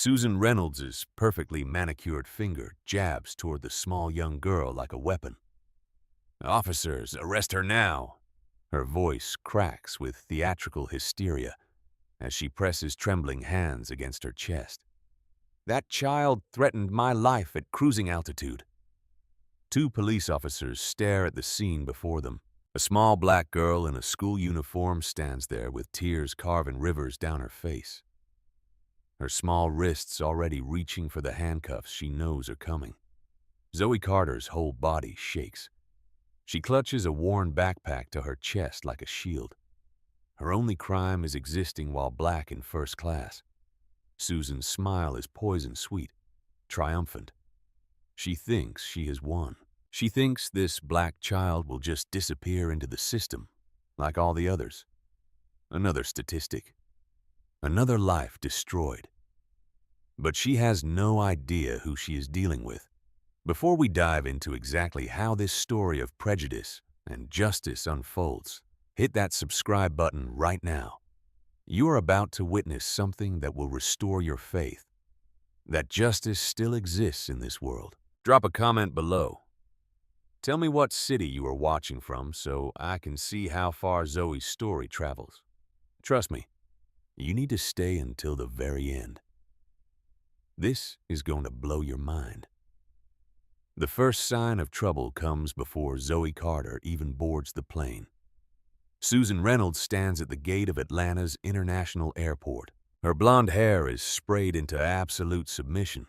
Susan Reynolds' perfectly manicured finger jabs toward the small young girl like a weapon. "Officers, arrest her now!" Her voice cracks with theatrical hysteria as she presses trembling hands against her chest. "That child threatened my life at cruising altitude." Two police officers stare at the scene before them. A small black girl in a school uniform stands there with tears carving rivers down her face. Her small wrists already reaching for the handcuffs she knows are coming. Zoe Carter's whole body shakes. She clutches a worn backpack to her chest like a shield. Her only crime is existing while black in first class. Susan's smile is poison sweet, triumphant. She thinks she has won. She thinks this black child will just disappear into the system, like all the others. Another statistic. Another life destroyed. But she has no idea who she is dealing with. Before we dive into exactly how this story of prejudice and justice unfolds, hit that subscribe button right now. You are about to witness something that will restore your faith, that justice still exists in this world. Drop a comment below. Tell me what city you are watching from so I can see how far Zoe's story travels. Trust me, you need to stay until the very end. This is going to blow your mind. The first sign of trouble comes before Zoe Carter even boards the plane. Susan Reynolds stands at the gate of Atlanta's International Airport. Her blonde hair is sprayed into absolute submission,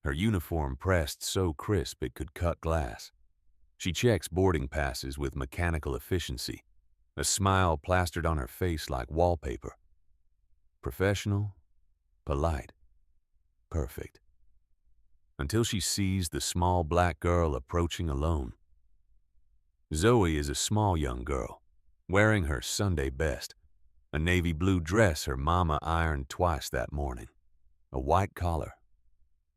her uniform pressed so crisp it could cut glass. She checks boarding passes with mechanical efficiency, a smile plastered on her face like wallpaper. Professional, polite, perfect. Until she sees the small black girl approaching alone. Zoe is a small young girl, wearing her Sunday best, a navy blue dress her mama ironed twice that morning, a white collar,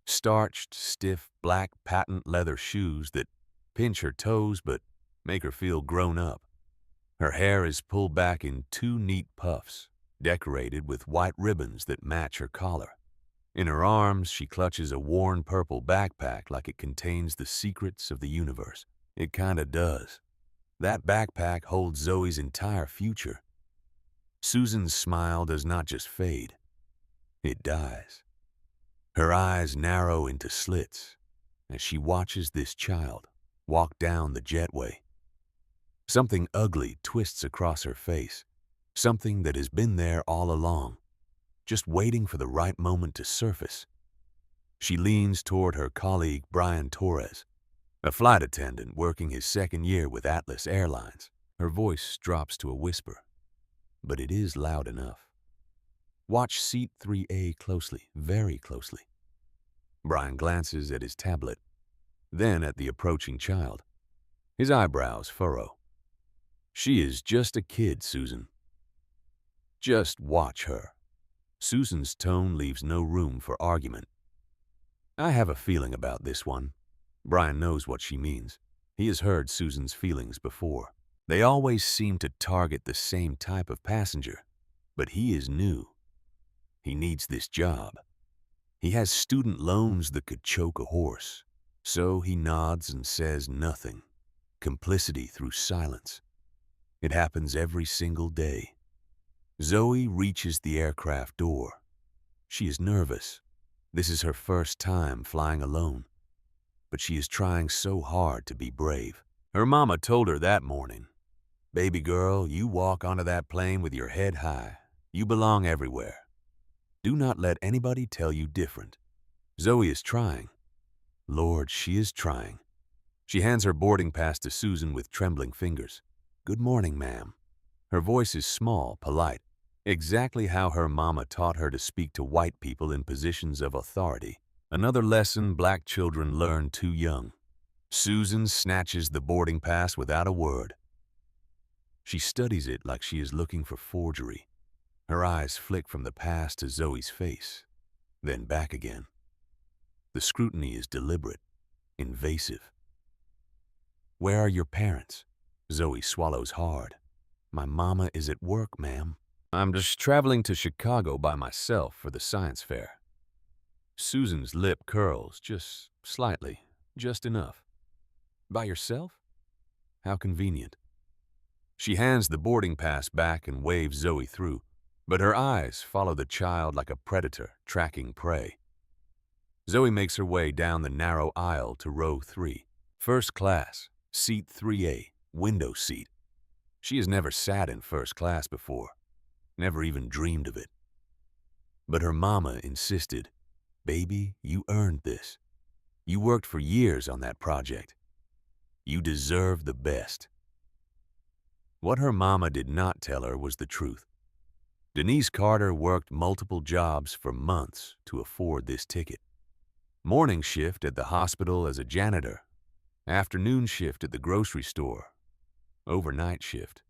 starched, stiff, black patent leather shoes that pinch her toes but make her feel grown up. Her hair is pulled back in two neat puffs, decorated with white ribbons that match her collar. In her arms, she clutches a worn purple backpack like it contains the secrets of the universe. It kinda does. That backpack holds Zoe's entire future. Susan's smile does not just fade, it dies. Her eyes narrow into slits as she watches this child walk down the jetway. Something ugly twists across her face, something that has been there all along, just waiting for the right moment to surface. She leans toward her colleague Brian Torres, a flight attendant working his second year with Atlas Airlines. Her voice drops to a whisper, but it is loud enough. "Watch seat 3A closely, very closely." Brian glances at his tablet, then at the approaching child. His eyebrows furrow. "She is just a kid, Susan. Just watch her." Susan's tone leaves no room for argument. "I have a feeling about this one." Brian knows what she means. He has heard Susan's feelings before. They always seem to target the same type of passenger, but he is new. He needs this job. He has student loans that could choke a horse, so he nods and says nothing. Complicity through silence. It happens every single day. Zoe reaches the aircraft door. She is nervous. This is her first time flying alone, but she is trying so hard to be brave. Her mama told her that morning, "Baby girl, you walk onto that plane with your head high. You belong everywhere. Do not let anybody tell you different." Zoe is trying. Lord, she is trying. She hands her boarding pass to Susan with trembling fingers. "Good morning, ma'am." Her voice is small, polite, exactly how her mama taught her to speak to white people in positions of authority. Another lesson black children learn too young. Susan snatches the boarding pass without a word. She studies it like she is looking for forgery. Her eyes flick from the pass to Zoe's face, then back again. The scrutiny is deliberate, invasive. "Where are your parents?" Zoe swallows hard. "My mama is at work, ma'am." "I'm just traveling to Chicago by myself for the science fair." Susan's lip curls just slightly, just enough. By yourself? How convenient. She hands the boarding pass back and waves Zoe through, but her eyes follow the child like a predator tracking prey. Zoe makes her way down the narrow aisle to row 3, first class, seat 3A, window seat. She has never sat in first class before, never even dreamed of it. But her mama insisted, "Baby, you earned this. You worked for years on that project. You deserve the best." What her mama did not tell her was the truth. Denise Carter worked multiple jobs for months to afford this ticket. Morning shift at the hospital as a janitor, afternoon shift at the grocery store, overnight shift,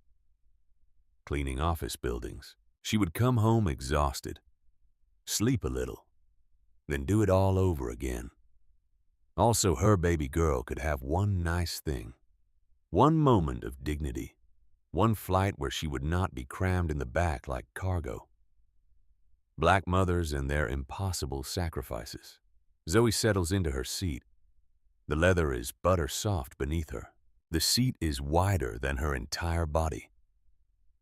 cleaning office buildings. She would come home exhausted, sleep a little, then do it all over again. Also, her baby girl could have one nice thing, one moment of dignity, one flight where she would not be crammed in the back like cargo. Black mothers and their impossible sacrifices. Zoe settles into her seat. The leather is butter soft beneath her. The seat is wider than her entire body.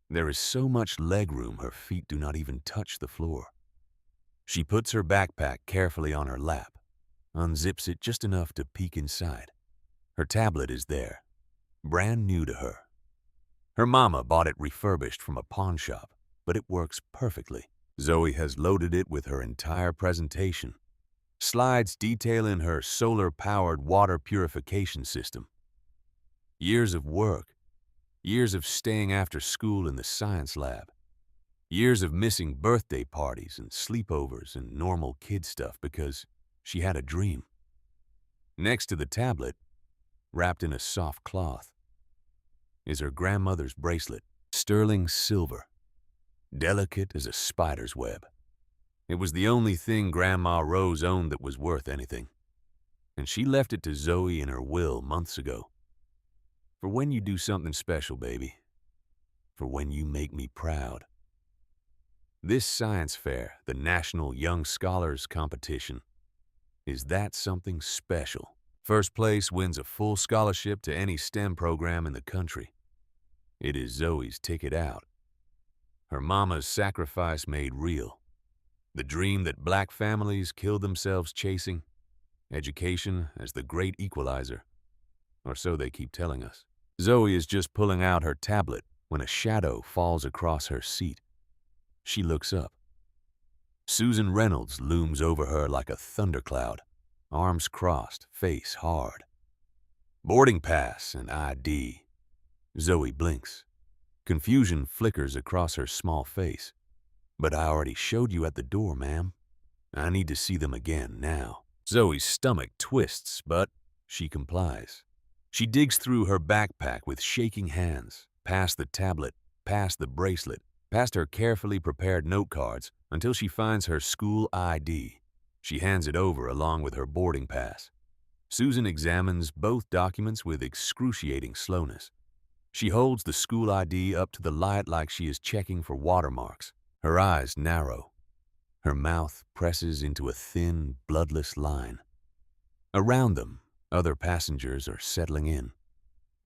There is so much leg room her feet do not even touch the floor. She puts her backpack carefully on her lap, unzips it just enough to peek inside. Her tablet is there, brand new to her. Her mama bought it refurbished from a pawn shop, but it works perfectly. Zoe has loaded it with her entire presentation. Slides detailing her solar-powered water purification system. Years of work, years of staying after school in the science lab, years of missing birthday parties and sleepovers and normal kid stuff because she had a dream. Next to the tablet, wrapped in a soft cloth, is her grandmother's bracelet, sterling silver, delicate as a spider's web. It was the only thing Grandma Rose owned that was worth anything, and she left it to Zoe in her will months ago. For when you do something special, baby. For when you make me proud. This science fair, the National Young Scholars Competition, is that something special. First place wins a full scholarship to any STEM program in the country. It is Zoe's ticket out. Her mama's sacrifice made real. The dream that black families killed themselves chasing. Education as the great equalizer. Or so they keep telling us. Zoe is just pulling out her tablet when a shadow falls across her seat. She looks up. Susan Reynolds looms over her like a thundercloud, arms crossed, face hard. Boarding pass and ID. Zoe blinks. Confusion flickers across her small face. But I already showed you at the door, ma'am. I need to see them again now. Zoe's stomach twists, but she complies. She digs through her backpack with shaking hands, past the tablet, past the bracelet, past her carefully prepared note cards, until she finds her school ID. She hands it over along with her boarding pass. Susan examines both documents with excruciating slowness. She holds the school ID up to the light like she is checking for watermarks. Her eyes narrow. Her mouth presses into a thin, bloodless line. Around them, other passengers are settling in.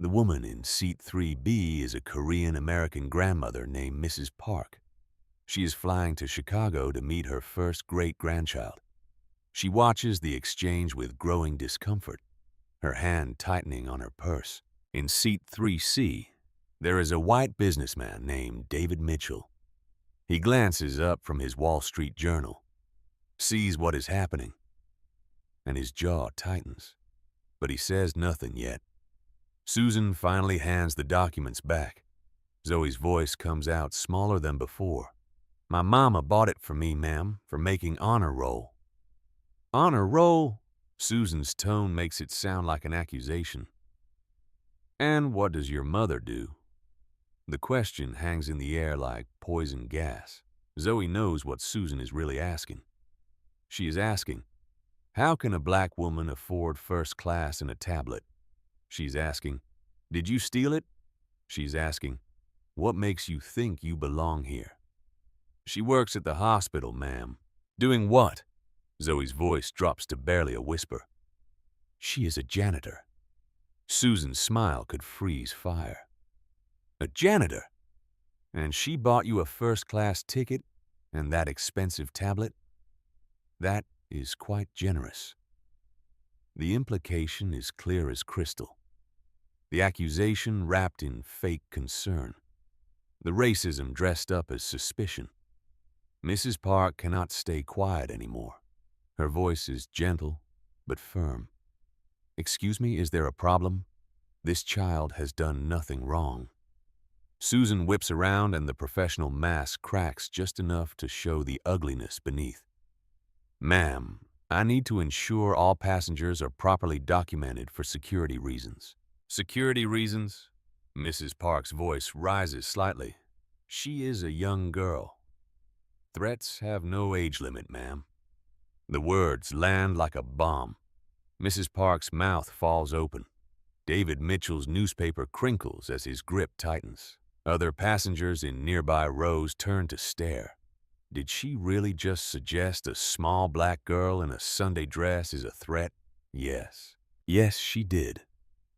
The woman in seat 3B is a Korean-American grandmother named Mrs. Park. She is flying to Chicago to meet her first great-grandchild. She watches the exchange with growing discomfort, her hand tightening on her purse. In seat 3C, there is a white businessman named David Mitchell. He glances up from his Wall Street Journal, sees what is happening, and his jaw tightens. But he says nothing yet. Susan finally hands the documents back. Zoe's voice comes out smaller than before. My mama bought it for me, ma'am, for making honor roll. Honor roll? Susan's tone makes it sound like an accusation. And what does your mother do? The question hangs in the air like poison gas. Zoe knows what Susan is really asking. She is asking, how can a black woman afford first class and a tablet? She's asking, did you steal it? She's asking, what makes you think you belong here? She works at the hospital, ma'am. Doing what? Zoe's voice drops to barely a whisper. She is a janitor. Susan's smile could freeze fire. A janitor? And she bought you a first-class ticket and that expensive tablet? That is quite generous. The implication is clear as crystal. The accusation wrapped in fake concern. The racism dressed up as suspicion. Mrs. Park cannot stay quiet anymore. Her voice is gentle but firm. Excuse me, is there a problem? This child has done nothing wrong. Susan whips around and the professional mask cracks just enough to show the ugliness beneath. Ma'am, I need to ensure all passengers are properly documented for security reasons. Security reasons? Mrs. Park's voice rises slightly. She is a young girl. Threats have no age limit, ma'am. The words land like a bomb. Mrs. Park's mouth falls open. David Mitchell's newspaper crinkles as his grip tightens. Other passengers in nearby rows turn to stare. Did she really just suggest a small black girl in a Sunday dress is a threat? Yes. Yes, she did.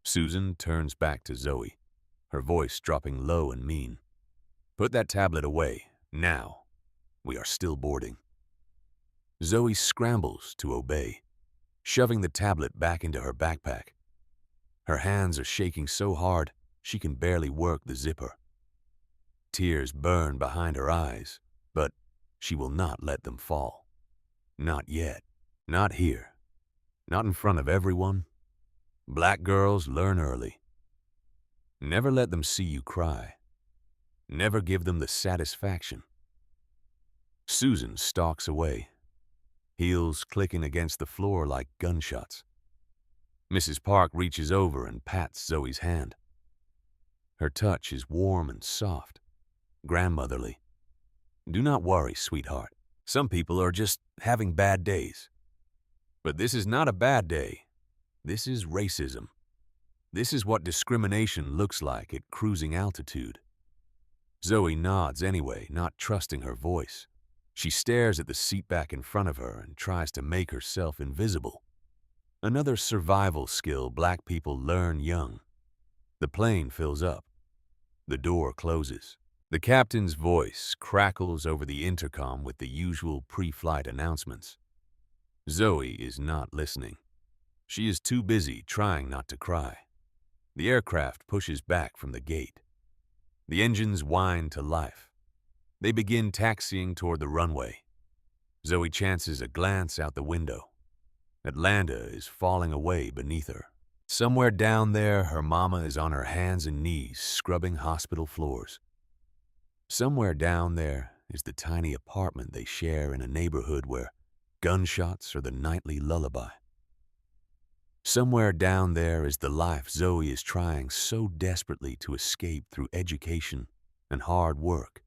Susan turns back to Zoe, her voice dropping low and mean. Put that tablet away, now. We are still boarding. Zoe scrambles to obey, shoving the tablet back into her backpack. Her hands are shaking so hard she can barely work the zipper. Tears burn behind her eyes, but she will not let them fall. Not yet. Not here. Not in front of everyone. Black girls learn early. Never let them see you cry. Never give them the satisfaction. Susan stalks away, heels clicking against the floor like gunshots. Mrs. Park reaches over and pats Zoe's hand. Her touch is warm and soft, grandmotherly. Do not worry, sweetheart. Some people are just having bad days. But this is not a bad day. This is racism. This is what discrimination looks like at cruising altitude. Zoe nods anyway, not trusting her voice. She stares at the seat back in front of her and tries to make herself invisible. Another survival skill black people learn young. The plane fills up. The door closes. The captain's voice crackles over the intercom with the usual pre-flight announcements. Zoe is not listening. She is too busy trying not to cry. The aircraft pushes back from the gate. The engines whine to life. They begin taxiing toward the runway. Zoe chances a glance out the window. Atlanta is falling away beneath her. Somewhere down there, her mama is on her hands and knees scrubbing hospital floors. Somewhere down there is the tiny apartment they share in a neighborhood where gunshots are the nightly lullaby. Somewhere down there is the life Zoe is trying so desperately to escape through education and hard work,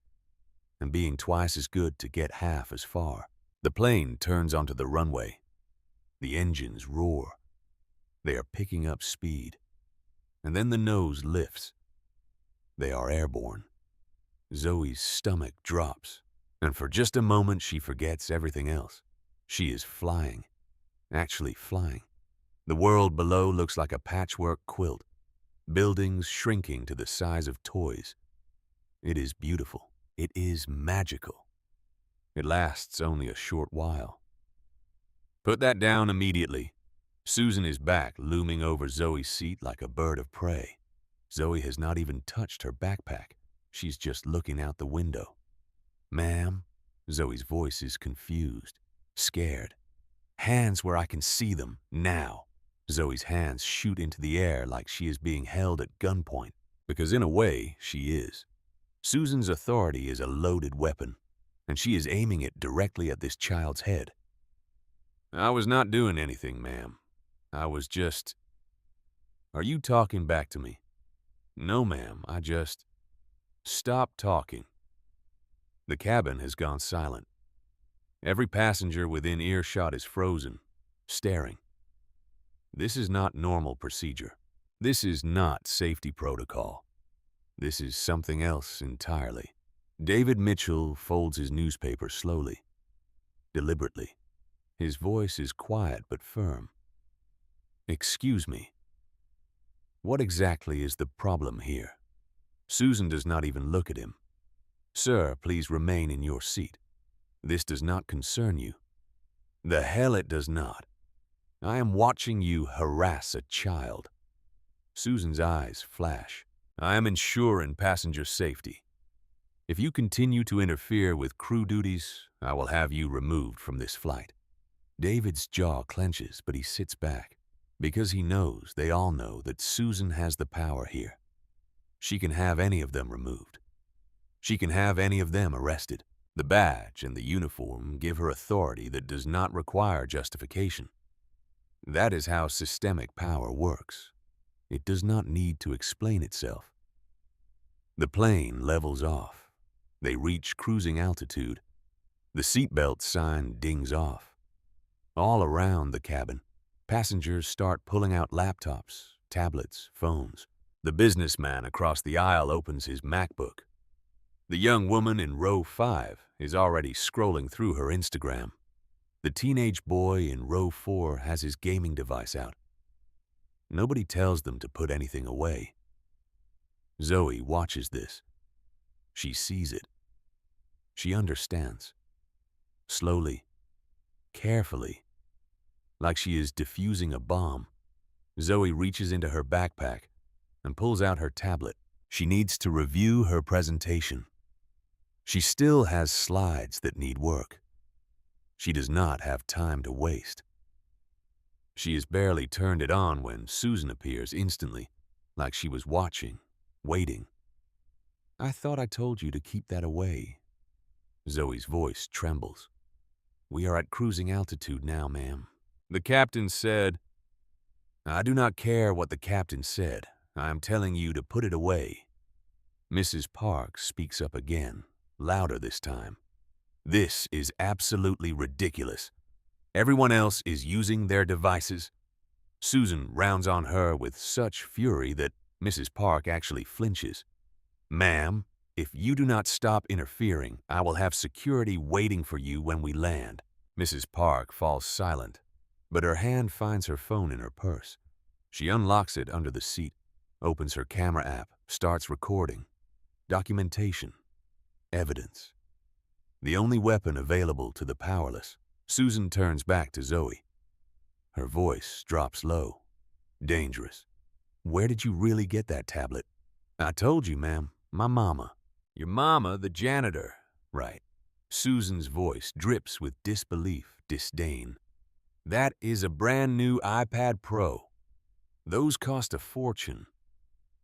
and being twice as good to get half as far. The plane turns onto the runway. The engines roar. They are picking up speed. And then the nose lifts. They are airborne. Zoe's stomach drops, and for just a moment she forgets everything else. She is flying. Actually flying. The world below looks like a patchwork quilt. Buildings shrinking to the size of toys. It is beautiful. It is magical. It lasts only a short while. Put that down immediately. Susan is back, looming over Zoe's seat like a bird of prey. Zoe has not even touched her backpack. She's just looking out the window. Ma'am? Zoe's voice is confused, scared. Hands where I can see them, now. Zoe's hands shoot into the air like she is being held at gunpoint, because in a way, she is. Susan's authority is a loaded weapon, and she is aiming it directly at this child's head. I was not doing anything, ma'am. I was just... Are you talking back to me? No, ma'am, I just... Stop talking. The cabin has gone silent. Every passenger within earshot is frozen, staring. This is not normal procedure. This is not safety protocol. This is something else entirely. David Mitchell folds his newspaper slowly, deliberately. His voice is quiet but firm. "Excuse me. What exactly is the problem here?" Susan does not even look at him. "Sir, please remain in your seat. This does not concern you." "The hell it does not. I am watching you harass a child." Susan's eyes flash. "I am ensuring passenger safety. If you continue to interfere with crew duties, I will have you removed from this flight." David's jaw clenches, but he sits back, because he knows they all know that Susan has the power here. She can have any of them removed. She can have any of them arrested. The badge and the uniform give her authority that does not require justification. That is how systemic power works. It does not need to explain itself. The plane levels off. They reach cruising altitude. The seatbelt sign dings off. All around the cabin, passengers start pulling out laptops, tablets, phones. The businessman across the aisle opens his MacBook. The young woman in row 5 is already scrolling through her Instagram. The teenage boy in row 4 has his gaming device out. Nobody tells them to put anything away. Zoe watches this. She sees it. She understands. Slowly, carefully, like she is defusing a bomb, Zoe reaches into her backpack and pulls out her tablet. She needs to review her presentation. She still has slides that need work. She does not have time to waste. She has barely turned it on when Susan appears instantly, like she was watching, waiting. "I thought I told you to keep that away." Zoe's voice trembles. "We are at cruising altitude now, ma'am." "The captain said—" "I do not care what the captain said. I am telling you to put it away." Mrs. Park speaks up again, louder this time. "This is absolutely ridiculous. Everyone else is using their devices." Susan rounds on her with such fury that Mrs. Park actually flinches. "Ma'am, if you do not stop interfering, I will have security waiting for you when we land." Mrs. Park falls silent, but her hand finds her phone in her purse. She unlocks it under the seat, opens her camera app, starts recording. Documentation. Evidence. The only weapon available to the powerless. Susan turns back to Zoe. Her voice drops low. "Dangerous. Where did you really get that tablet?" "I told you, ma'am. My mama." "Your mama, the janitor." "Right." Susan's voice drips with disbelief, disdain. "That is a brand new iPad Pro. Those cost a fortune.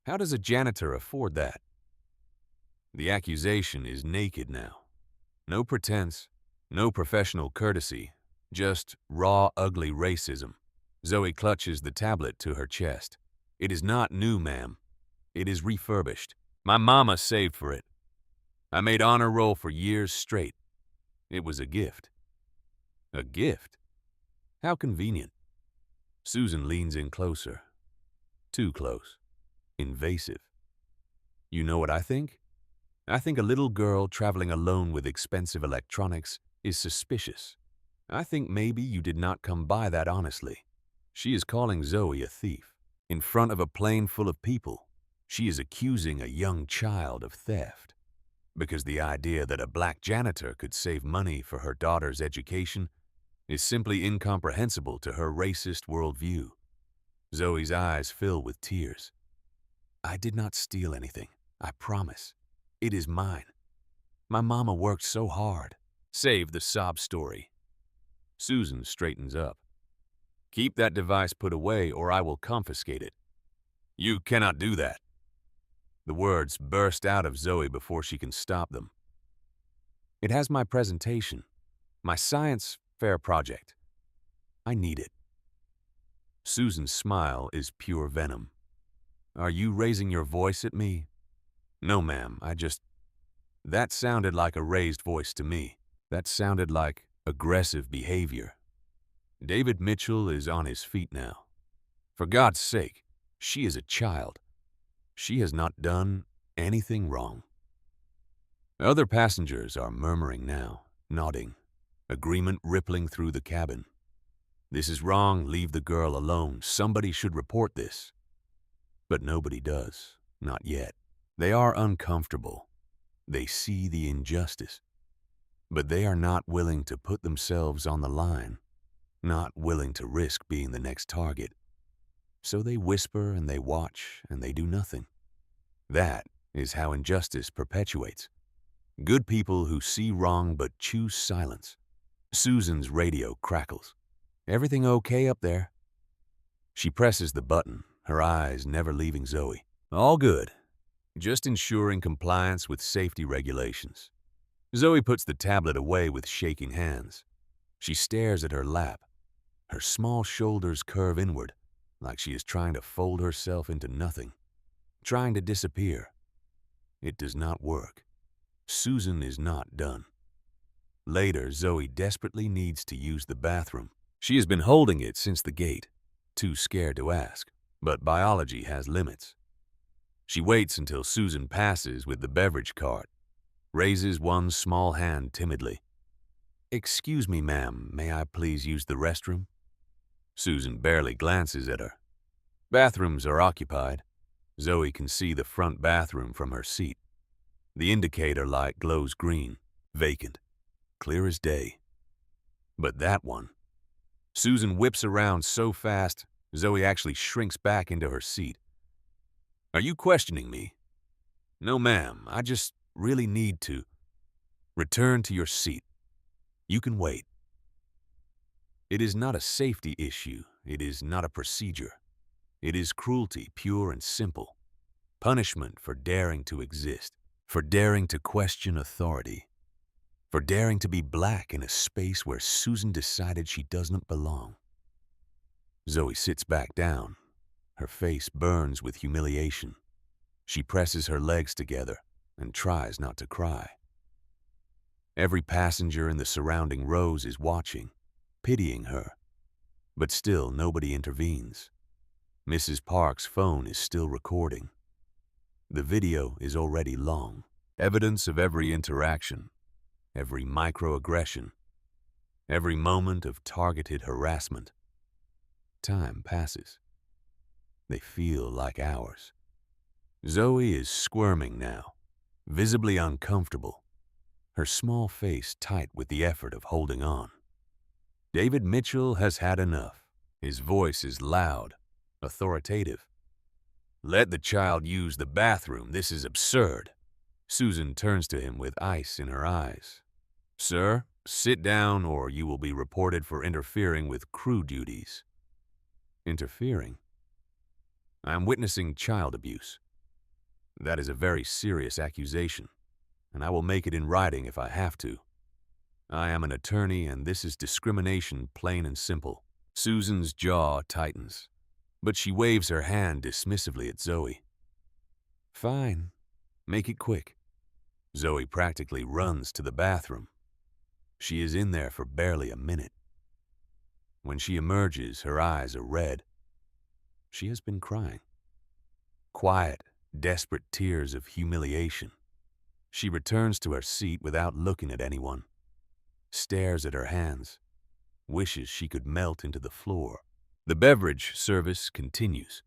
How does a janitor afford that?" The accusation is naked now. No pretense, no professional courtesy, just raw, ugly racism. Zoe clutches the tablet to her chest. "It is not new, ma'am. It is refurbished. My mama saved for it. I made honor roll for years straight. It was a gift." "A gift? How convenient." Susan leans in closer. Too close. Invasive. "You know what I think? I think a little girl traveling alone with expensive electronics is suspicious. I think maybe you did not come by that honestly." She is calling Zoe a thief. In front of a plane full of people, she is accusing a young child of theft. Because the idea that a black janitor could save money for her daughter's education is simply incomprehensible to her racist worldview. Zoe's eyes fill with tears. "I did not steal anything. I promise. It is mine. My mama worked so hard." Save the sob story. Susan straightens up. "Keep that device put away or I will confiscate it." "You cannot do that." The words burst out of Zoe before she can stop them. "It has my presentation, my science fair project. I need it." Susan's smile is pure venom. "Are you raising your voice at me?" "No, ma'am, That sounded like a raised voice to me. That sounded like aggressive behavior." David Mitchell is on his feet now. "For God's sake, she is a child. She has not done anything wrong." Other passengers are murmuring now, nodding. Agreement rippling through the cabin. This is wrong, leave the girl alone. Somebody should report this. But nobody does, not yet. They are uncomfortable. They see the injustice. But they are not willing to put themselves on the line, not willing to risk being the next target. So they whisper and they watch and they do nothing. That is how injustice perpetuates. Good people who see wrong but choose silence. Susan's radio crackles. Everything okay up there? She presses the button, her eyes never leaving Zoe. All good. Just ensuring compliance with safety regulations. Zoe puts the tablet away with shaking hands. She stares at her lap. Her small shoulders curve inward, like she is trying to fold herself into nothing, trying to disappear. It does not work. Susan is not done. Later, Zoe desperately needs to use the bathroom. She has been holding it since the gate, too scared to ask, but biology has limits. She waits until Susan passes with the beverage cart, raises one small hand timidly. Excuse me, ma'am, may I please use the restroom? Susan barely glances at her. Bathrooms are occupied. Zoe can see the front bathroom from her seat. The indicator light glows green, vacant, clear as day. But that one. Susan whips around so fast, Zoe actually shrinks back into her seat. Are you questioning me? No, ma'am, I just really need to. Return to your seat. You can wait. It is not a safety issue. It is not a procedure. It is cruelty, pure and simple. Punishment for daring to exist, for daring to question authority, for daring to be black in a space where Susan decided she doesn't belong. Zoe sits back down. Her face burns with humiliation. She presses her legs together and tries not to cry. Every passenger in the surrounding rows is watching, pitying her, but still nobody intervenes. Mrs. Park's phone is still recording. The video is already long, evidence of every interaction, every microaggression, every moment of targeted harassment. Time passes. They feel like hours. Zoe is squirming now, visibly uncomfortable, her small face tight with the effort of holding on. David Mitchell has had enough. His voice is loud, authoritative. Let the child use the bathroom. This is absurd. Susan turns to him with ice in her eyes. Sir, sit down or you will be reported for interfering with crew duties. Interfering? I am witnessing child abuse. That is a very serious accusation, and I will make it in writing if I have to. I am an attorney, and this is discrimination, plain and simple. Susan's jaw tightens, but she waves her hand dismissively at Zoe. Fine. Make it quick. Zoe practically runs to the bathroom. She is in there for barely a minute. When she emerges, her eyes are red. She has been crying. Quiet, desperate tears of humiliation. She returns to her seat without looking at anyone, stares at her hands, wishes she could melt into the floor. The beverage service continues.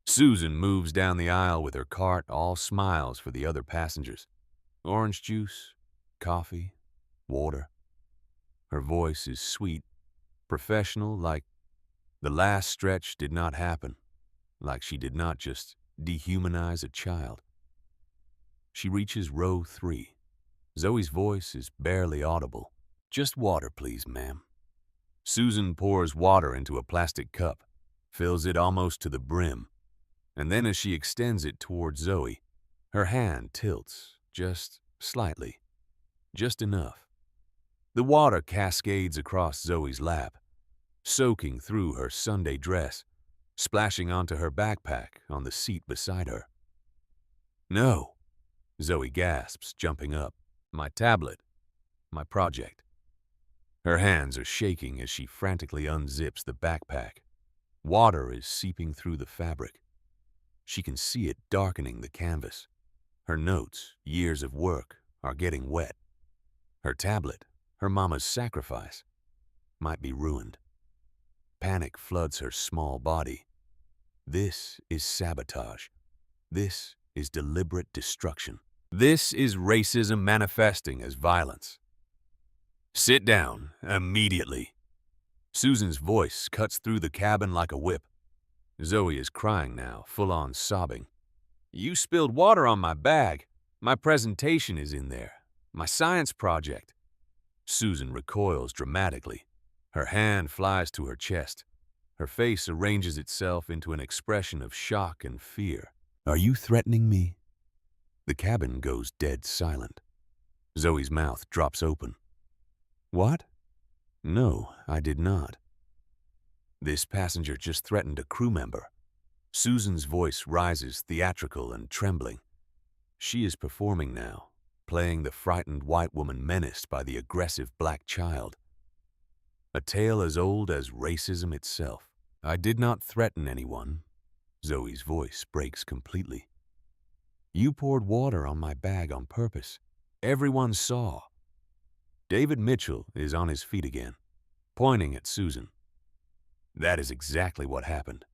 Susan moves down the aisle with her cart, all smiles for the other passengers. Orange juice, coffee, water. Her voice is sweet, professional, like the last stretch did not happen, like she did not just dehumanize a child. She reaches row 3. Zoe's voice is barely audible. Just water, please, ma'am. Susan pours water into a plastic cup, fills it almost to the brim, and then as she extends it towards Zoe, her hand tilts, just slightly, just enough. The water cascades across Zoe's lap, soaking through her Sunday dress, splashing onto her backpack on the seat beside her. No, Zoe gasps, jumping up. My tablet, my project. Her hands are shaking as she frantically unzips the backpack. Water is seeping through the fabric. She can see it darkening the canvas. Her notes, years of work, are getting wet. Her tablet, her mama's sacrifice, might be ruined. Panic floods her small body. This is sabotage. This is deliberate destruction. This is racism manifesting as violence. Sit down, immediately. Susan's voice cuts through the cabin like a whip. Zoe is crying now, full-on sobbing. You spilled water on my bag. My presentation is in there. My science project. Susan recoils dramatically. Her hand flies to her chest. Her face arranges itself into an expression of shock and fear. Are you threatening me? The cabin goes dead silent. Zoe's mouth drops open. What? No, I did not. This passenger just threatened a crew member. Susan's voice rises, theatrical and trembling. She is performing now, playing the frightened white woman menaced by the aggressive black child. A tale as old as racism itself. I did not threaten anyone. Zoe's voice breaks completely. You poured water on my bag on purpose. Everyone saw. David Mitchell is on his feet again, pointing at Susan. That is exactly what happened.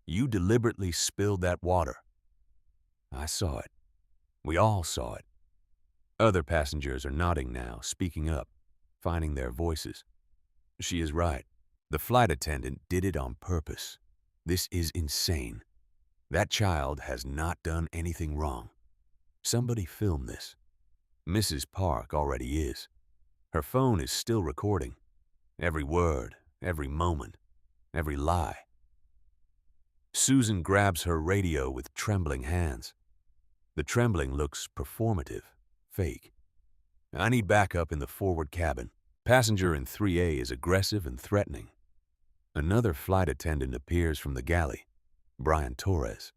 You deliberately spilled that water. I saw it. We all saw it. Other passengers are nodding now, speaking up, finding their voices. She is right. The flight attendant did it on purpose. This is insane. That child has not done anything wrong. Somebody filmed this. Mrs. Park already is. Her phone is still recording. Every word, every moment, every lie. Susan grabs her radio with trembling hands. The trembling looks performative, fake. I need backup in the forward cabin. Passenger in 3A is aggressive and threatening. Another flight attendant appears from the galley, Brian Torres.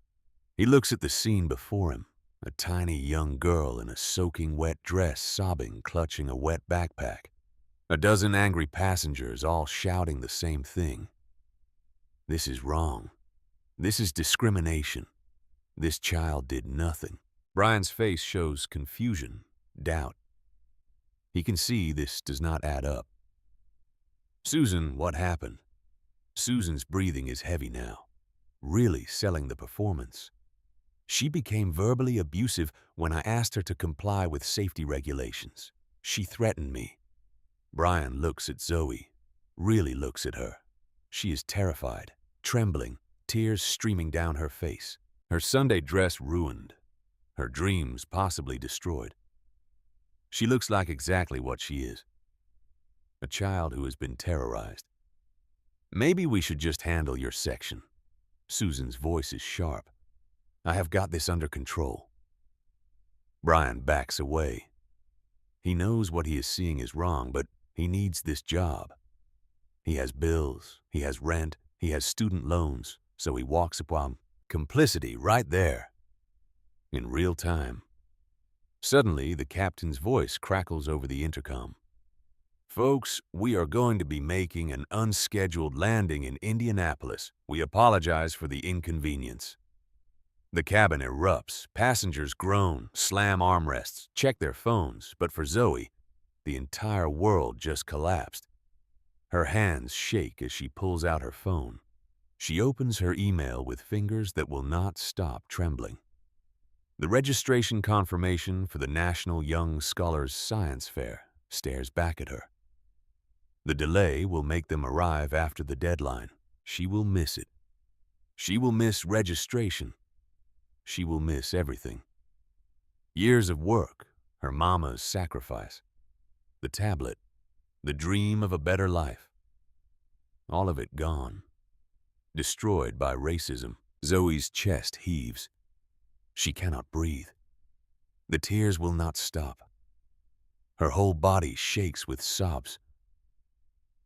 He looks at the scene before him, a tiny young girl in a soaking wet dress sobbing, clutching a wet backpack. A dozen angry passengers all shouting the same thing. This is wrong. This is discrimination. This child did nothing. Brian's face shows confusion, doubt. He can see this does not add up. Susan, what happened? Susan's breathing is heavy now, really selling the performance. She became verbally abusive when I asked her to comply with safety regulations. She threatened me. Brian looks at Zoe, really looks at her. She is terrified, trembling, tears streaming down her face. Her Sunday dress ruined, her dreams possibly destroyed. She looks like exactly what she is, a child who has been terrorized. Maybe we should just handle your section. Susan's voice is sharp. I have got this under control. Brian backs away. He knows what he is seeing is wrong, but he needs this job. He has bills, he has rent, he has student loans, so he walks upon complicity right there, in real time. Suddenly, the captain's voice crackles over the intercom. Folks, we are going to be making an unscheduled landing in Indianapolis. We apologize for the inconvenience. The cabin erupts. Passengers groan, slam armrests, check their phones. But for Zoe, the entire world just collapsed. Her hands shake as she pulls out her phone. She opens her email with fingers that will not stop trembling. The registration confirmation for the National Young Scholars Science Fair stares back at her. The delay will make them arrive after the deadline. She will miss it. She will miss registration. She will miss everything. Years of work, her mama's sacrifice, the tablet, the dream of a better life. All of it gone. Destroyed by racism. Zoe's chest heaves. She cannot breathe. The tears will not stop. Her whole body shakes with sobs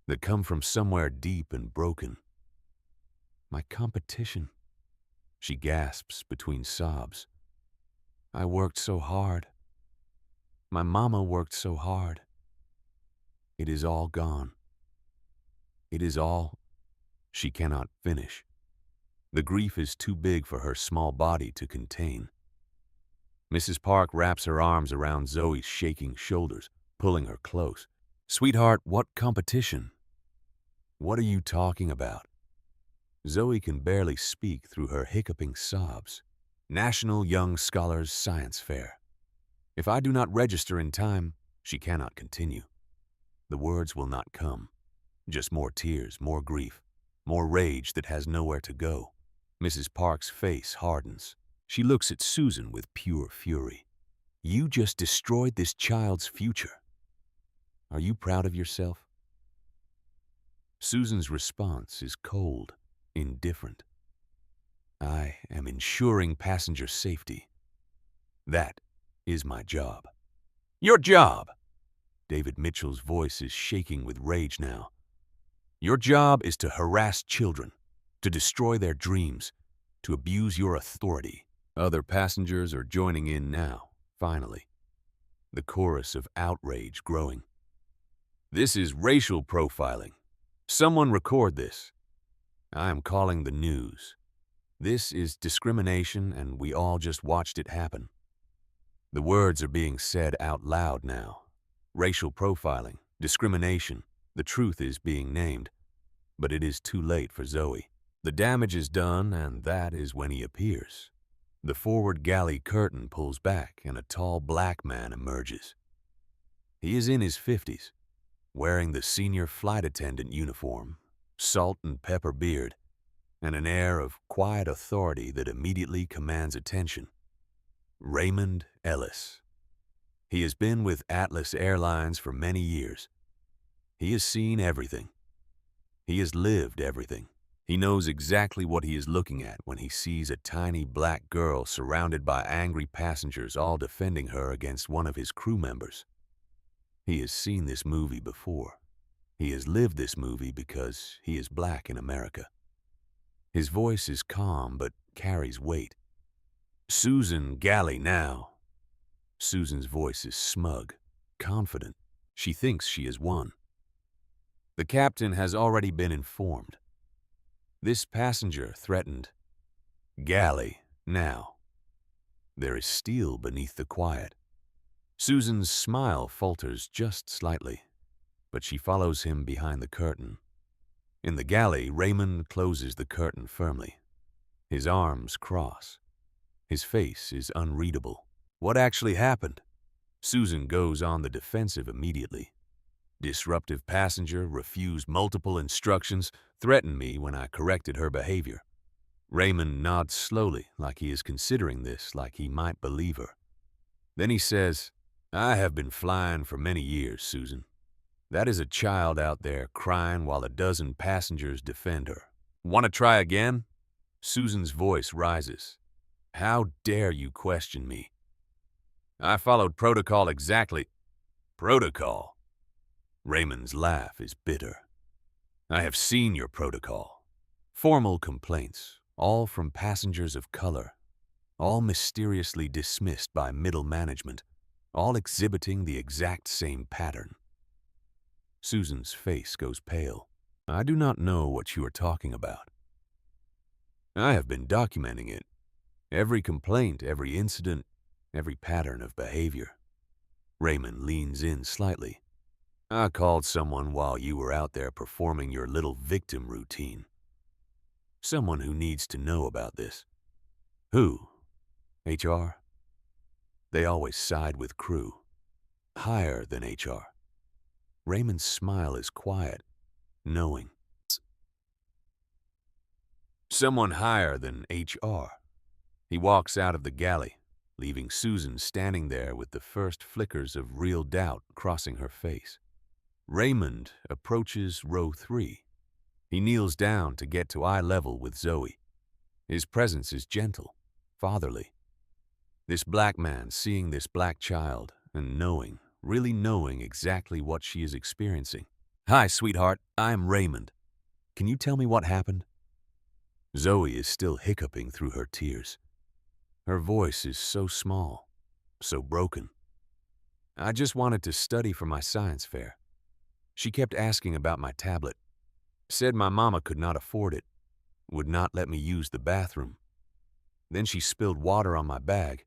that come from somewhere deep and broken. My competition, she gasps between sobs. I worked so hard. My mama worked so hard. It is all gone. It is all. She cannot finish. The grief is too big for her small body to contain. Mrs. Park wraps her arms around Zoe's shaking shoulders, pulling her close. Sweetheart, what competition? What are you talking about? Zoe can barely speak through her hiccuping sobs. National Young Scholars Science Fair. If I do not register in time, she cannot continue. The words will not come. Just more tears, more grief, more rage that has nowhere to go. Mrs. Park's face hardens. She looks at Susan with pure fury. You just destroyed this child's future. Are you proud of yourself? Susan's response is cold, indifferent. I am ensuring passenger safety. That is my job. Your job! David Mitchell's voice is shaking with rage now. Your job is to harass children, to destroy their dreams, to abuse your authority. Other passengers are joining in now, finally. The chorus of outrage growing. This is racial profiling. Someone record this. I am calling the news. This is discrimination, and we all just watched it happen. The words are being said out loud now. Racial profiling, discrimination, the truth is being named. But it is too late for Zoe. The damage is done, and that is when he appears. The forward galley curtain pulls back, and a tall black man emerges. He is in his 50s, wearing the senior flight attendant uniform, salt and pepper beard, and an air of quiet authority that immediately commands attention. Raymond Ellis. He has been with Atlas Airlines for many years. He has seen everything. He has lived everything. He knows exactly what he is looking at when he sees a tiny black girl surrounded by angry passengers all defending her against one of his crew members. He has seen this movie before. He has lived this movie because he is black in America. His voice is calm but carries weight. Susan Galley now. Susan's voice is smug, confident. She thinks she has won. The captain has already been informed. This passenger threatened. Galley now. There is steel beneath the quiet. Susan's smile falters just slightly, but she follows him behind the curtain. In the galley, Raymond closes the curtain firmly. His arms cross. His face is unreadable. What actually happened? Susan goes on the defensive immediately. Disruptive passenger refused multiple instructions, threatened me when I corrected her behavior. Raymond nods slowly, like he is considering this, like he might believe her. Then he says, I have been flying for many years, Susan. That is a child out there crying while a dozen passengers defend her. Want to try again? Susan's voice rises. How dare you question me? I followed protocol exactly. Protocol? Raymond's laugh is bitter. I have seen your protocol. Formal complaints, all from passengers of color, all mysteriously dismissed by middle management, all exhibiting the exact same pattern. Susan's face goes pale. I do not know what you are talking about. I have been documenting it. Every complaint, every incident, every pattern of behavior. Raymond leans in slightly. I called someone while you were out there performing your little victim routine. Someone who needs to know about this. Who? HR? They always side with crew. Higher than HR. Raymond's smile is quiet, knowing. Someone higher than HR. He walks out of the galley, leaving Susan standing there with the first flickers of real doubt crossing her face. Raymond approaches row 3. He kneels down to get to eye level with Zoe. His presence is gentle, fatherly. This black man seeing this black child and knowing, really knowing exactly what she is experiencing. Hi, sweetheart, I am Raymond. Can you tell me what happened? Zoe is still hiccuping through her tears. Her voice is so small, so broken. I just wanted to study for my science fair. She kept asking about my tablet. Said my mama could not afford it, would not let me use the bathroom. Then she spilled water on my bag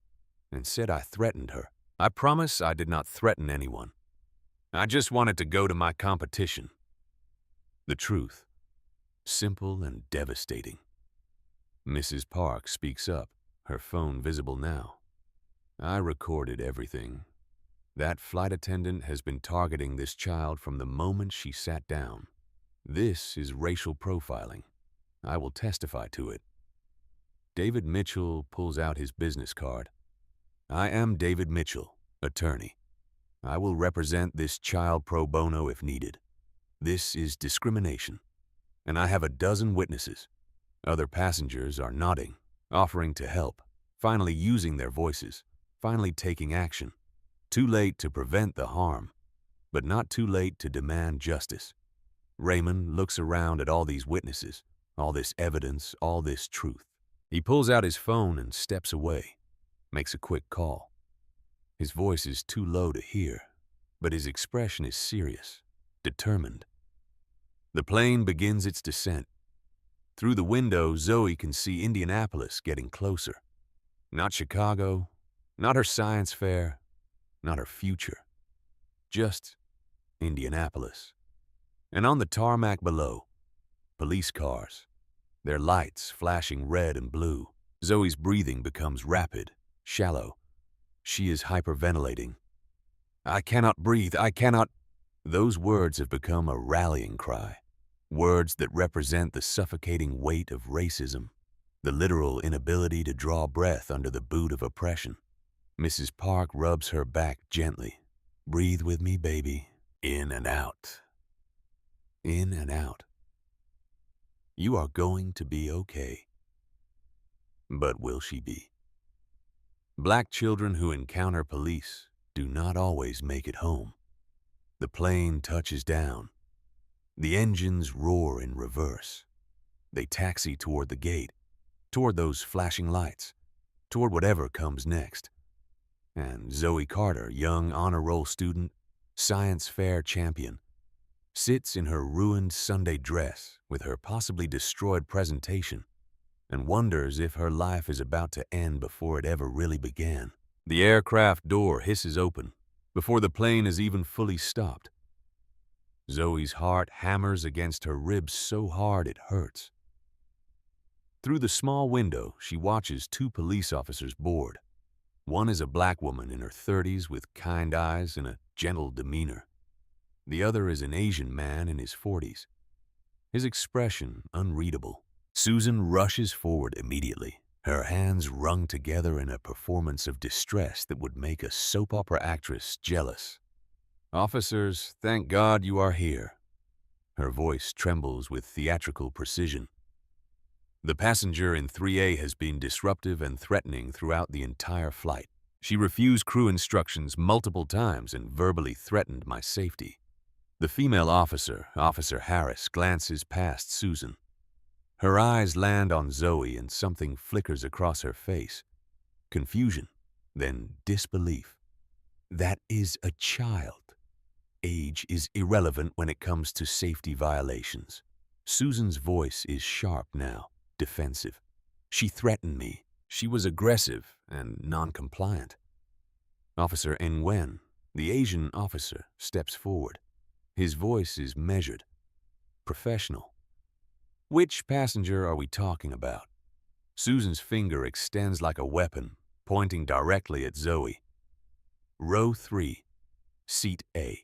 and said I threatened her. I promise I did not threaten anyone. I just wanted to go to my competition. The truth, simple and devastating. Mrs. Park speaks up, her phone visible now. I recorded everything. That flight attendant has been targeting this child from the moment she sat down. This is racial profiling. I will testify to it. David Mitchell pulls out his business card. I am David Mitchell, attorney. I will represent this child pro bono if needed. This is discrimination, and I have a dozen witnesses. Other passengers are nodding, offering to help, finally using their voices, finally taking action. Too late to prevent the harm, but not too late to demand justice. Raymond looks around at all these witnesses, all this evidence, all this truth. He pulls out his phone and steps away, makes a quick call. His voice is too low to hear, but his expression is serious, determined. The plane begins its descent. Through the window, Zoe can see Indianapolis getting closer. Not Chicago, not her science fair, not her future. Just Indianapolis. And on the tarmac below, police cars, their lights flashing red and blue. Zoe's breathing becomes rapid, shallow. She is hyperventilating. I cannot breathe, I cannot. Those words have become a rallying cry. Words that represent the suffocating weight of racism, the literal inability to draw breath under the boot of oppression. Mrs. Park rubs her back gently. Breathe with me, baby. In and out. In and out. You are going to be okay. But will she be? Black children who encounter police do not always make it home. The plane touches down. The engines roar in reverse. They taxi toward the gate, toward those flashing lights, toward whatever comes next. And Zoe Carter, young honor roll student, science fair champion, sits in her ruined Sunday dress with her possibly destroyed presentation and wonders if her life is about to end before it ever really began. The aircraft door hisses open before the plane is even fully stopped. Zoe's heart hammers against her ribs so hard it hurts. Through the small window, she watches two police officers board. One is a black woman in her 30s with kind eyes and a gentle demeanor. The other is an Asian man in his 40s. His expression unreadable. Susan rushes forward immediately, her hands wrung together in a performance of distress that would make a soap opera actress jealous. Officers, thank God you are here. Her voice trembles with theatrical precision. The passenger in 3A has been disruptive and threatening throughout the entire flight. She refused crew instructions multiple times and verbally threatened my safety. The female officer, Officer Harris, glances past Susan. Her eyes land on Zoe and something flickers across her face. Confusion, then disbelief. That is a child. Age is irrelevant when it comes to safety violations. Susan's voice is sharp now, defensive. She threatened me. She was aggressive and non-compliant. Officer Nguyen, the Asian officer, steps forward. His voice is measured, professional. Which passenger are we talking about? Susan's finger extends like a weapon, pointing directly at Zoe. Row 3, seat A.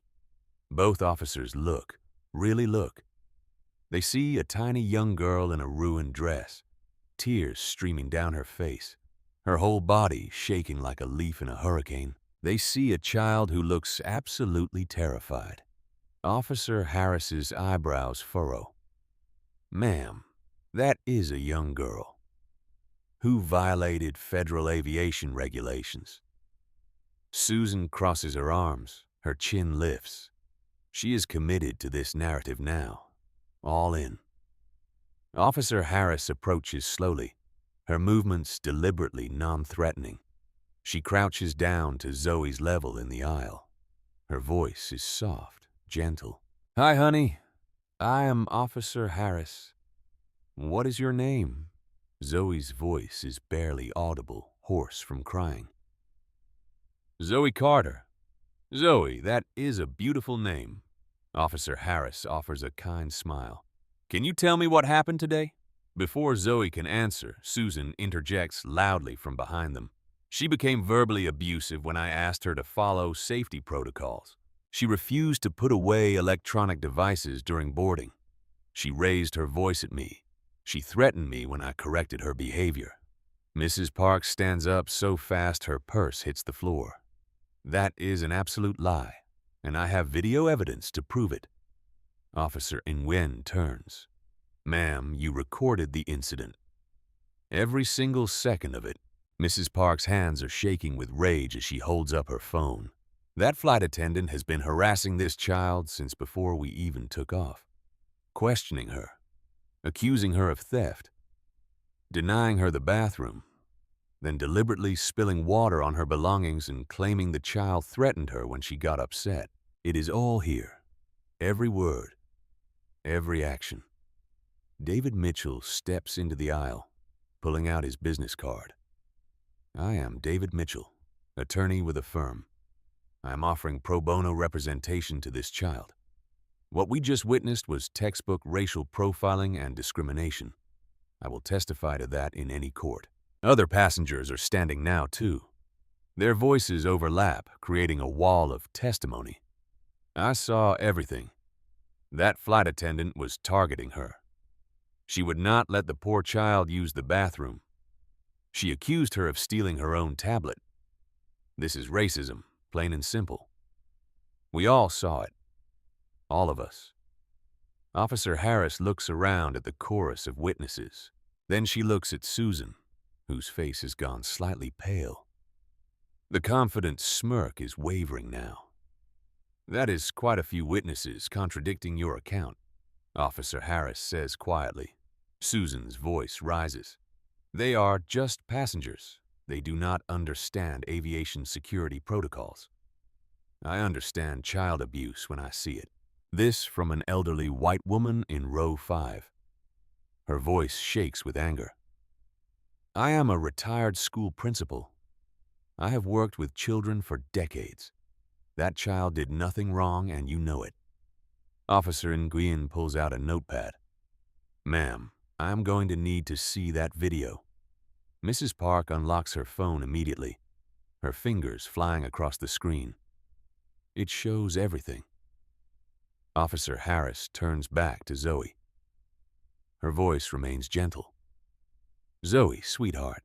Both officers look, really look. They see a tiny young girl in a ruined dress, tears streaming down her face, her whole body shaking like a leaf in a hurricane. They see a child who looks absolutely terrified. Officer Harris's eyebrows furrow. Ma'am, that is a young girl. Who violated federal aviation regulations? Susan crosses her arms, her chin lifts. She is committed to this narrative now, all in. Officer Harris approaches slowly, her movements deliberately non-threatening. She crouches down to Zoe's level in the aisle. Her voice is soft, gentle. Hi, honey. I am Officer Harris. What is your name? Zoe's voice is barely audible, hoarse from crying. Zoe Carter. Zoe, that is a beautiful name. Officer Harris offers a kind smile. Can you tell me what happened today? Before Zoe can answer, Susan interjects loudly from behind them. She became verbally abusive when I asked her to follow safety protocols. She refused to put away electronic devices during boarding. She raised her voice at me. She threatened me when I corrected her behavior. Mrs. Parks stands up so fast her purse hits the floor. That is an absolute lie, and I have video evidence to prove it. Officer Nguyen turns. Ma'am, you recorded the incident. Every single second of it. Mrs. Parks' hands are shaking with rage as she holds up her phone. That flight attendant has been harassing this child since before we even took off. Questioning her, accusing her of theft, denying her the bathroom, then deliberately spilling water on her belongings and claiming the child threatened her when she got upset. It is all here. Every word, every action. David Mitchell steps into the aisle, pulling out his business card. I am David Mitchell, attorney with a firm. I am offering pro bono representation to this child. What we just witnessed was textbook racial profiling and discrimination. I will testify to that in any court. Other passengers are standing now, too. Their voices overlap, creating a wall of testimony. I saw everything. That flight attendant was targeting her. She would not let the poor child use the bathroom. She accused her of stealing her own tablet. This is racism, plain and simple. We all saw it. All of us. Officer Harris looks around at the chorus of witnesses. Then she looks at Susan, whose face has gone slightly pale. The confident smirk is wavering now. That is quite a few witnesses contradicting your account, Officer Harris says quietly. Susan's voice rises. They are just passengers. They do not understand aviation security protocols. I understand child abuse when I see it. This from an elderly white woman in row 5. Her voice shakes with anger. I am a retired school principal. I have worked with children for decades. That child did nothing wrong and you know it. Officer Nguyen pulls out a notepad. Ma'am, I'm going to need to see that video. Mrs. Park unlocks her phone immediately, her fingers flying across the screen. It shows everything. Officer Harris turns back to Zoe. Her voice remains gentle. Zoe, sweetheart,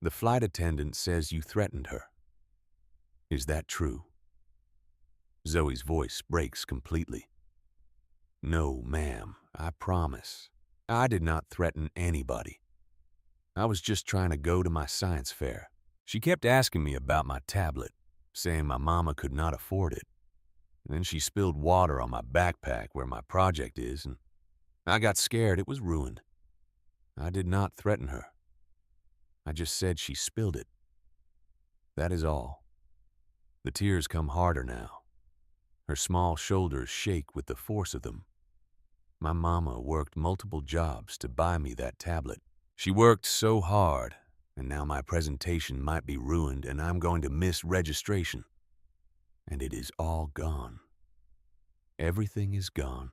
the flight attendant says you threatened her. Is that true? Zoe's voice breaks completely. No, ma'am, I promise. I did not threaten anybody. I was just trying to go to my science fair. She kept asking me about my tablet, saying my mama could not afford it. And then she spilled water on my backpack where my project is, and I got scared it was ruined. I did not threaten her. I just said she spilled it. That is all. The tears come harder now. Her small shoulders shake with the force of them. My mama worked multiple jobs to buy me that tablet. She worked so hard, and now my presentation might be ruined and I'm going to miss registration. And it is all gone. Everything is gone.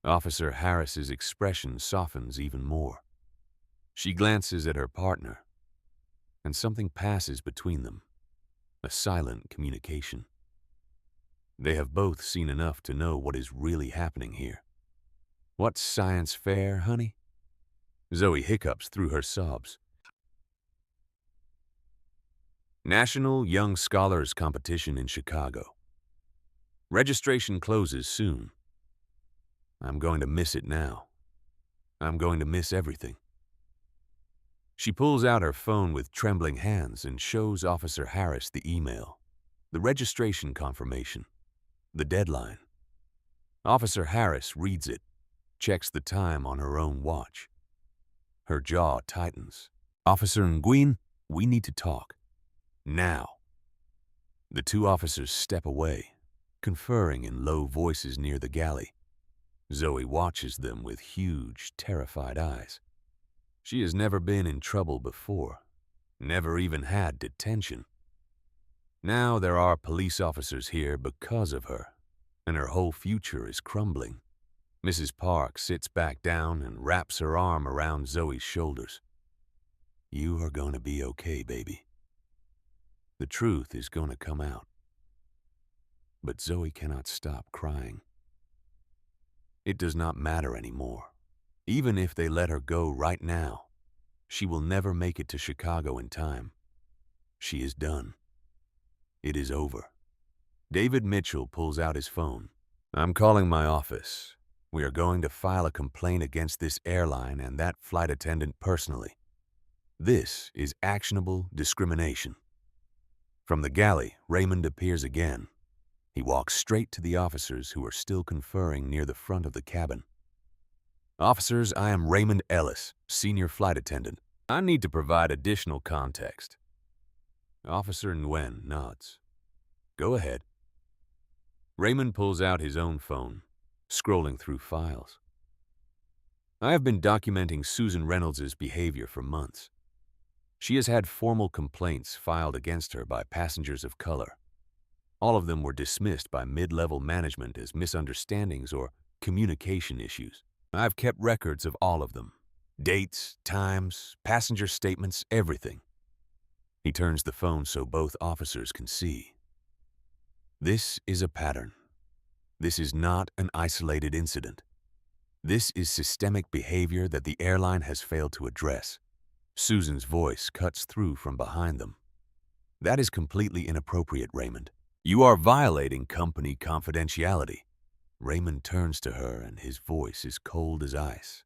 Officer Harris's expression softens even more. She glances at her partner, and something passes between them, a silent communication. They have both seen enough to know what is really happening here. What science fair, honey? Zoe hiccups through her sobs. National Young Scholars Competition in Chicago. Registration closes soon. I'm going to miss it now. I'm going to miss everything. She pulls out her phone with trembling hands and shows Officer Harris the email, the registration confirmation, the deadline. Officer Harris reads it, checks the time on her own watch. Her jaw tightens. Officer Nguyen, we need to talk. Now. The two officers step away, conferring in low voices near the galley. Zoe watches them with huge, terrified eyes. She has never been in trouble before, never even had detention. Now there are police officers here because of her, and her whole future is crumbling. Mrs. Park sits back down and wraps her arm around Zoe's shoulders. You are going to be okay, baby. The truth is going to come out. But Zoe cannot stop crying. It does not matter anymore. Even if they let her go right now, she will never make it to Chicago in time. She is done. It is over. David Mitchell pulls out his phone. I'm calling my office. We are going to file a complaint against this airline and that flight attendant personally. This is actionable discrimination. From the galley, Raymond appears again. He walks straight to the officers who are still conferring near the front of the cabin. Officers, I am Raymond Ellis, senior flight attendant. I need to provide additional context. Officer Nguyen nods. Go ahead. Raymond pulls out his own phone, scrolling through files. I have been documenting Susan Reynolds' behavior for months. She has had formal complaints filed against her by passengers of color. All of them were dismissed by mid-level management as misunderstandings or communication issues. I've kept records of all of them. Dates, times, passenger statements, everything. He turns the phone so both officers can see. This is a pattern. This is not an isolated incident. This is systemic behavior that the airline has failed to address. Susan's voice cuts through from behind them. That is completely inappropriate, Raymond. You are violating company confidentiality. Raymond turns to her and his voice is cold as ice.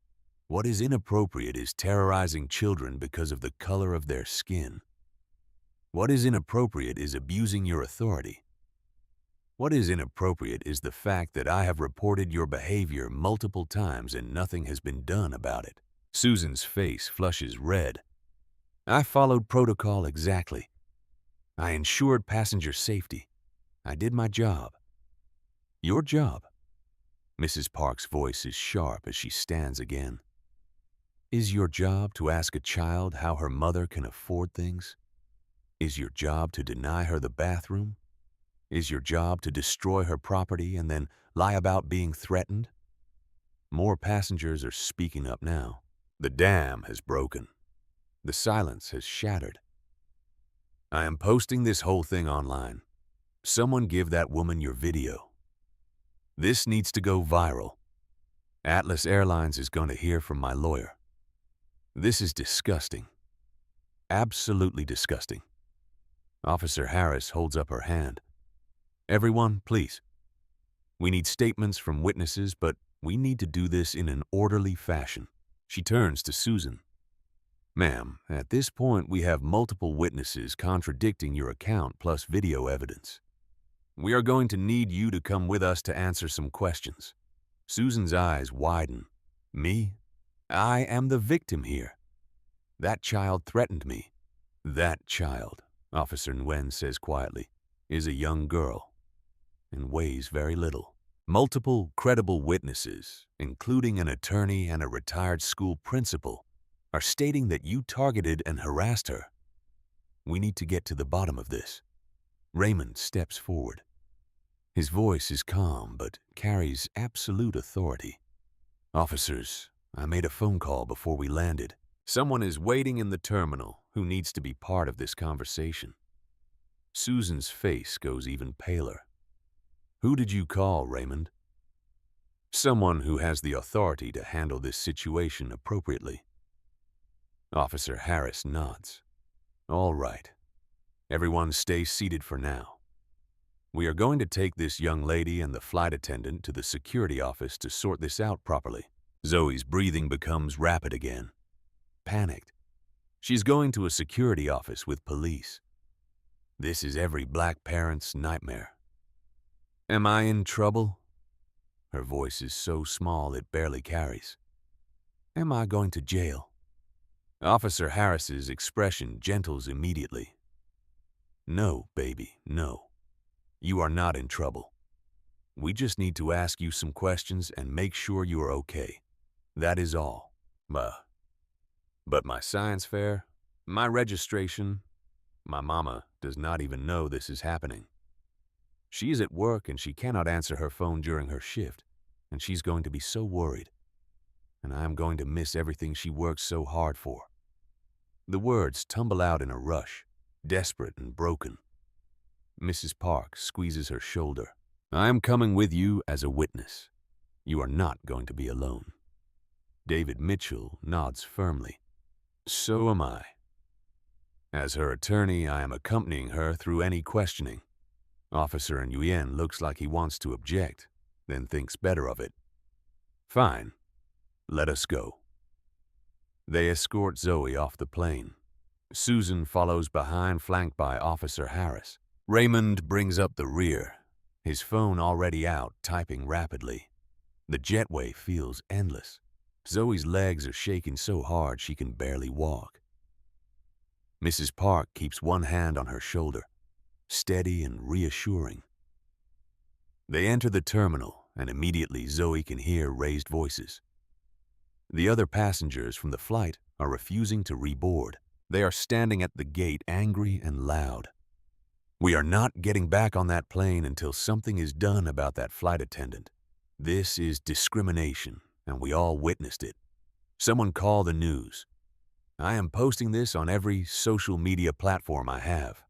What is inappropriate is terrorizing children because of the color of their skin. What is inappropriate is abusing your authority. What is inappropriate is the fact that I have reported your behavior multiple times and nothing has been done about it. Susan's face flushes red. I followed protocol exactly. I ensured passenger safety. I did my job. Your job. Mrs. Park's voice is sharp as she stands again. Is your job to ask a child how her mother can afford things? Is your job to deny her the bathroom? Is your job to destroy her property and then lie about being threatened? More passengers are speaking up now. The dam has broken. The silence has shattered. I am posting this whole thing online. Someone give that woman your video. This needs to go viral. Atlas Airlines is going to hear from my lawyer. This is disgusting. Absolutely disgusting. Officer Harris holds up her hand. Everyone, please. We need statements from witnesses, but we need to do this in an orderly fashion. She turns to Susan. Ma'am, at this point we have multiple witnesses contradicting your account plus video evidence. We are going to need you to come with us to answer some questions. Susan's eyes widen. Me? I am the victim here. That child threatened me. That child, Officer Nguyen says quietly, is a young girl and weighs very little. Multiple credible witnesses, including an attorney and a retired school principal, are stating that you targeted and harassed her. We need to get to the bottom of this. Raymond steps forward. His voice is calm but carries absolute authority. Officers, I made a phone call before we landed. Someone is waiting in the terminal who needs to be part of this conversation. Susan's face goes even paler. Who did you call, Raymond? Someone who has the authority to handle this situation appropriately. Officer Harris nods. All right. Everyone stay seated for now. We are going to take this young lady and the flight attendant to the security office to sort this out properly. Zoe's breathing becomes rapid again. Panicked. She's going to a security office with police. This is every black parent's nightmare. Am I in trouble? Her voice is so small it barely carries. Am I going to jail? Officer Harris's expression gentles immediately. No, baby, no. You are not in trouble. We just need to ask you some questions and make sure you are okay. That is all. But my science fair, my registration, My mama does not even know this is happening. She is at work and she cannot answer her phone during her shift, and she's going to be so worried. And I am going to miss everything she worked so hard for. The words tumble out in a rush, desperate and broken. Mrs. Park squeezes her shoulder. I am coming with you as a witness. You are not going to be alone. David Mitchell nods firmly. So am I. As her attorney, I am accompanying her through any questioning. Officer Nguyen looks like he wants to object, then thinks better of it. Fine. Let us go. They escort Zoe off the plane. Susan follows behind, flanked by Officer Harris. Raymond brings up the rear, his phone already out, typing rapidly. The jetway feels endless. Zoe's legs are shaking so hard she can barely walk. Mrs. Park keeps one hand on her shoulder, steady and reassuring. They enter the terminal, and immediately Zoe can hear raised voices. The other passengers from the flight are refusing to reboard. They are standing at the gate, angry and loud. We are not getting back on that plane until something is done about that flight attendant. This is discrimination, and we all witnessed it. Someone call the news. I am posting this on every social media platform I have.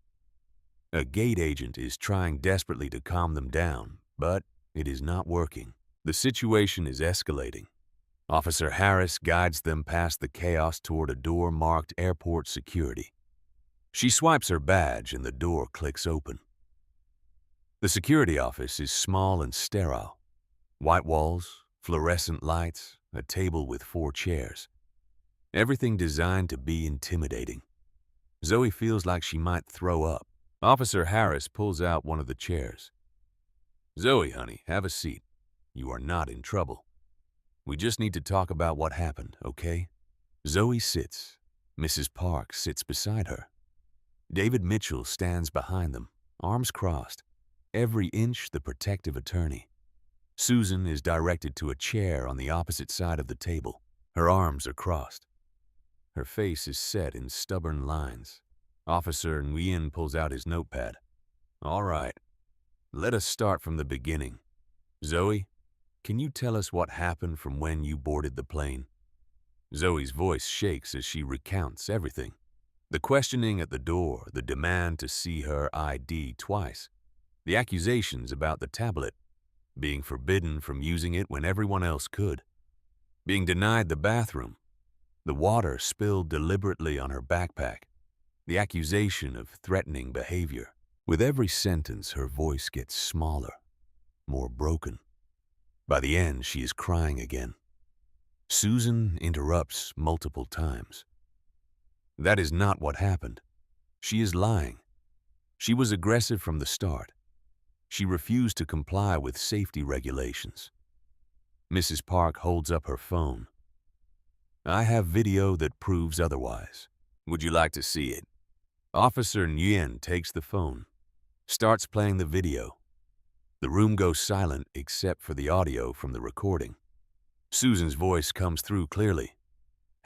A gate agent is trying desperately to calm them down, but it is not working. The situation is escalating. Officer Harris guides them past the chaos toward a door marked Airport Security. She swipes her badge and the door clicks open. The security office is small and sterile. White walls, fluorescent lights, a table with 4 chairs. Everything designed to be intimidating. Zoe feels like she might throw up. Officer Harris pulls out one of the chairs. Zoe, honey, have a seat. You are not in trouble. We just need to talk about what happened, okay? Zoe sits. Mrs. Park sits beside her. David Mitchell stands behind them, arms crossed, every inch the protective attorney. Susan is directed to a chair on the opposite side of the table. Her arms are crossed. Her face is set in stubborn lines. Officer Nguyen pulls out his notepad. All right, let us start from the beginning. Zoe, can you tell us what happened from when you boarded the plane? Zoe's voice shakes as she recounts everything. The questioning at the door, the demand to see her ID twice, the accusations about the tablet, being forbidden from using it when everyone else could, being denied the bathroom, the water spilled deliberately on her backpack, the accusation of threatening behavior. With every sentence, her voice gets smaller, more broken. By the end, she is crying again. Susan interrupts multiple times. That is not what happened. She is lying. She was aggressive from the start. She refused to comply with safety regulations. Mrs. Park holds up her phone. I have video that proves otherwise. Would you like to see it? Officer Nguyen takes the phone, starts playing the video. The room goes silent except for the audio from the recording. Susan's voice comes through clearly.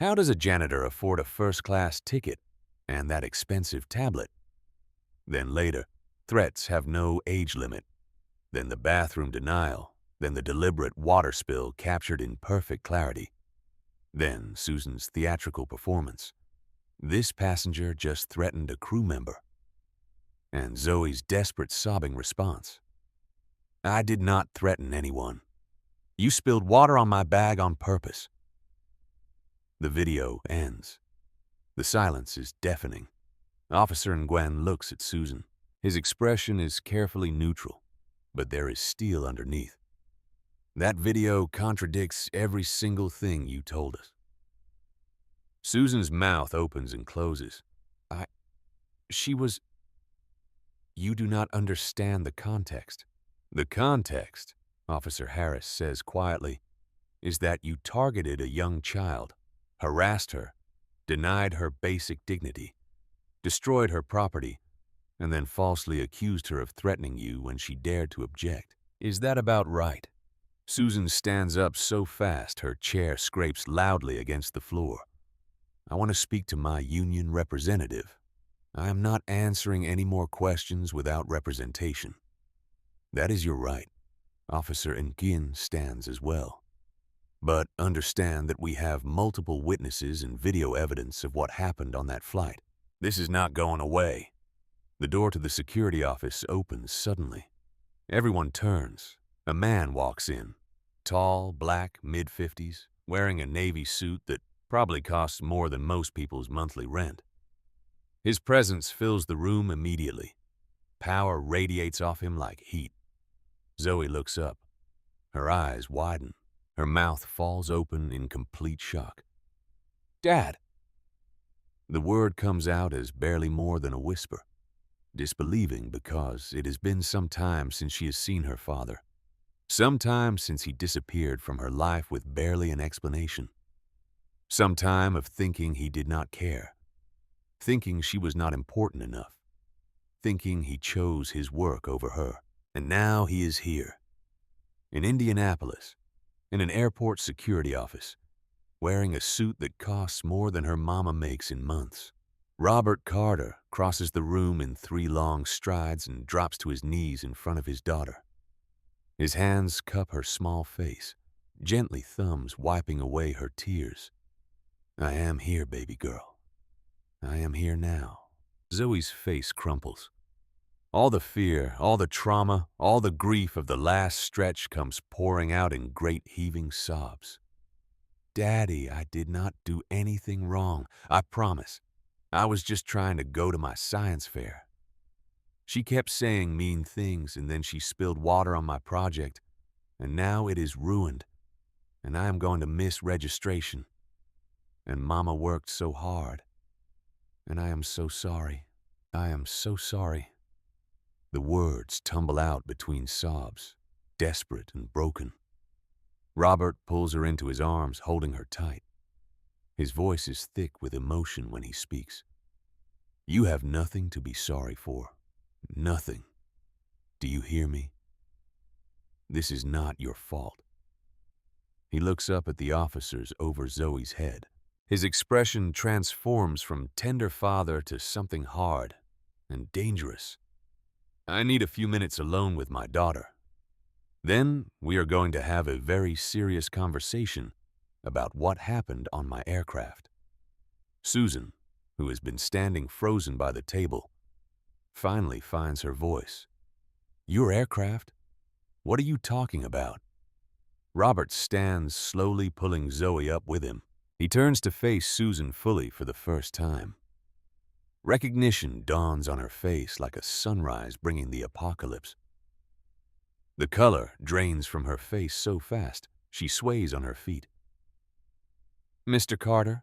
How does a janitor afford a first-class ticket and that expensive tablet? Then later, threats have no age limit. Then the bathroom denial. Then the deliberate water spill captured in perfect clarity. Then Susan's theatrical performance. This passenger just threatened a crew member. And Zoe's desperate sobbing response. I did not threaten anyone. You spilled water on my bag on purpose. The video ends. The silence is deafening. Officer Nguyen looks at Susan. His expression is carefully neutral, but there is steel underneath. That video contradicts every single thing you told us. Susan's mouth opens and closes. You do not understand the context. The context, Officer Harris says quietly, is that you targeted a young child, harassed her, denied her basic dignity, destroyed her property, and then falsely accused her of threatening you when she dared to object. Is that about right? Susan stands up so fast her chair scrapes loudly against the floor. I want to speak to my union representative. I am not answering any more questions without representation. That is your right. Officer Nguyen stands as well. But understand that we have multiple witnesses and video evidence of what happened on that flight. This is not going away. The door to the security office opens suddenly. Everyone turns. A man walks in. Tall, black, mid-50s, wearing a navy suit that probably costs more than most people's monthly rent. His presence fills the room immediately. Power radiates off him like heat. Zoe looks up. Her eyes widen. Her mouth falls open in complete shock. "Dad!" The word comes out as barely more than a whisper, disbelieving because it has been some time since she has seen her father. Some time since he disappeared from her life with barely an explanation. Some time of thinking he did not care. Thinking she was not important enough. Thinking he chose his work over her. And now he is here. In Indianapolis. In an airport security office. Wearing a suit that costs more than her mama makes in months. Robert Carter crosses the room in 3 long strides and drops to his knees in front of his daughter. His hands cup her small face, gently thumbs wiping away her tears. "I am here, baby girl. I am here now." Zoe's face crumples. All the fear, all the trauma, all the grief of the last stretch comes pouring out in great heaving sobs. "Daddy, I did not do anything wrong. I promise. I was just trying to go to my science fair." She kept saying mean things, and then she spilled water on my project, and now it is ruined, and I am going to miss registration. And Mama worked so hard, and I am so sorry. I am so sorry. The words tumble out between sobs, desperate and broken. Robert pulls her into his arms, holding her tight. His voice is thick with emotion when he speaks. "You have nothing to be sorry for. Nothing. Do you hear me? This is not your fault." He looks up at the officers over Zoe's head. His expression transforms from tender father to something hard and dangerous. "I need a few minutes alone with my daughter. Then we are going to have a very serious conversation about what happened on my aircraft." Susan, who has been standing frozen by the table, finally finds her voice. "Your aircraft? What are you talking about?" Robert stands, slowly pulling Zoe up with him. He turns to face Susan fully for the first time. Recognition dawns on her face like a sunrise bringing the apocalypse. The color drains from her face so fast, she sways on her feet. "Mr. Carter?"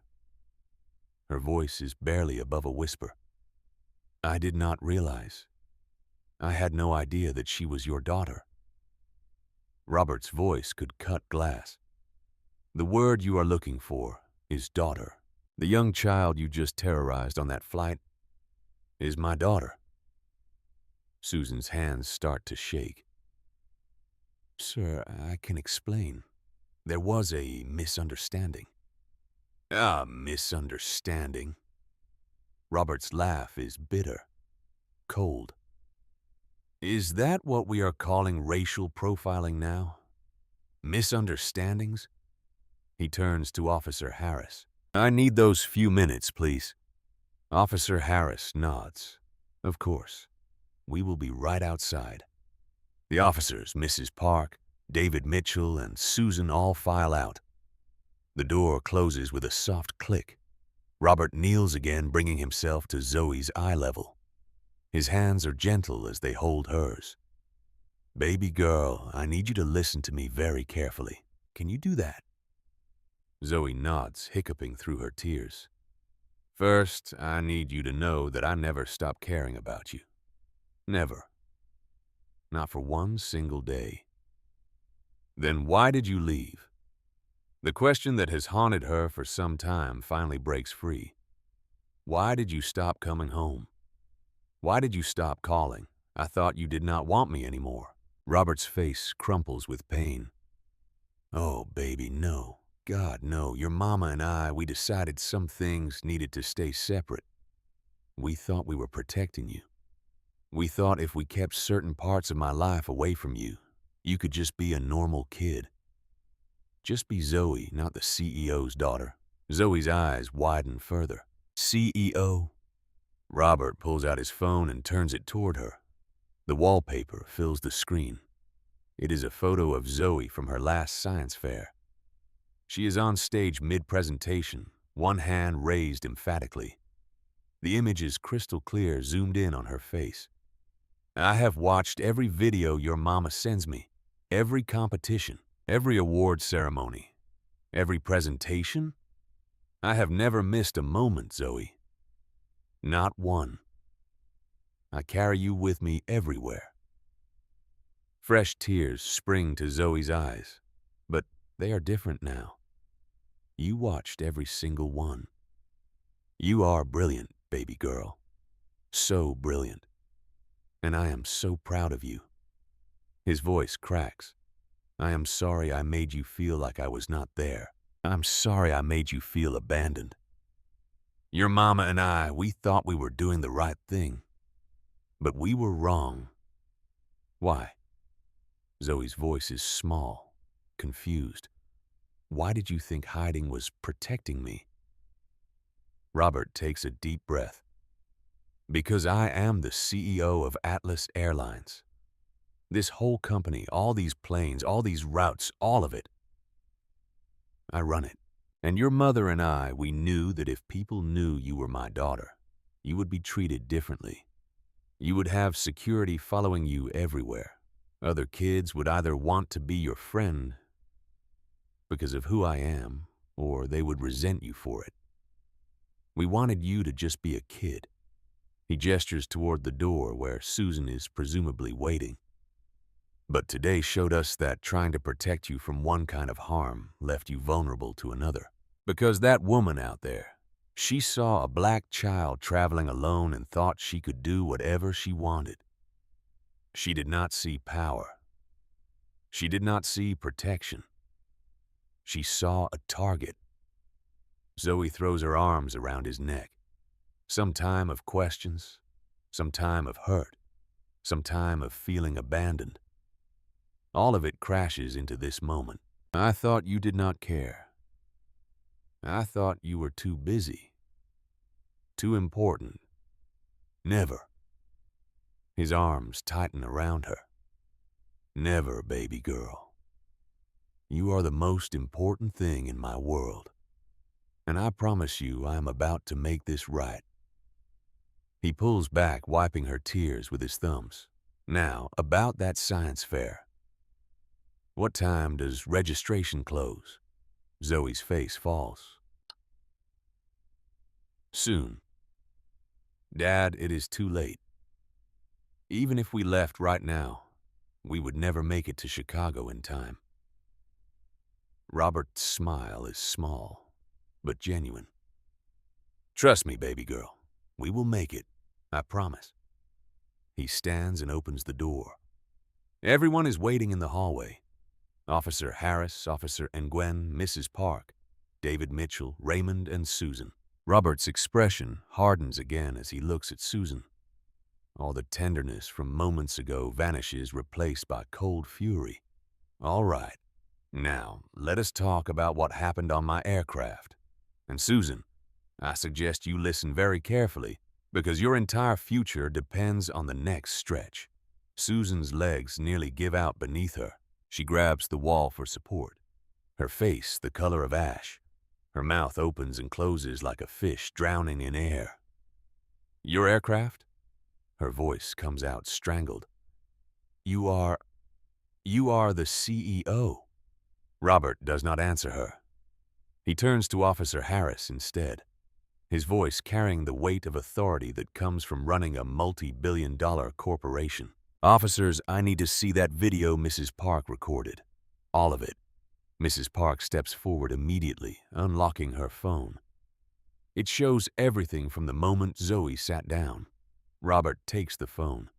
Her voice is barely above a whisper. "I did not realize. I had no idea that she was your daughter." Robert's voice could cut glass. "The word you are looking for is daughter. The young child you just terrorized on that flight is my daughter." Susan's hands start to shake. "Sir, I can explain. There was a misunderstanding." "A misunderstanding?" Robert's laugh is bitter, cold. "Is that what we are calling racial profiling now? Misunderstandings?" He turns to Officer Harris. "I need those few minutes, please." Officer Harris nods. "Of course. We will be right outside." The officers, Mrs. Park, David Mitchell, and Susan all file out. The door closes with a soft click. Robert kneels again, bringing himself to Zoe's eye level. His hands are gentle as they hold hers. "Baby girl, I need you to listen to me very carefully. Can you do that?" Zoe nods, hiccuping through her tears. "First, I need you to know that I never stopped caring about you. Never. Not for one single day." "Then why did you leave?" The question that has haunted her for some time finally breaks free. "Why did you stop coming home? Why did you stop calling? I thought you did not want me anymore." Robert's face crumples with pain. "Oh, baby, no. God, no. Your mama and I, we decided some things needed to stay separate. We thought we were protecting you. We thought if we kept certain parts of my life away from you, you could just be a normal kid. Just be Zoe, not the CEO's daughter." Zoe's eyes widen further. "CEO?" Robert pulls out his phone and turns it toward her. The wallpaper fills the screen. It is a photo of Zoe from her last science fair. She is on stage mid-presentation, one hand raised emphatically. The image is crystal clear, zoomed in on her face. "I have watched every video your mama sends me, every competition, every award ceremony, every presentation. I have never missed a moment, Zoe. Not one. I carry you with me everywhere." Fresh tears spring to Zoe's eyes, but they are different now. You watched every single one. You are brilliant, baby girl. So brilliant. And I am so proud of you. His voice cracks. "I am sorry I made you feel like I was not there. I'm sorry I made you feel abandoned. Your mama and we thought we were doing the right thing. But we were wrong." "Why?" Zoe's voice is small, confused. "Why did you think hiding was protecting me?" Robert takes a deep breath. "Because I am the CEO of Atlas Airlines. This whole company, all these planes, all these routes, all of it. I run it. And your mother and we knew that if people knew you were my daughter, you would be treated differently. You would have security following you everywhere. Other kids would either want to be your friend because of who I am, or they would resent you for it. We wanted you to just be a kid." He gestures toward the door where Susan is presumably waiting. "But today showed us that trying to protect you from one kind of harm left you vulnerable to another. Because that woman out there, she saw a black child traveling alone and thought she could do whatever she wanted. She did not see power. She did not see protection. She saw a target." Zoe throws her arms around his neck. Some time of questions, some time of hurt, some time of feeling abandoned. All of it crashes into this moment. "I thought you did not care. I thought you were too busy, too important. Never." His arms tighten around her. "Never, baby girl. You are the most important thing in my world. And I promise you I am about to make this right." He pulls back, wiping her tears with his thumbs. "Now, about that science fair. What time does registration close?" Zoe's face falls. "Soon. Dad, it is too late. Even if we left right now, we would never make it to Chicago in time." Robert's smile is small, but genuine. "Trust me, baby girl. We will make it. I promise." He stands and opens the door. Everyone is waiting in the hallway. Officer Harris, Officer Nguyen, Mrs. Park, David Mitchell, Raymond, and Susan. Robert's expression hardens again as he looks at Susan. All the tenderness from moments ago vanishes, replaced by cold fury. "All right. Now, let us talk about what happened on my aircraft. And Susan, I suggest you listen very carefully, because your entire future depends on the next stretch." Susan's legs nearly give out beneath her. She grabs the wall for support. Her face the color of ash. Her mouth opens and closes like a fish drowning in air. "Your aircraft?" Her voice comes out strangled. You are the CEO." Robert does not answer her. He turns to Officer Harris instead, his voice carrying the weight of authority that comes from running a multi-billion-dollar corporation. "Officers, I need to see that video Mrs. Park recorded. All of it." Mrs. Park steps forward immediately, unlocking her phone. It shows everything from the moment Zoe sat down. Robert takes the phone.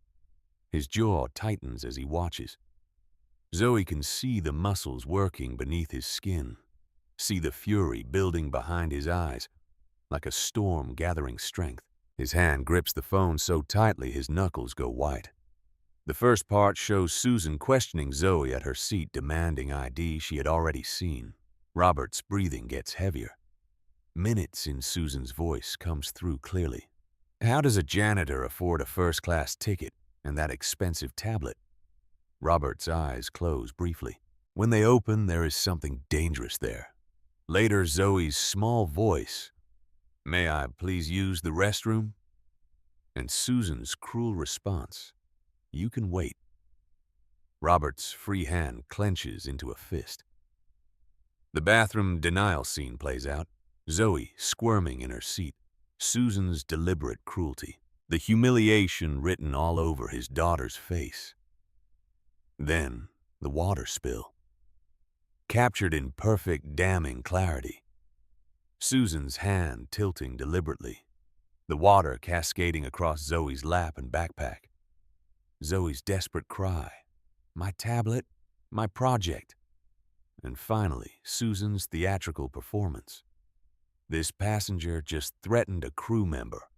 His jaw tightens as he watches. Zoe can see the muscles working beneath his skin, see the fury building behind his eyes, like a storm gathering strength. His hand grips the phone so tightly his knuckles go white. The first part shows Susan questioning Zoe at her seat, demanding ID she had already seen. Robert's breathing gets heavier. Minutes in Susan's voice comes through clearly. How does a janitor afford a first-class ticket and that expensive tablet? Robert's eyes close briefly. When they open, there is something dangerous there. Later, Zoe's small voice, "May I please use the restroom?" And Susan's cruel response, "You can wait." Robert's free hand clenches into a fist. The bathroom denial scene plays out, Zoe squirming in her seat, Susan's deliberate cruelty, the humiliation written all over his daughter's face. Then, the water spill. Captured in perfect, damning clarity. Susan's hand tilting deliberately, the water cascading across Zoe's lap and backpack. Zoe's desperate cry, "My tablet, my project." And finally, Susan's theatrical performance. This passenger just threatened a crew member.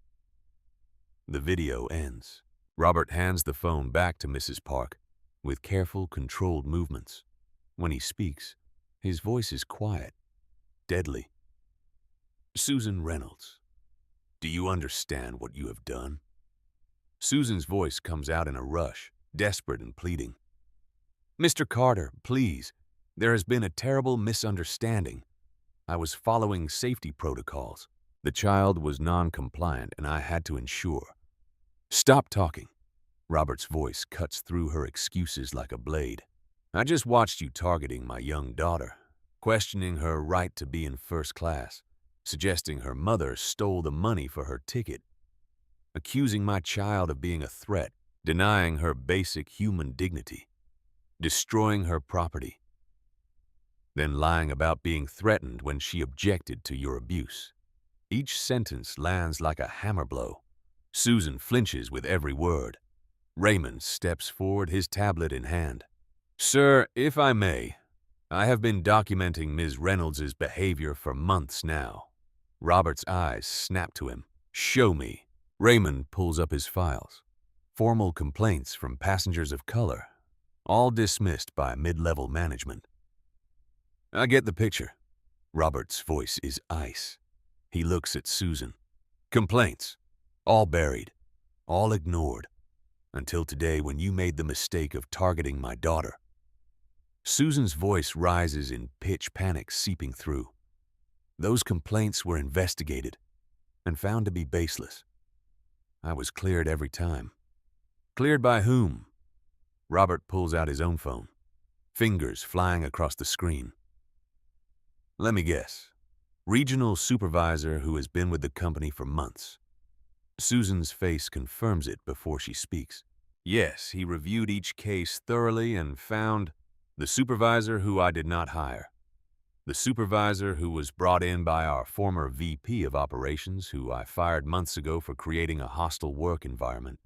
The video ends. Robert hands the phone back to Mrs. Park with careful, controlled movements. When he speaks, his voice is quiet, deadly. "Susan Reynolds, do you understand what you have done?" Susan's voice comes out in a rush, desperate and pleading. "Mr. Carter, please. There has been a terrible misunderstanding. I was following safety protocols. The child was non-compliant and I had to ensure." "Stop talking." Robert's voice cuts through her excuses like a blade. "I just watched you targeting my young daughter, questioning her right to be in first class, suggesting her mother stole the money for her ticket, accusing my child of being a threat, denying her basic human dignity, destroying her property, then lying about being threatened when she objected to your abuse. Each sentence lands like a hammer blow. Susan flinches with every word. Raymond steps forward, his tablet in hand. "Sir, if I may, I have been documenting Ms. Reynolds' behavior for months now." Robert's eyes snap to him. "Show me." Raymond pulls up his files. Formal complaints from passengers of color, all dismissed by mid-level management. "I get the picture." Robert's voice is ice. He looks at Susan. "Complaints, all buried, all ignored, until today when you made the mistake of targeting my daughter." Susan's voice rises in pitch, panic seeping through. "Those complaints were investigated and found to be baseless. I was cleared every time." "Cleared by whom?" Robert pulls out his own phone, fingers flying across the screen. "Let me guess. Regional supervisor who has been with the company for months." Susan's face confirms it before she speaks. "Yes, he reviewed each case thoroughly and found the supervisor who I did not hire. The supervisor who was brought in by our former VP of operations, who I fired months ago for creating a hostile work environment."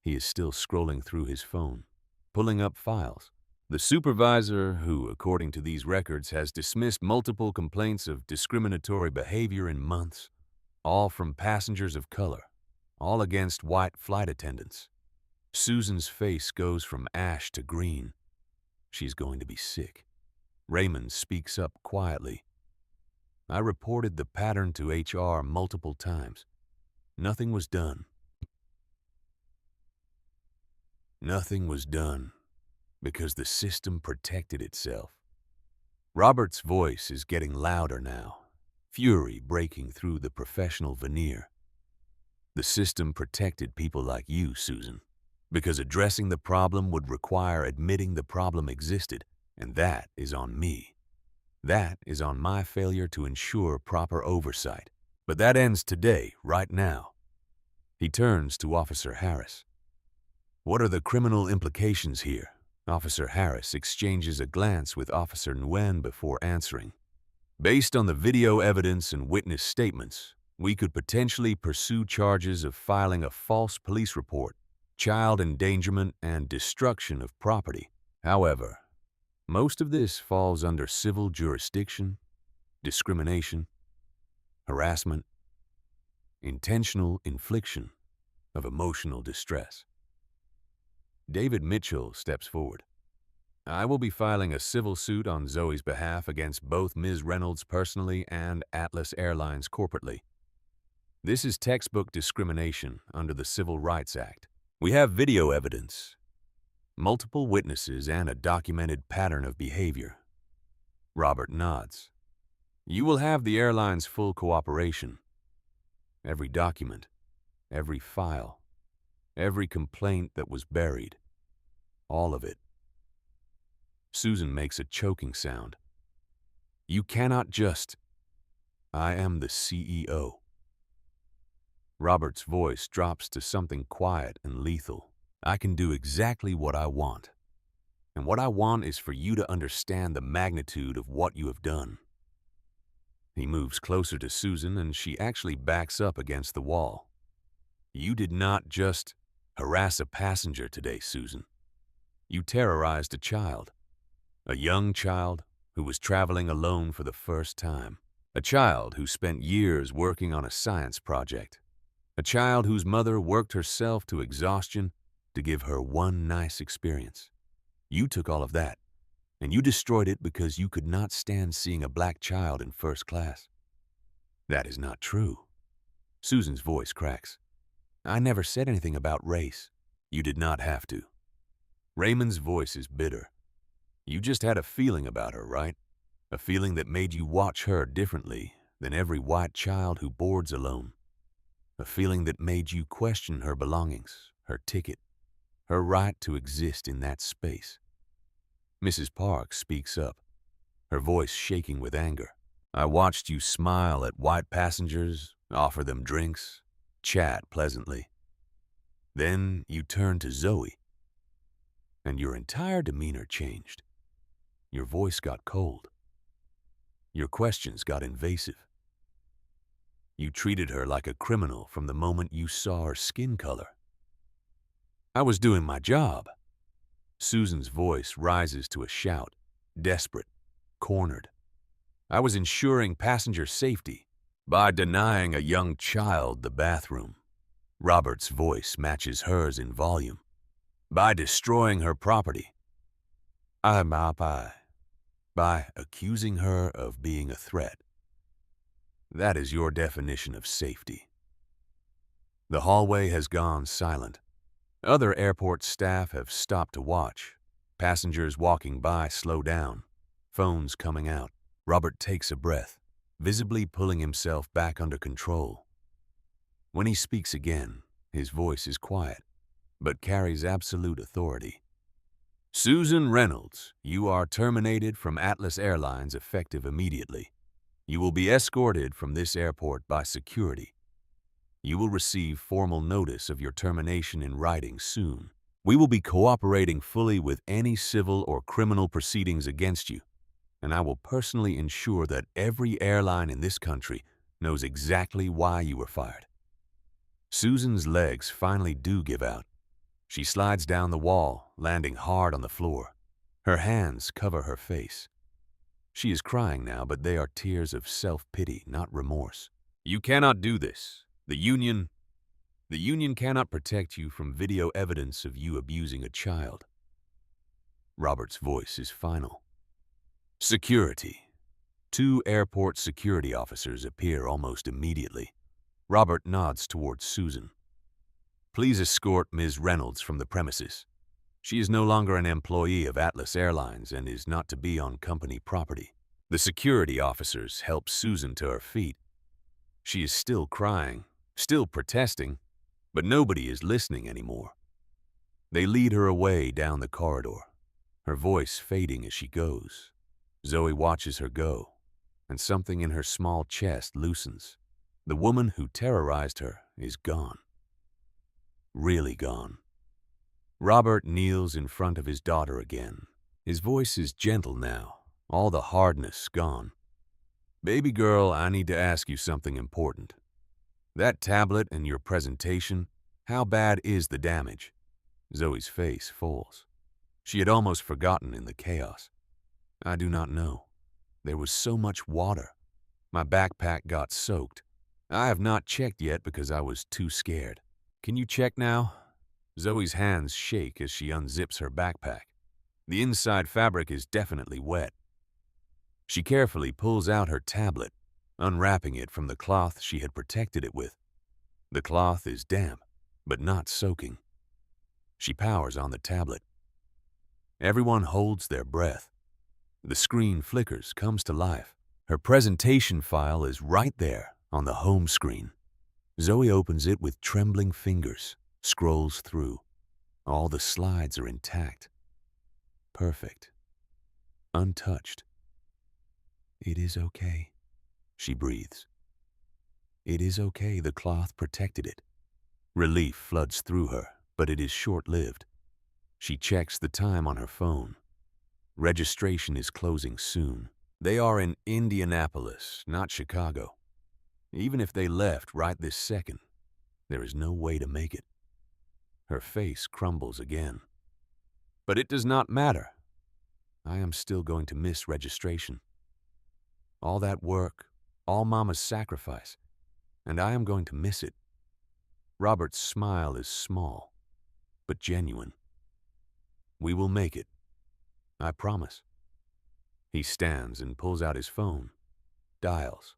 He is still scrolling through his phone, pulling up files. "The supervisor who, according to these records, has dismissed multiple complaints of discriminatory behavior in months, all from passengers of color, all against white flight attendants." Susan's face goes from ash to green. She's going to be sick. Raymond speaks up quietly. "I reported the pattern to HR multiple times. Nothing was done. Nothing was done because the system protected itself." Robert's voice is getting louder now, fury breaking through the professional veneer. "The system protected people like you, Susan, because addressing the problem would require admitting the problem existed, and that is on me. That is on my failure to ensure proper oversight. But that ends today, right now." He turns to Officer Harris. "What are the criminal implications here?" Officer Harris exchanges a glance with Officer Nguyen before answering. "Based on the video evidence and witness statements, we could potentially pursue charges of filing a false police report, child endangerment, and destruction of property. However, most of this falls under civil jurisdiction, discrimination, harassment, intentional infliction of emotional distress. David Mitchell steps forward. I will be filing a civil suit on Zoe's behalf against both Ms. Reynolds personally and Atlas Airlines corporately. This is textbook discrimination under the Civil Rights Act. We have video evidence, multiple witnesses, and a documented pattern of behavior. Robert nods. You will have the airline's full cooperation. Every document, every file, every complaint that was buried, all of it. Susan makes a choking sound. You cannot just... I am the CEO. Robert's voice drops to something quiet and lethal. I can do exactly what I want. And what I want is for you to understand the magnitude of what you have done. He moves closer to Susan, and she actually backs up against the wall. You did not just harass a passenger today, Susan. You terrorized a child. A young child who was traveling alone for the first time. A child who spent years working on a science project. A child whose mother worked herself to exhaustion to give her one nice experience. You took all of that, and you destroyed it because you could not stand seeing a black child in first class. That is not true. Susan's voice cracks. I never said anything about race. You did not have to. Raymond's voice is bitter. You just had a feeling about her, right? A feeling that made you watch her differently than every white child who boards alone. A feeling that made you question her belongings, her ticket, her right to exist in that space. Mrs. Park speaks up, her voice shaking with anger. I watched you smile at white passengers, offer them drinks, chat pleasantly. Then you turned to Zoe, and your entire demeanor changed. Your voice got cold. Your questions got invasive. You treated her like a criminal from the moment you saw her skin color. I was doing my job. Susan's voice rises to a shout, desperate, cornered. I was ensuring passenger safety by denying a young child the bathroom. Robert's voice matches hers in volume. By destroying her property. By accusing her of being a threat. That is your definition of safety. The hallway has gone silent. Other airport staff have stopped to watch. Passengers walking by slow down, phones coming out. Robert takes a breath, visibly pulling himself back under control. When he speaks again, his voice is quiet, but carries absolute authority. Susan Reynolds, you are terminated from Atlas Airlines effective immediately. You will be escorted from this airport by security. You will receive formal notice of your termination in writing soon. We will be cooperating fully with any civil or criminal proceedings against you, and I will personally ensure that every airline in this country knows exactly why you were fired. Susan's legs finally do give out. She slides down the wall, landing hard on the floor. Her hands cover her face. She is crying now, but they are tears of self-pity, not remorse. You cannot do this. The union cannot protect you from video evidence of you abusing a child. Robert's voice is final. Security. 2 airport security officers appear almost immediately. Robert nods towards Susan. Please escort Ms. Reynolds from the premises. She is no longer an employee of Atlas Airlines and is not to be on company property. The security officers help Susan to her feet. She is still crying, still protesting, but nobody is listening anymore. They lead her away down the corridor, her voice fading as she goes. Zoe watches her go, and something in her small chest loosens. The woman who terrorized her is gone. Really gone. Robert kneels in front of his daughter again. His voice is gentle now, all the hardness gone. Baby girl, I need to ask you something important. That tablet and your presentation, how bad is the damage? Zoe's face falls. She had almost forgotten in the chaos. I do not know. There was so much water. My backpack got soaked. I have not checked yet because I was too scared. Can you check now? Zoe's hands shake as she unzips her backpack. The inside fabric is definitely wet. She carefully pulls out her tablet, unwrapping it from the cloth she had protected it with. The cloth is damp, but not soaking. She powers on the tablet. Everyone holds their breath. The screen flickers, comes to life. Her presentation file is right there on the home screen. Zoe opens it with trembling fingers, scrolls through. All the slides are intact. Perfect. Untouched. It is okay, she breathes. It is okay, the cloth protected it. Relief floods through her, but it is short-lived. She checks the time on her phone. Registration is closing soon. They are in Indianapolis, not Chicago. Even if they left right this second, there is no way to make it. Her face crumbles again. But it does not matter. I am still going to miss registration. All that work, all Mama's sacrifice, and I am going to miss it. Robert's smile is small, but genuine. We will make it. I promise. He stands and pulls out his phone, dials.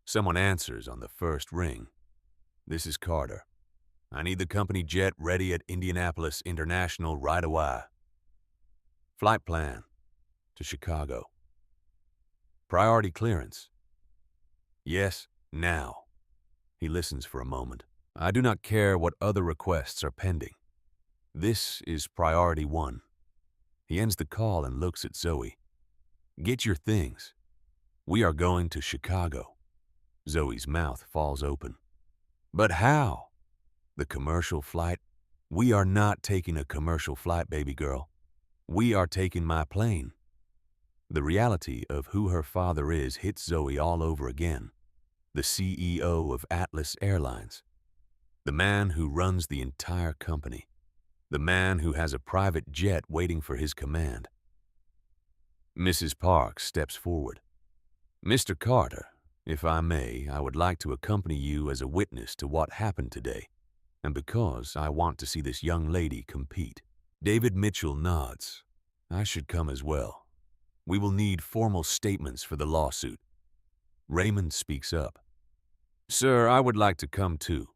Someone answers on the first ring. This is Carter. I need the company jet ready at Indianapolis International right away. Flight plan to Chicago. Priority clearance. Yes, now. He listens for a moment. I do not care what other requests are pending. This is priority one. He ends the call and looks at Zoe. Get your things. We are going to Chicago. Zoe's mouth falls open. But how? The commercial flight? We are not taking a commercial flight, baby girl. We are taking my plane. The reality of who her father is hits Zoe all over again. The CEO of Atlas Airlines. The man who runs the entire company. The man who has a private jet waiting for his command. Mrs. Parks steps forward. Mr. Carter, if I may, I would like to accompany you as a witness to what happened today, and because I want to see this young lady compete. David Mitchell nods. I should come as well. We will need formal statements for the lawsuit. Raymond speaks up. Sir, I would like to come too.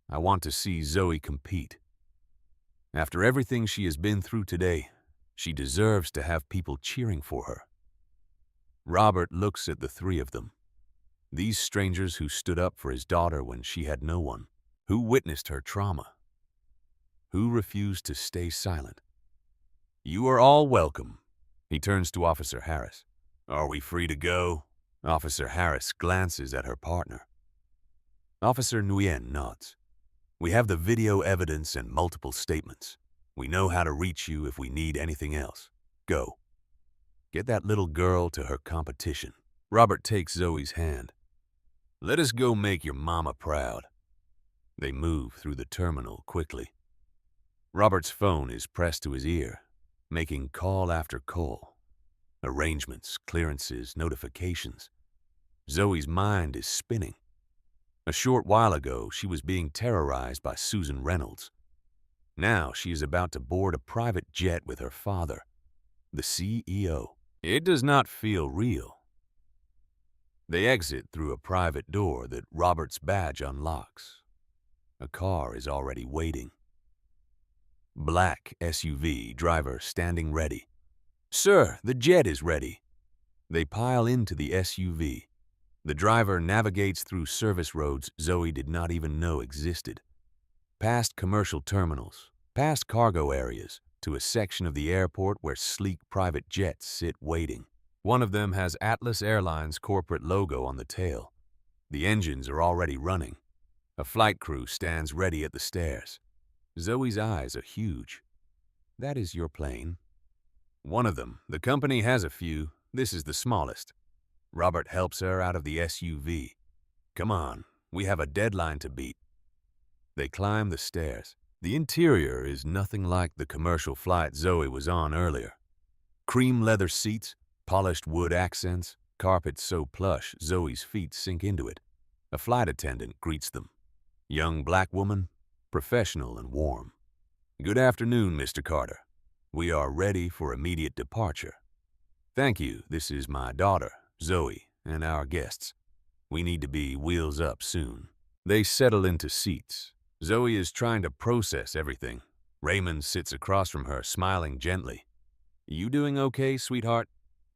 I want to see Zoe compete. After everything she has been through today, she deserves to have people cheering for her. Robert looks at the three of them. These strangers who stood up for his daughter when she had no one, who witnessed her trauma, who refused to stay silent. You are all welcome. He turns to Officer Harris. Are we free to go? Officer Harris glances at her partner. Officer Nguyen nods. We have the video evidence and multiple statements. We know how to reach you if we need anything else. Go. Get that little girl to her competition. Robert takes Zoe's hand. Let us go make your mama proud. They move through the terminal quickly. Robert's phone is pressed to his ear, making call after call. Arrangements, clearances, notifications. Zoe's mind is spinning. A short while ago, she was being terrorized by Susan Reynolds. Now she is about to board a private jet with her father, the CEO. It does not feel real. They exit through a private door that Robert's badge unlocks. A car is already waiting. Black SUV, driver standing ready. Sir, the jet is ready. They pile into the SUV. The driver navigates through service roads Zoe did not even know existed. Past commercial terminals, past cargo areas, to a section of the airport where sleek private jets sit waiting. One of them has Atlas Airlines corporate logo on the tail. The engines are already running. A flight crew stands ready at the stairs. Zoe's eyes are huge. That is your plane. One of them. The company has a few. This is the smallest. Robert helps her out of the SUV. Come on, we have a deadline to beat. They climb the stairs. The interior is nothing like the commercial flight Zoe was on earlier. Cream leather seats, polished wood accents, carpet so plush Zoe's feet sink into it. A flight attendant greets them. Young black woman, professional and warm. "Good afternoon, Mr. Carter. We are ready for immediate departure." "Thank you. This is my daughter, Zoe, and our guests. We need to be wheels up soon." They settle into seats. Zoe is trying to process everything. Raymond sits across from her, smiling gently. "You doing okay, sweetheart?"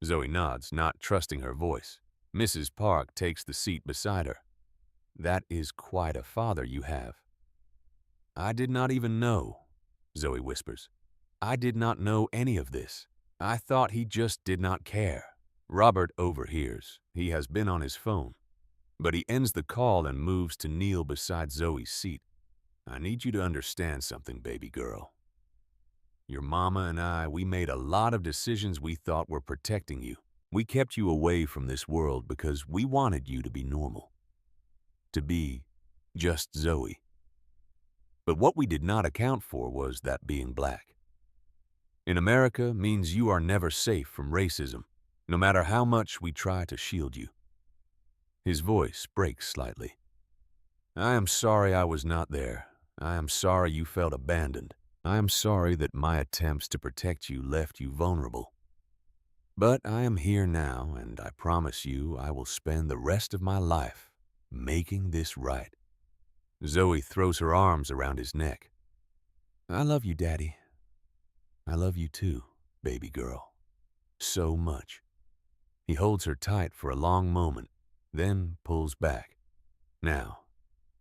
Zoe nods, not trusting her voice. Mrs. Park takes the seat beside her. "That is quite a father you have." "I did not even know," Zoe whispers. "I did not know any of this. I thought he just did not care." Robert overhears. He has been on his phone. But he ends the call and moves to kneel beside Zoe's seat. "I need you to understand something, baby girl. Your mama and I, we made a lot of decisions we thought were protecting you. We kept you away from this world because we wanted you to be normal. To be just Zoe. But what we did not account for was that being black. In America means you are never safe from racism, no matter how much we try to shield you." His voice breaks slightly. "I am sorry I was not there. I am sorry you felt abandoned. I am sorry that my attempts to protect you left you vulnerable. But I am here now, and I promise you I will spend the rest of my life making this right." Zoe throws her arms around his neck. "I love you, Daddy. I love you too, baby girl. So much." He holds her tight for a long moment, then pulls back. "Now,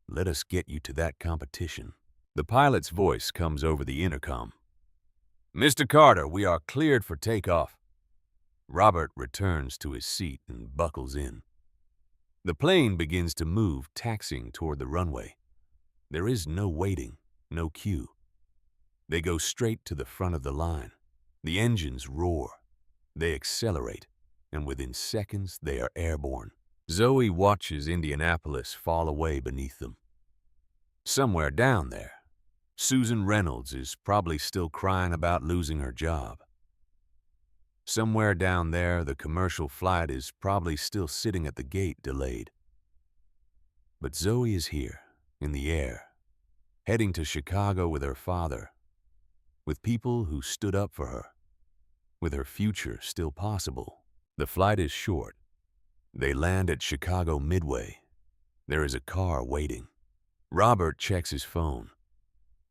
let us get you to that competition." The pilot's voice comes over the intercom. "Mr. Carter, we are cleared for takeoff." Robert returns to his seat and buckles in. The plane begins to move, taxiing toward the runway. There is no waiting, no queue. They go straight to the front of the line. The engines roar. They accelerate, and within seconds they are airborne. Zoe watches Indianapolis fall away beneath them. Somewhere down there, Susan Reynolds is probably still crying about losing her job. Somewhere down there, the commercial flight is probably still sitting at the gate, delayed. But Zoe is here, in the air, heading to Chicago with her father, with people who stood up for her, with her future still possible. The flight is short. They land at Chicago Midway. There is a car waiting. Robert checks his phone.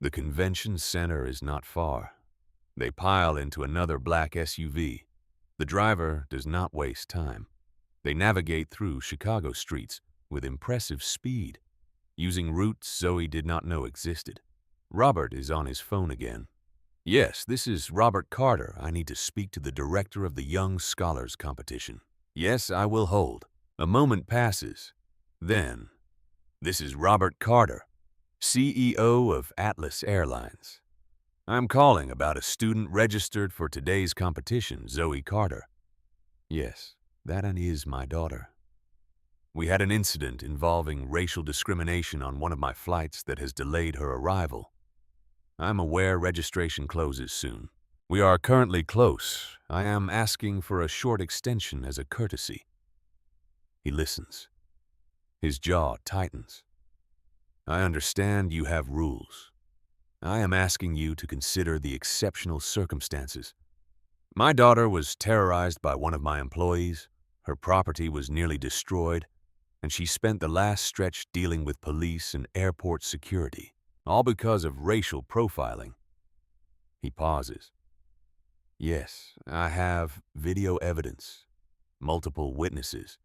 The convention center is not far. They pile into another black SUV. The driver does not waste time. They navigate through Chicago streets with impressive speed, using routes Zoe did not know existed. Robert is on his phone again. "Yes, this is Robert Carter. I need to speak to the director of the Young Scholars Competition." "Yes, I will hold." A moment passes. Then, "This is Robert Carter, CEO of Atlas Airlines. I'm calling about a student registered for today's competition, Zoe Carter." "Yes, that is my daughter. We had an incident involving racial discrimination on one of my flights that has delayed her arrival. I'm aware registration closes soon. We are currently close. I am asking for a short extension as a courtesy." He listens. His jaw tightens. "I understand you have rules. I am asking you to consider the exceptional circumstances. My daughter was terrorized by one of my employees, her property was nearly destroyed, and she spent the last stretch dealing with police and airport security, all because of racial profiling." He pauses. "Yes, I have video evidence, multiple witnesses.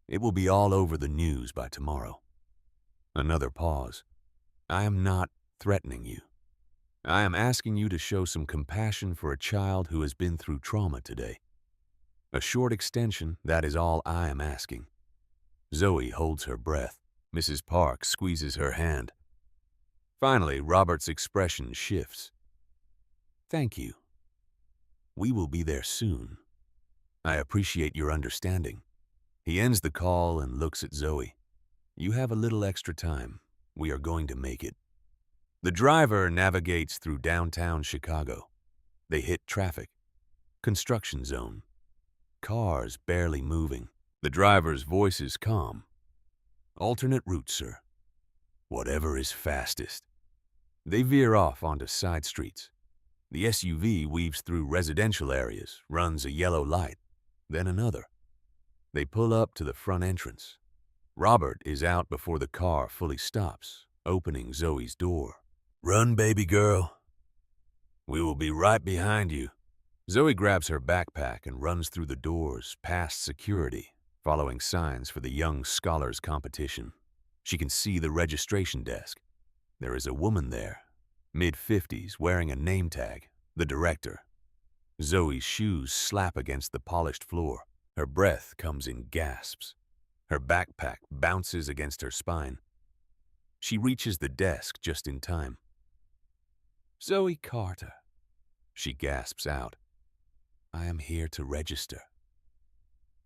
It will be all over the news by tomorrow." Another pause. "I am not threatening you. I am asking you to show some compassion for a child who has been through trauma today. A short extension, that is all I am asking." Zoe holds her breath. Mrs. Park squeezes her hand. Finally, Robert's expression shifts. "Thank you. We will be there soon. I appreciate your understanding." He ends the call and looks at Zoe. "You have a little extra time. We are going to make it." The driver navigates through downtown Chicago. They hit traffic. Construction zone. Cars barely moving. The driver's voice is calm. Alternate route, sir. Whatever is fastest. They veer off onto side streets. The SUV weaves through residential areas, runs a yellow light, then another. They pull up to the front entrance. Robert is out before the car fully stops, opening Zoe's door. Run, baby girl. We will be right behind you. Zoe grabs her backpack and runs through the doors, past security, following signs for the Young Scholars competition. She can see the registration desk. There is a woman there, mid-50s, wearing a name tag, the director. Zoe's shoes slap against the polished floor. Her breath comes in gasps. Her backpack bounces against her spine. She reaches the desk just in time. Zoe Carter, she gasps out. I am here to register.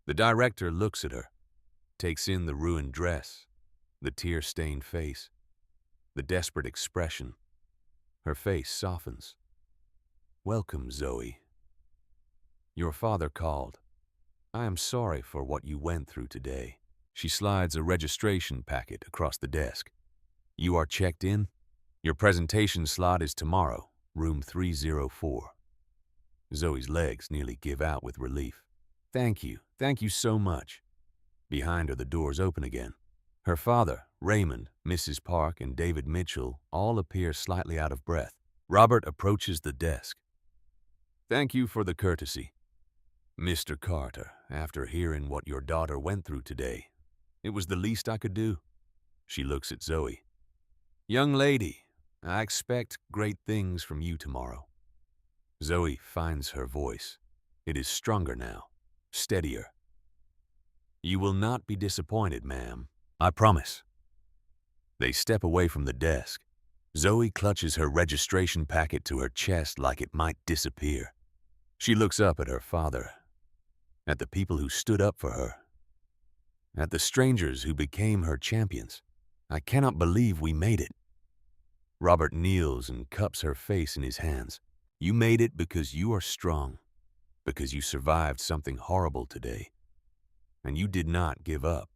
The director looks at her, takes in the ruined dress, the tear-stained face, the desperate expression. Her face softens. Welcome, Zoe. Your father called. I am sorry for what you went through today. She slides a registration packet across the desk. You are checked in? Your presentation slot is tomorrow, room 304. Zoe's legs nearly give out with relief. Thank you so much. Behind her, the doors open again. Her father, Raymond, Mrs. Park, and David Mitchell all appear slightly out of breath. Robert approaches the desk. Thank you for the courtesy. Mr. Carter, after hearing what your daughter went through today, it was the least I could do. She looks at Zoe. Young lady, I expect great things from you tomorrow. Zoe finds her voice. It is stronger now, steadier. You will not be disappointed, ma'am. I promise. They step away from the desk. Zoe clutches her registration packet to her chest like it might disappear. She looks up at her father, at the people who stood up for her, at the strangers who became her champions. I cannot believe we made it. Robert kneels and cups her face in his hands. You made it because you are strong, because you survived something horrible today, and you did not give up,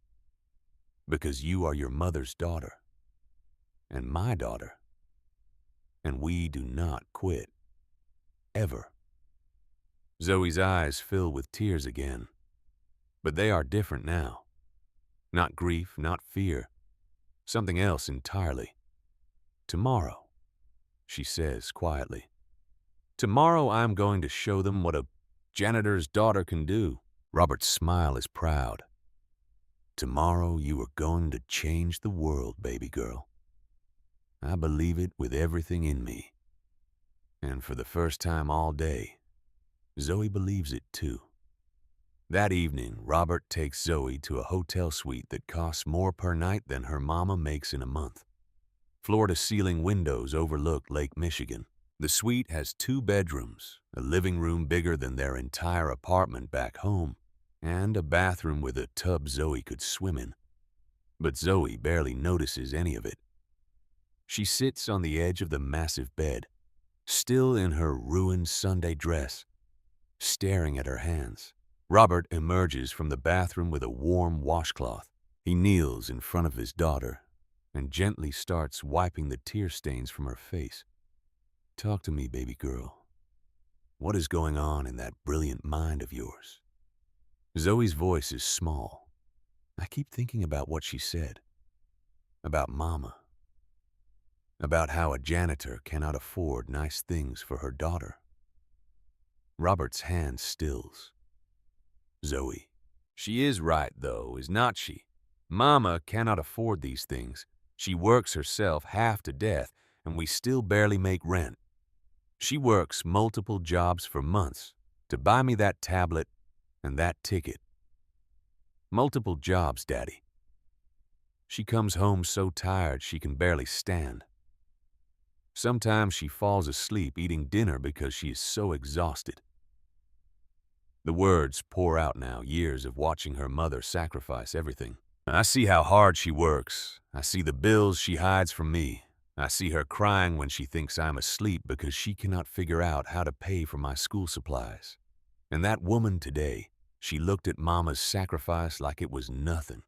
because you are your mother's daughter, and my daughter, and we do not quit, ever. Zoe's eyes fill with tears again, but they are different now. Not grief, not fear, something else entirely. Tomorrow, she says quietly. Tomorrow I'm going to show them what a janitor's daughter can do. Robert's smile is proud. Tomorrow you are going to change the world, baby girl. I believe it with everything in me. And for the first time all day, Zoe believes it too. That evening, Robert takes Zoe to a hotel suite that costs more per night than her mama makes in a month. Floor-to-ceiling windows overlook Lake Michigan. The suite has 2 bedrooms, a living room bigger than their entire apartment back home, and a bathroom with a tub Zoe could swim in. But Zoe barely notices any of it. She sits on the edge of the massive bed, still in her ruined Sunday dress, staring at her hands. Robert emerges from the bathroom with a warm washcloth. He kneels in front of his daughter and gently starts wiping the tear stains from her face. Talk to me, baby girl. What is going on in that brilliant mind of yours? Zoe's voice is small. I keep thinking about what she said. About Mama. About how a janitor cannot afford nice things for her daughter. Robert's hand stills. Zoe. She is right, though, is not she? Mama cannot afford these things. She works herself half to death, and we still barely make rent. She works multiple jobs for months to buy me that tablet and that ticket. Multiple jobs, Daddy. She comes home so tired she can barely stand. Sometimes she falls asleep eating dinner because she is so exhausted. The words pour out now, years of watching her mother sacrifice everything. I see how hard she works. I see the bills she hides from me. I see her crying when she thinks I'm asleep because she cannot figure out how to pay for my school supplies. And that woman today, she looked at Mama's sacrifice like it was nothing.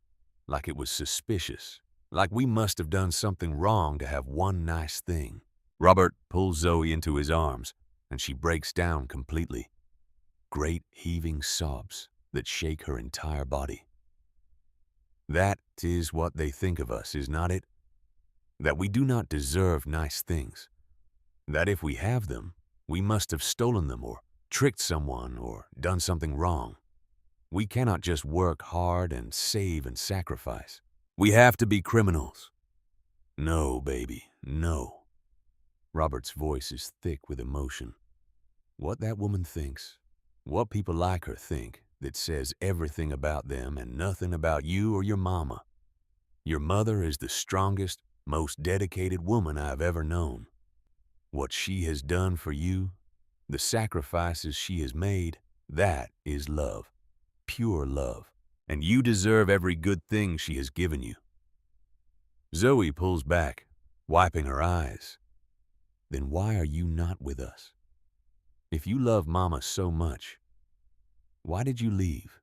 like it was suspicious, like we must have done something wrong to have one nice thing. Robert pulls Zoe into his arms, and she breaks down completely. Great heaving sobs that shake her entire body. That is what they think of us, is not it? That we do not deserve nice things. That if we have them, we must have stolen them or tricked someone or done something wrong. We cannot just work hard and save and sacrifice. We have to be criminals. No, baby, no. Robert's voice is thick with emotion. What that woman thinks, what people like her think, that says everything about them and nothing about you or your mama. Your mother is the strongest, most dedicated woman I've ever known. What she has done for you, the sacrifices she has made, that is love, pure love, and you deserve every good thing she has given you. Zoe pulls back, wiping her eyes. Then why are you not with us? If you love Mama so much, why did you leave?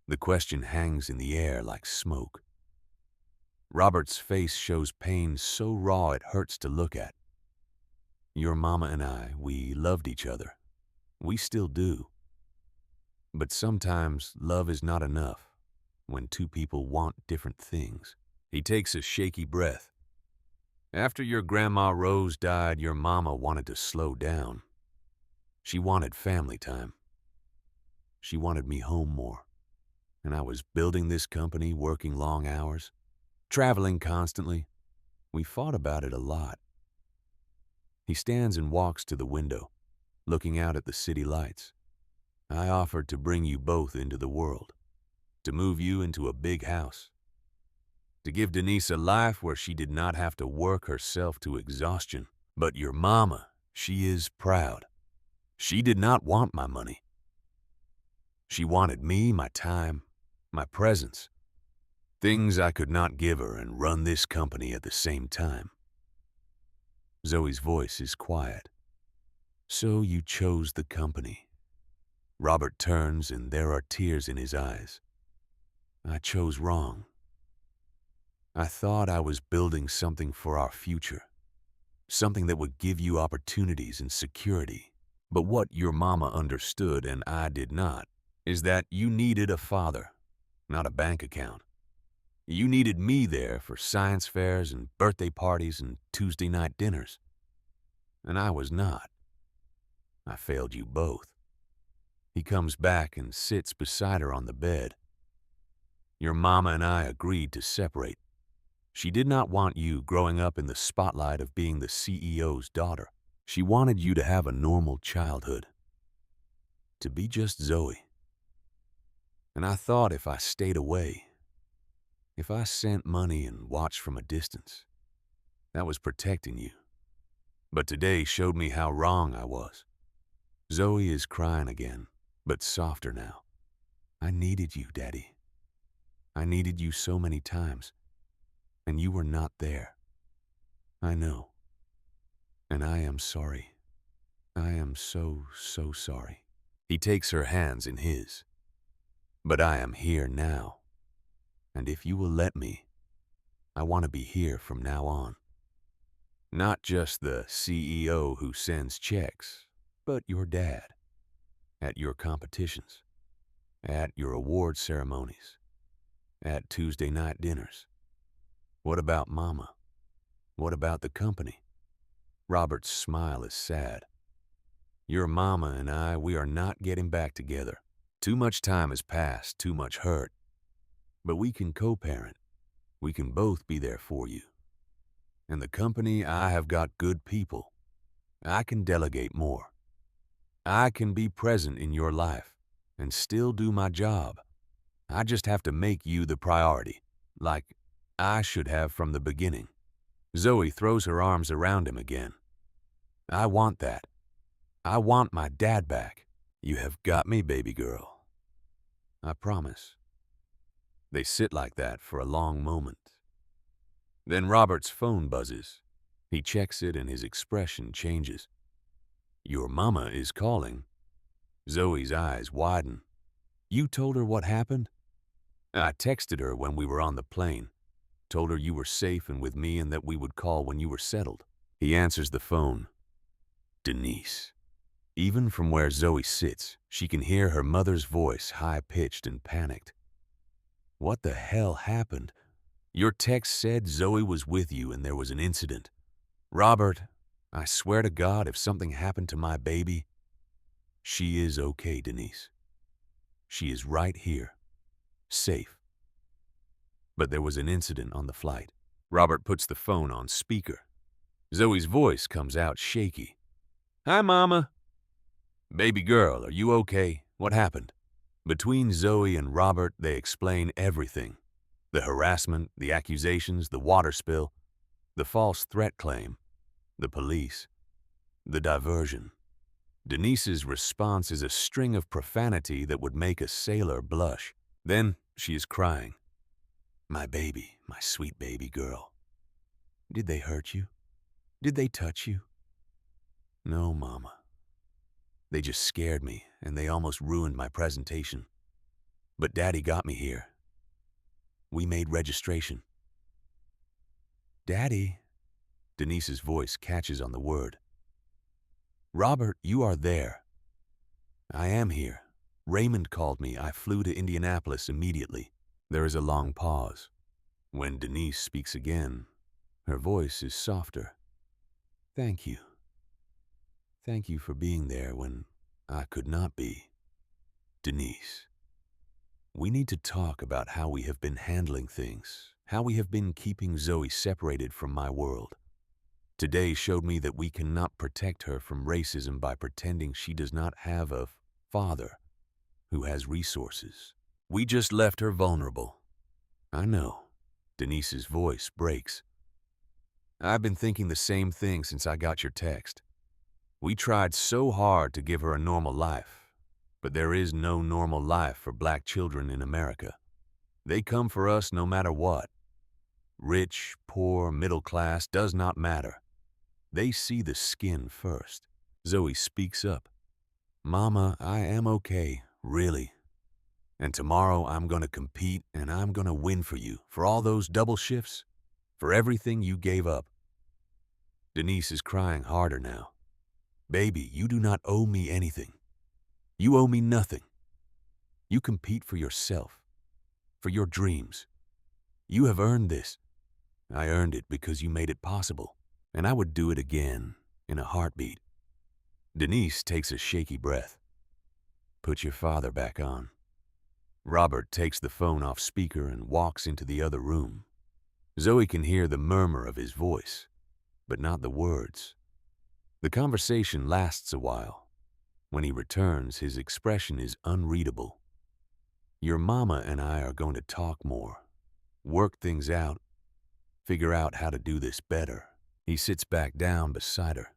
The question hangs in the air like smoke. Robert's face shows pain so raw it hurts to look at. Your mama and I, we loved each other. We still do. But sometimes love is not enough when two people want different things. He takes a shaky breath. After your grandma Rose died, your mama wanted to slow down. She wanted family time. She wanted me home more. And I was building this company, working long hours, traveling constantly. We fought about it a lot. He stands and walks to the window, looking out at the city lights. I offered to bring you both into the world, to move you into a big house, to give Denise a life where she did not have to work herself to exhaustion. But your mama, she is proud. She did not want my money. She wanted me, my time, my presence, things I could not give her and run this company at the same time. Zoe's voice is quiet. So you chose the company. Robert turns and there are tears in his eyes. I chose wrong. I thought I was building something for our future, something that would give you opportunities and security. But what your mama understood and I did not is that you needed a father, not a bank account. You needed me there for science fairs and birthday parties and Tuesday night dinners. And I was not. I failed you both. He comes back and sits beside her on the bed. Your mama and I agreed to separate. She did not want you growing up in the spotlight of being the CEO's daughter. She wanted you to have a normal childhood, to be just Zoe. And I thought if I stayed away, if I sent money and watched from a distance, that was protecting you. But today showed me how wrong I was. Zoe is crying again, but softer now. I needed you, Daddy. I needed you so many times, and you were not there. I know. And I am sorry. I am so, so sorry. He takes her hands in his. But I am here now. And if you will let me, I want to be here from now on. Not just the CEO who sends checks, but your dad. At your competitions. At your award ceremonies. At Tuesday night dinners. What about Mama? What about the company? Robert's smile is sad. Your mama and I, we are not getting back together. Too much time has passed, too much hurt. But we can co-parent. We can both be there for you. And the company, I have got good people. I can delegate more. I can be present in your life and still do my job. I just have to make you the priority, like I should have from the beginning. Zoe throws her arms around him again. I want that. I want my dad back. You have got me, baby girl. I promise. They sit like that for a long moment. Then Robert's phone buzzes. He checks it and his expression changes. Your mama is calling. Zoe's eyes widen. You told her what happened? I texted her when we were on the plane, told her you were safe and with me and that we would call when you were settled. He answers the phone. Denise. Even from where Zoe sits, she can hear her mother's voice, high-pitched and panicked. What the hell happened? Your text said Zoe was with you and there was an incident. Robert, I swear to God, if something happened to my baby, she is okay, Denise. She is right here, safe. But there was an incident on the flight. Robert puts the phone on speaker. Zoe's voice comes out shaky. Hi, Mama. Baby girl, are you okay? What happened? Between Zoe and Robert, they explain everything. The harassment, the accusations, the water spill, the false threat claim, the police, the diversion. Denise's response is a string of profanity that would make a sailor blush. Then she is crying. My baby, my sweet baby girl. Did they hurt you? Did they touch you? No, Mama. They just scared me, and they almost ruined my presentation. But Daddy got me here. We made registration. Daddy? Denise's voice catches on the word. Robert, you are there. I am here. Raymond called me. I flew to Indianapolis immediately. There is a long pause. When Denise speaks again, her voice is softer. Thank you. Thank you for being there when I could not be. Denise, we need to talk about how we have been handling things, how we have been keeping Zoe separated from my world. Today showed me that we cannot protect her from racism by pretending she does not have a father who has resources. We just left her vulnerable. I know. Denise's voice breaks. I've been thinking the same thing since I got your text. We tried so hard to give her a normal life, but there is no normal life for black children in America. They come for us no matter what. Rich, poor, middle class, does not matter. They see the skin first. Zoe speaks up. Mama, I am okay, really. And tomorrow I'm going to compete and I'm going to win for you, for all those double shifts, for everything you gave up. Denise is crying harder now. Baby, you do not owe me anything. You owe me nothing. You compete for yourself, for your dreams. You have earned this. I earned it because you made it possible, and I would do it again in a heartbeat. Denise takes a shaky breath. Put your father back on. Robert takes the phone off speaker and walks into the other room. Zoe can hear the murmur of his voice, but not the words. The conversation lasts a while. When he returns, his expression is unreadable. Your mama and I are going to talk more, work things out, figure out how to do this better. He sits back down beside her.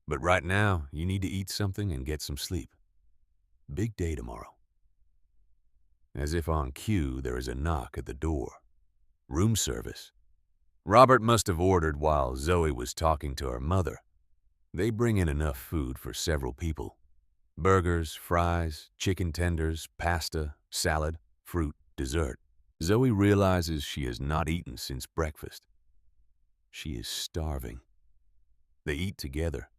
But right now, you need to eat something and get some sleep. Big day tomorrow. As if on cue, there is a knock at the door. Room service. Robert must have ordered while Zoe was talking to her mother. They bring in enough food for several people. Burgers, fries, chicken tenders, pasta, salad, fruit, dessert. Zoe realizes she has not eaten since breakfast. She is starving. They eat together.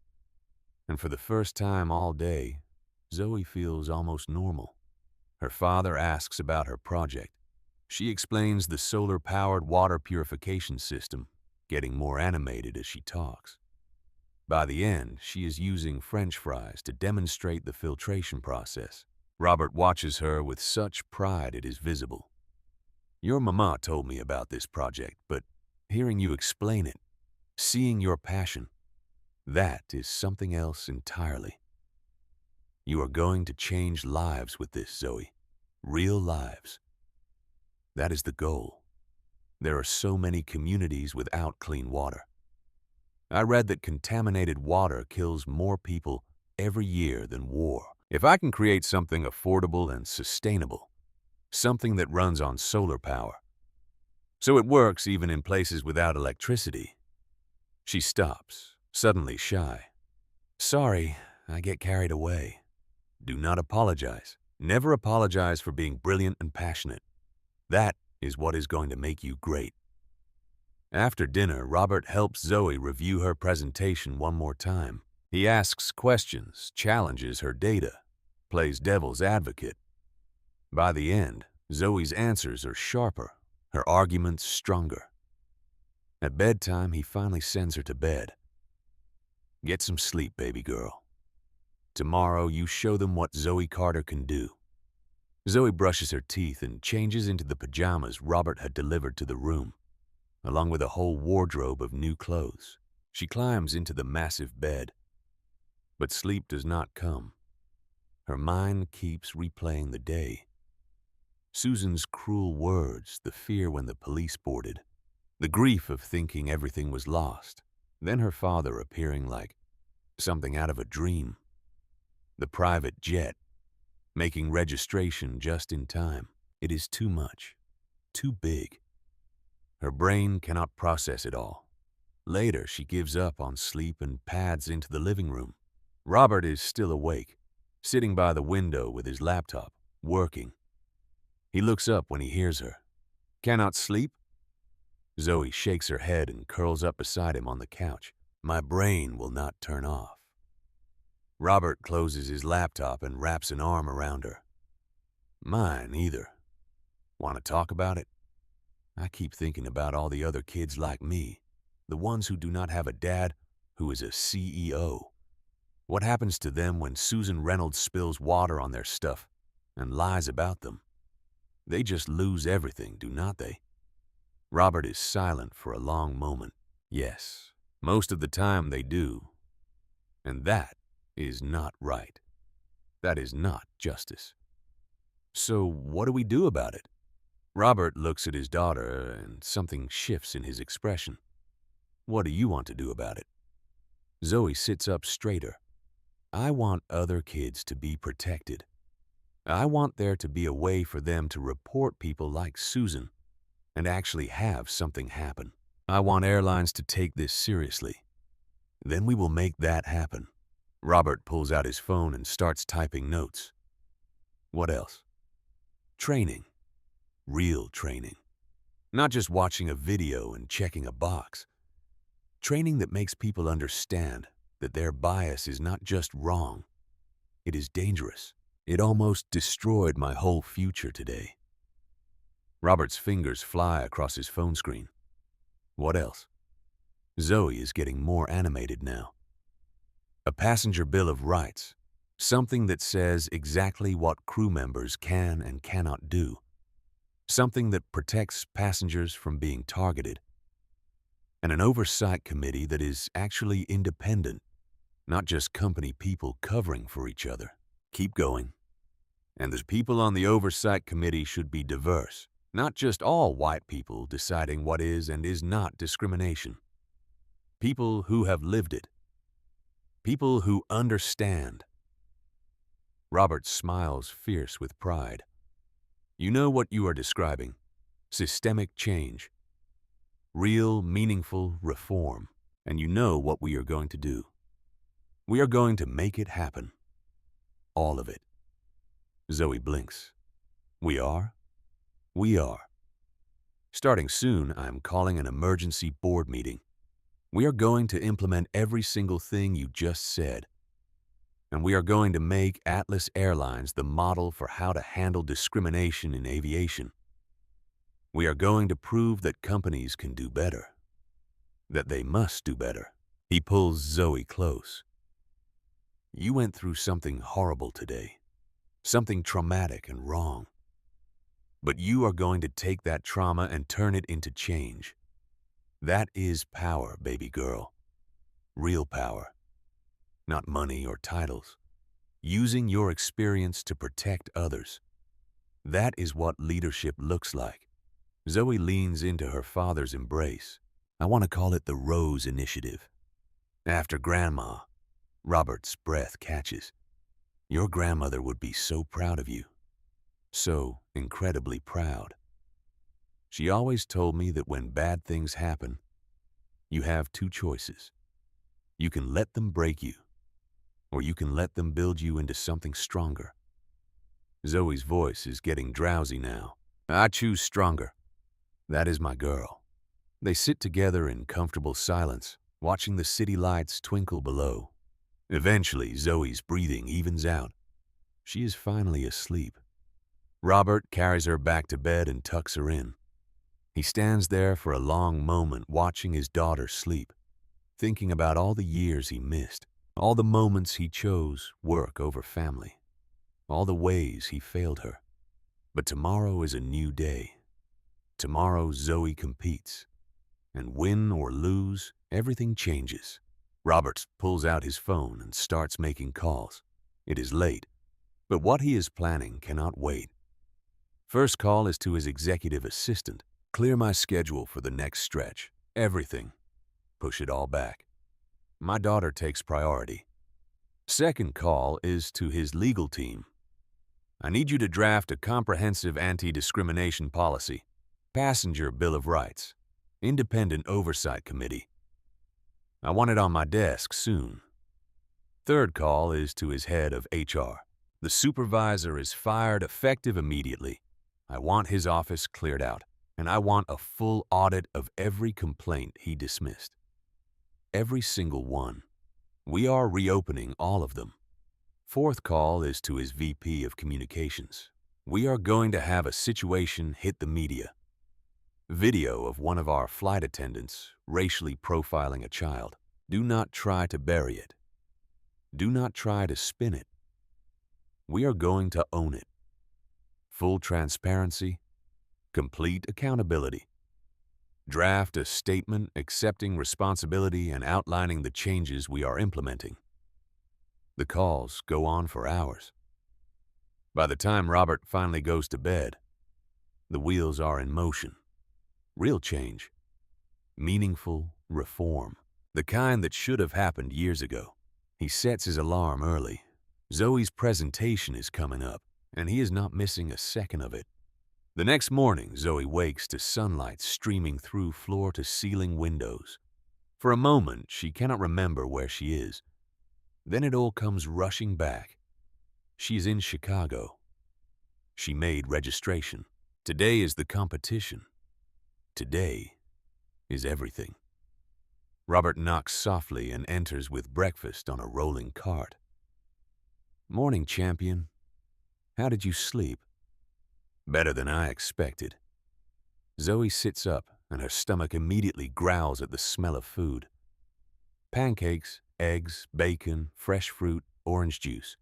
And for the first time all day, Zoe feels almost normal. Her father asks about her project. She explains the solar-powered water purification system, getting more animated as she talks. By the end, she is using French fries to demonstrate the filtration process. Robert watches her with such pride it is visible. Your mama told me about this project, but hearing you explain it, seeing your passion, that is something else entirely. You are going to change lives with this, Zoe. Real lives. That is the goal. There are so many communities without clean water. I read that contaminated water kills more people every year than war. If I can create something affordable and sustainable, something that runs on solar power, so it works even in places without electricity. She stops, suddenly shy. Sorry, I get carried away. Do not apologize. Never apologize for being brilliant and passionate. That is what is going to make you great. After dinner, Robert helps Zoe review her presentation one more time. He asks questions, challenges her data, plays devil's advocate. By the end, Zoe's answers are sharper, her arguments stronger. At bedtime, he finally sends her to bed. Get some sleep, baby girl. Tomorrow, you show them what Zoe Carter can do. Zoe brushes her teeth and changes into the pajamas Robert had delivered to the room, along with a whole wardrobe of new clothes. She climbs into the massive bed. But sleep does not come. Her mind keeps replaying the day. Susan's cruel words, the fear when the police boarded, the grief of thinking everything was lost, then her father appearing like something out of a dream, the private jet, making registration just in time. It is too much, too big. Her brain cannot process it all. Later, she gives up on sleep and pads into the living room. Robert is still awake, sitting by the window with his laptop, working. He looks up when he hears her. Cannot sleep? Zoe shakes her head and curls up beside him on the couch. My brain will not turn off. Robert closes his laptop and wraps an arm around her. Mine either. Want to talk about it? I keep thinking about all the other kids like me, the ones who do not have a dad who is a CEO. What happens to them when Susan Reynolds spills water on their stuff and lies about them? They just lose everything, do not they? Robert is silent for a long moment. Yes, most of the time they do. And that is not right. That is not justice. So what do we do about it? Robert looks at his daughter and something shifts in his expression. What do you want to do about it? Zoe sits up straighter. I want other kids to be protected. I want there to be a way for them to report people like Susan and actually have something happen. I want airlines to take this seriously. Then we will make that happen. Robert pulls out his phone and starts typing notes. What else? Training. Real training. Not just watching a video and checking a box. Training that makes people understand that their bias is not just wrong. It is dangerous. It almost destroyed my whole future today. Robert's fingers fly across his phone screen. What else? Zoe is getting more animated now. A passenger bill of rights. Something that says exactly what crew members can and cannot do. Something that protects passengers from being targeted. And an oversight committee that is actually independent, not just company people covering for each other. Keep going. And the people on the oversight committee should be diverse, not just all white people deciding what is and is not discrimination. People who have lived it. People who understand. Robert smiles fierce with pride. You know what you are describing. Systemic change. Real, meaningful reform. And you know what we are going to do. We are going to make it happen. All of it. Zoe blinks. We are? We are. Starting soon, I'm calling an emergency board meeting. We are going to implement every single thing you just said. And we are going to make Atlas Airlines the model for how to handle discrimination in aviation. We are going to prove that companies can do better. That they must do better. He pulls Zoe close. You went through something horrible today. Something traumatic and wrong. But you are going to take that trauma and turn it into change. That is power, baby girl. Real power. Not money or titles. Using your experience to protect others. That is what leadership looks like. Zoe leans into her father's embrace. I want to call it the Rose Initiative. After Grandma, Robert's breath catches. Your grandmother would be so proud of you. So incredibly proud. She always told me that when bad things happen, you have two choices. You can let them break you, or you can let them build you into something stronger. Zoe's voice is getting drowsy now. I choose stronger. That is my girl. They sit together in comfortable silence, watching the city lights twinkle below. Eventually, Zoe's breathing evens out. She is finally asleep. Robert carries her back to bed and tucks her in. He stands there for a long moment watching his daughter sleep, thinking about all the years he missed, all the moments he chose work over family, all the ways he failed her. But tomorrow is a new day. Tomorrow Zoe competes. And win or lose, everything changes. Robert pulls out his phone and starts making calls. It is late, but what he is planning cannot wait. First call is to his executive assistant. Clear my schedule for the next stretch. Everything. Push it all back. My daughter takes priority. Second call is to his legal team. I need you to draft a comprehensive anti-discrimination policy, passenger bill of rights, independent oversight committee. I want it on my desk soon. Third call is to his head of HR. The supervisor is fired effective immediately. I want his office cleared out, and I want a full audit of every complaint he dismissed. Every single one. We are reopening all of them. Fourth call is to his VP of Communications. We are going to have a situation hit the media. Video of one of our flight attendants racially profiling a child. Do not try to bury it. Do not try to spin it. We are going to own it. Full transparency, complete accountability. Draft a statement accepting responsibility and outlining the changes we are implementing. The calls go on for hours. By the time Robert finally goes to bed, the wheels are in motion. Real change. Meaningful reform. The kind that should have happened years ago. He sets his alarm early. Zoe's presentation is coming up, and he is not missing a second of it. The next morning, Zoe wakes to sunlight streaming through floor-to-ceiling windows. For a moment, she cannot remember where she is. Then it all comes rushing back. She is in Chicago. She made registration. Today is the competition. Today is everything. Robert knocks softly and enters with breakfast on a rolling cart. Morning, champion. How did you sleep? Better than I expected. Zoe sits up, and her stomach immediately growls at the smell of food. Pancakes, eggs, bacon, fresh fruit, orange juice.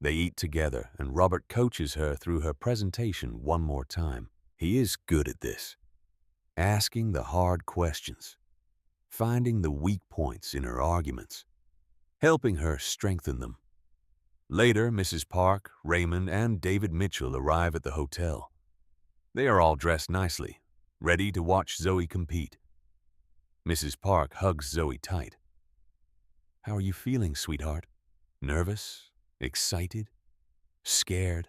They eat together, and Robert coaches her through her presentation one more time. He is good at this. Asking the hard questions. Finding the weak points in her arguments. Helping her strengthen them. Later, Mrs. Park, Raymond, and David Mitchell arrive at the hotel. They are all dressed nicely, ready to watch Zoe compete. Mrs. Park hugs Zoe tight. How are you feeling, sweetheart? Nervous? Excited? Scared?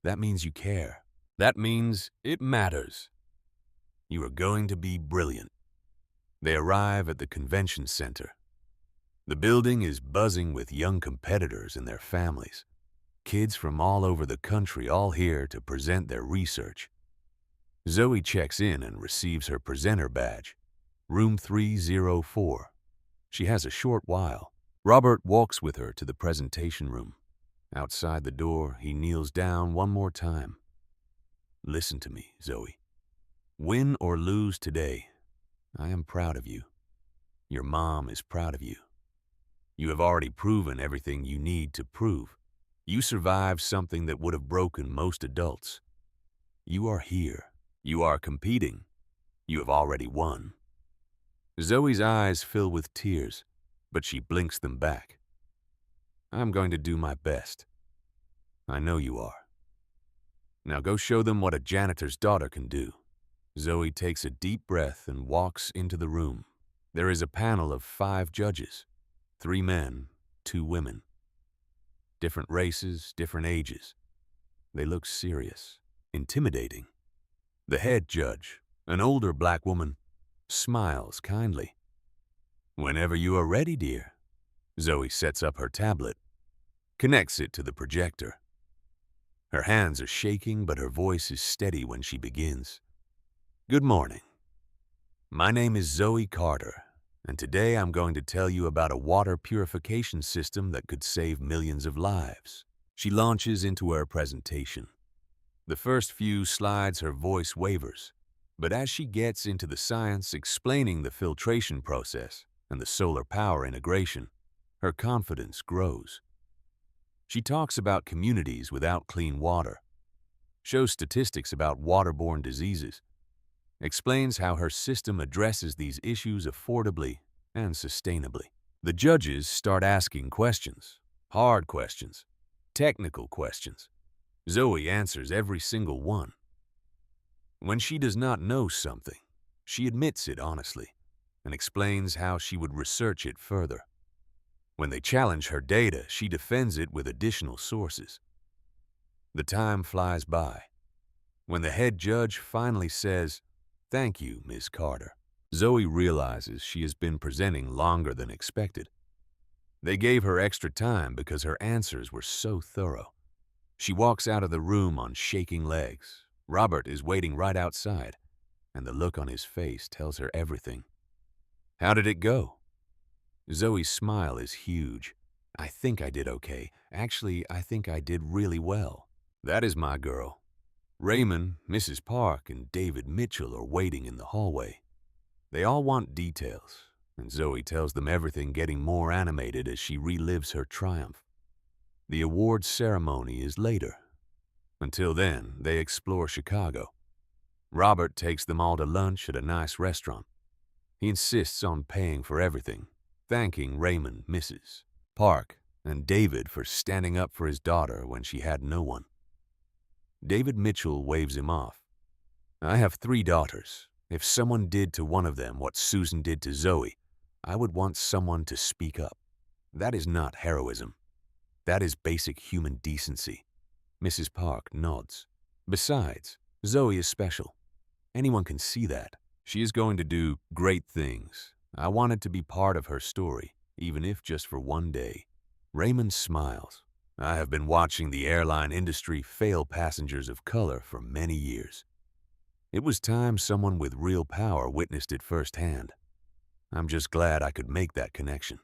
That means you care. That means it matters. You are going to be brilliant. They arrive at the convention center. The building is buzzing with young competitors and their families. Kids from all over the country all here to present their research. Zoe checks in and receives her presenter badge. Room 304. She has a short while. Robert walks with her to the presentation room. Outside the door, he kneels down one more time. Listen to me, Zoe. Win or lose today, I am proud of you. Your mom is proud of you. You have already proven everything you need to prove. You survived something that would have broken most adults. You are here. You are competing. You have already won. Zoe's eyes fill with tears, but she blinks them back. I'm going to do my best. I know you are. Now go show them what a janitor's daughter can do. Zoe takes a deep breath and walks into the room. There is a panel of 5 judges, 3 men, 2 women. Different races, different ages. They look serious, intimidating. The head judge, an older black woman, smiles kindly. Whenever you are ready, dear. Zoe sets up her tablet, connects it to the projector. Her hands are shaking, but her voice is steady when she begins. Good morning. My name is Zoe Carter, and today I'm going to tell you about a water purification system that could save millions of lives. She launches into her presentation. The first few slides, her voice wavers, but as she gets into the science explaining the filtration process and the solar power integration, her confidence grows. She talks about communities without clean water, shows statistics about waterborne diseases, explains how her system addresses these issues affordably and sustainably. The judges start asking questions, hard questions, technical questions. Zoe answers every single one. When she does not know something, she admits it honestly and explains how she would research it further. When they challenge her data, she defends it with additional sources. The time flies by. When the head judge finally says, "Thank you, Ms. Carter," Zoe realizes she has been presenting longer than expected. They gave her extra time because her answers were so thorough. She walks out of the room on shaking legs. Robert is waiting right outside, and the look on his face tells her everything. How did it go? Zoe's smile is huge. I think I did okay. Actually, I think I did really well. That is my girl. Raymond, Mrs. Park, and David Mitchell are waiting in the hallway. They all want details, and Zoe tells them everything, getting more animated as she relives her triumph. The awards ceremony is later. Until then, they explore Chicago. Robert takes them all to lunch at a nice restaurant. He insists on paying for everything, thanking Raymond, Mrs. Park, and David for standing up for his daughter when she had no one. David Mitchell waves him off. I have 3 daughters. If someone did to one of them what Susan did to Zoe, I would want someone to speak up. That is not heroism. That is basic human decency. Mrs. Park nods. Besides, Zoe is special. Anyone can see that. She is going to do great things. I wanted to be part of her story, even if just for one day. Raymond smiles. I have been watching the airline industry fail passengers of color for many years. It was time someone with real power witnessed it firsthand. I'm just glad I could make that connection.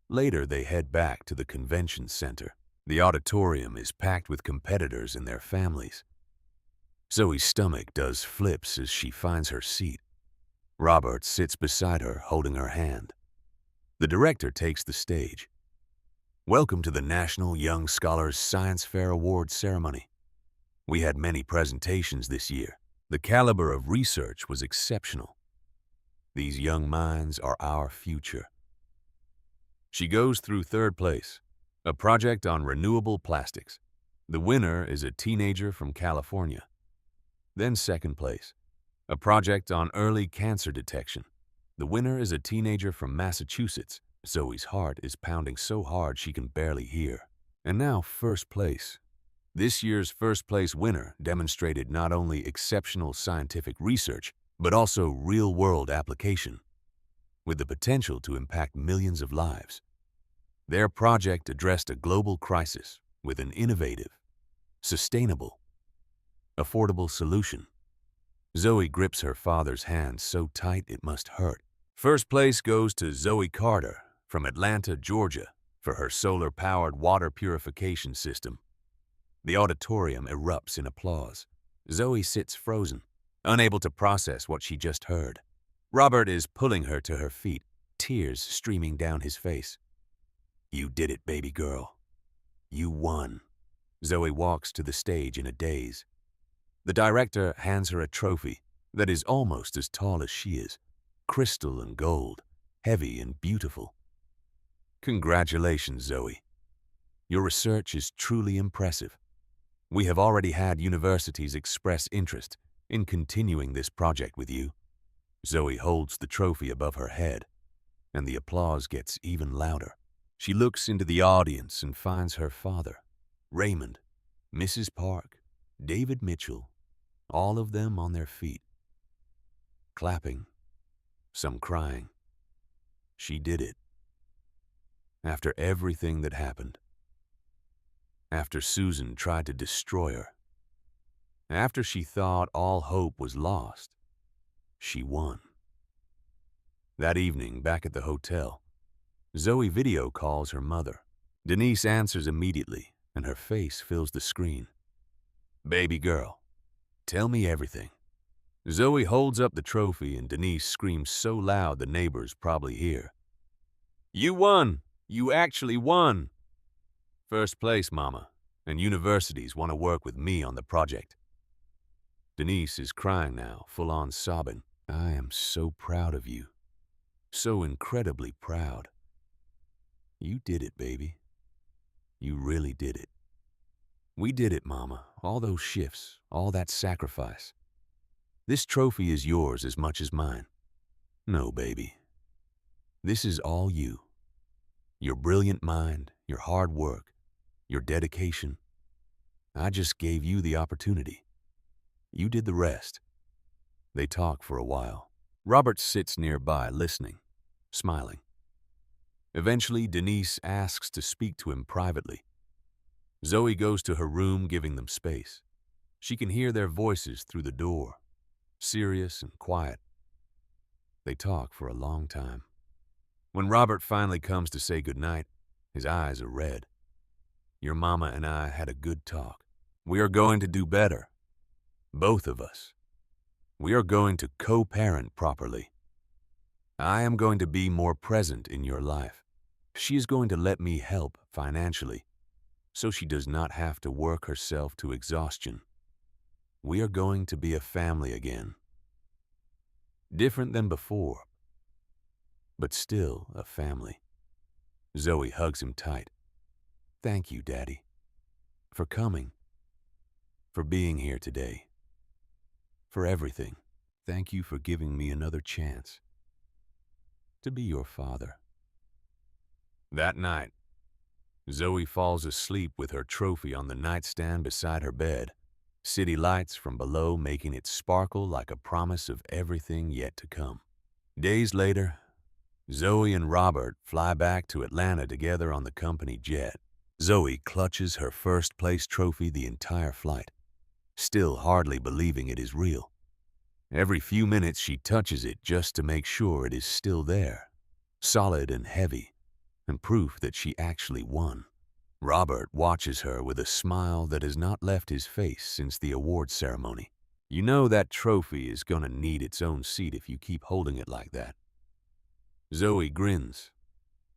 Later, they head back to the convention center. The auditorium is packed with competitors and their families. Zoe's stomach does flips as she finds her seat. Robert sits beside her, holding her hand. The director takes the stage. Welcome to the National Young Scholars Science Fair Awards ceremony. We had many presentations this year. The caliber of research was exceptional. These young minds are our future. She goes through 3rd place, a project on renewable plastics. The winner is a teenager from California. Then 2nd place, a project on early cancer detection. The winner is a teenager from Massachusetts. Zoe's heart is pounding so hard she can barely hear. And now 1st place. This year's 1st place winner demonstrated not only exceptional scientific research, but also real-world application, with the potential to impact millions of lives. Their project addressed a global crisis with an innovative, sustainable, affordable solution. Zoe grips her father's hand so tight it must hurt. 1st place goes to Zoe Carter from Atlanta, Georgia, for her solar-powered water purification system. The auditorium erupts in applause. Zoe sits frozen, unable to process what she just heard. Robert is pulling her to her feet, tears streaming down his face. You did it, baby girl. You won. Zoe walks to the stage in a daze. The director hands her a trophy that is almost as tall as she is, crystal and gold, heavy and beautiful. Congratulations, Zoe. Your research is truly impressive. We have already had universities express interest in continuing this project with you. Zoe holds the trophy above her head, and the applause gets even louder. She looks into the audience and finds her father, Raymond, Mrs. Park, David Mitchell, all of them on their feet, clapping, some crying. She did it. After everything that happened, after Susan tried to destroy her. After she thought all hope was lost, she won. That evening, back at the hotel, Zoe video calls her mother. Denise answers immediately, and her face fills the screen. "Baby girl, tell me everything." Zoe holds up the trophy and Denise screams so loud the neighbors probably hear. "You won! You actually won! First place, Mama, and universities want to work with me on the project." Denise is crying now, full-on sobbing. "I am so proud of you. So incredibly proud. You did it, baby. You really did it. We did it, Mama. All those shifts, all that sacrifice. This trophy is yours as much as mine. No, baby. This is all you. Your brilliant mind, your hard work, your dedication. I just gave you the opportunity. You did the rest." They talk for a while. Robert sits nearby, listening, smiling. Eventually, Denise asks to speak to him privately. Zoe goes to her room, giving them space. She can hear their voices through the door, serious and quiet. They talk for a long time. When Robert finally comes to say goodnight, his eyes are red. "Your mama and I had a good talk. We are going to do better. Both of us. We are going to co-parent properly. I am going to be more present in your life. She is going to let me help financially, so she does not have to work herself to exhaustion. We are going to be a family again. Different than before, but still a family." Zoe hugs him tight. "Thank you, Daddy, for coming, for being here today, for everything. Thank you for giving me another chance to be your father." That night, Zoe falls asleep with her trophy on the nightstand beside her bed, city lights from below making it sparkle like a promise of everything yet to come. Days later, Zoe and Robert fly back to Atlanta together on the company jet. Zoe clutches her first-place trophy the entire flight, still hardly believing it is real. Every few minutes she touches it just to make sure it is still there, solid and heavy, and proof that she actually won. Robert watches her with a smile that has not left his face since the award ceremony. "You know that trophy is gonna need its own seat if you keep holding it like that." Zoe grins.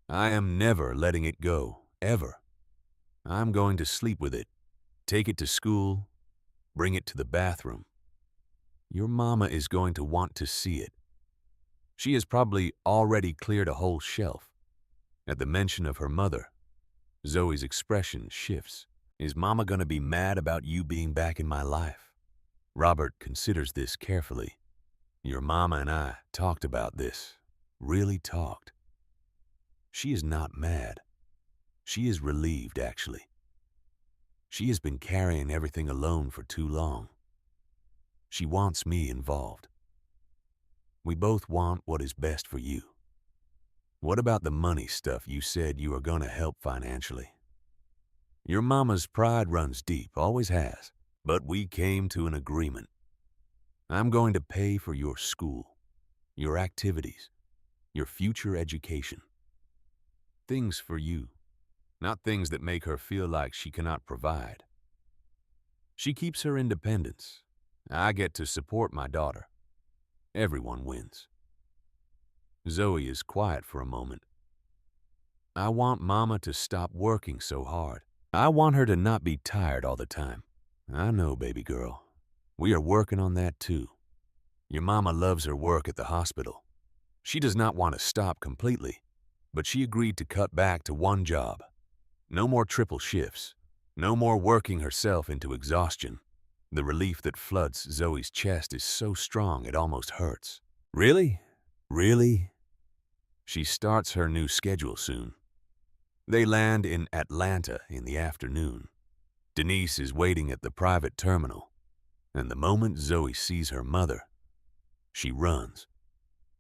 "I am never letting it go, ever. I'm going to sleep with it, take it to school, bring it to the bathroom. Your mama is going to want to see it. She has probably already cleared a whole shelf." At the mention of her mother, Zoe's expression shifts. "Is Mama gonna be mad about you being back in my life?" Robert considers this carefully. "Your mama and I talked about this, really talked. She is not mad. She is relieved, actually. She has been carrying everything alone for too long. She wants me involved. We both want what is best for you. What about the money stuff you said you are going to help financially? Your mama's pride runs deep, always has, but we came to an agreement. I'm going to pay for your school, your activities, your future education. Things for you, not things that make her feel like she cannot provide. She keeps her independence. I get to support my daughter. Everyone wins." Zoe is quiet for a moment. "I want Mama to stop working so hard. I want her to not be tired all the time." "I know, baby girl. We are working on that too. Your mama loves her work at the hospital. She does not want to stop completely, but she agreed to cut back to one job. No more triple shifts. No more working herself into exhaustion." The relief that floods Zoe's chest is so strong it almost hurts. "Really? Really?" She starts her new schedule soon. They land in Atlanta in the afternoon. Denise is waiting at the private terminal, and the moment Zoe sees her mother, she runs.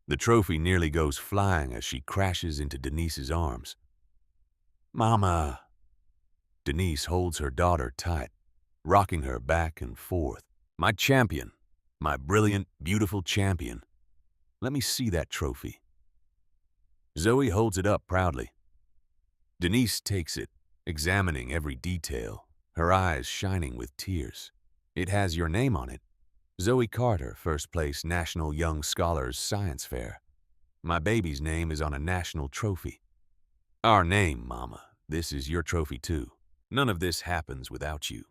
The trophy nearly goes flying as she crashes into Denise's arms. "Mama!" Denise holds her daughter tight, rocking her back and forth. My champion, my brilliant, beautiful champion. Let me see that trophy. Zoe holds it up proudly. Denise takes it, examining every detail, her eyes shining with tears. It has your name on it. Zoe Carter, first place National Young Scholars Science Fair. My baby's name is on a national trophy. Our name, Mama. This is your trophy too. None of this happens without you.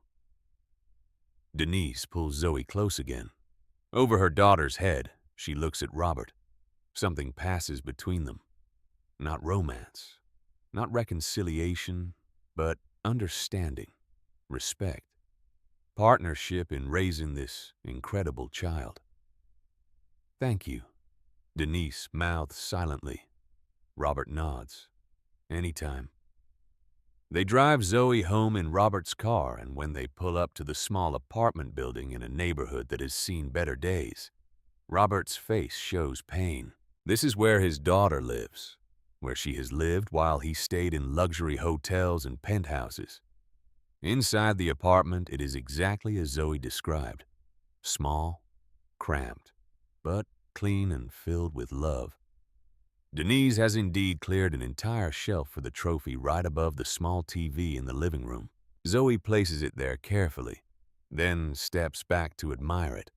Denise pulls Zoe close again. Over her daughter's head, she looks at Robert. Something passes between them. Not romance, not reconciliation, but understanding, respect, partnership in raising this incredible child. Thank you, Denise mouths silently. Robert nods. Anytime. They drive Zoe home in Robert's car, and when they pull up to the small apartment building in a neighborhood that has seen better days, Robert's face shows pain. This is where his daughter lives, where she has lived while he stayed in luxury hotels and penthouses. Inside the apartment, it is exactly as Zoe described. Small, cramped, but clean and filled with love. Denise has indeed cleared an entire shelf for the trophy right above the small TV in the living room. Zoe places it there carefully, then steps back to admire it.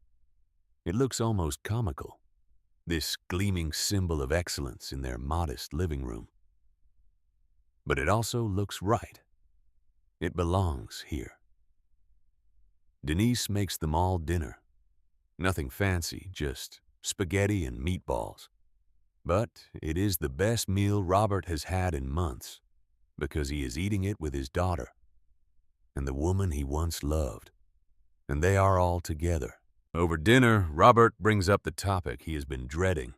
It looks almost comical, this gleaming symbol of excellence in their modest living room. But it also looks right. It belongs here. Denise makes them all dinner. Nothing fancy, just spaghetti and meatballs. But it is the best meal Robert has had in months, because he is eating it with his daughter and the woman he once loved. And they are all together. Over dinner, Robert brings up the topic he has been dreading.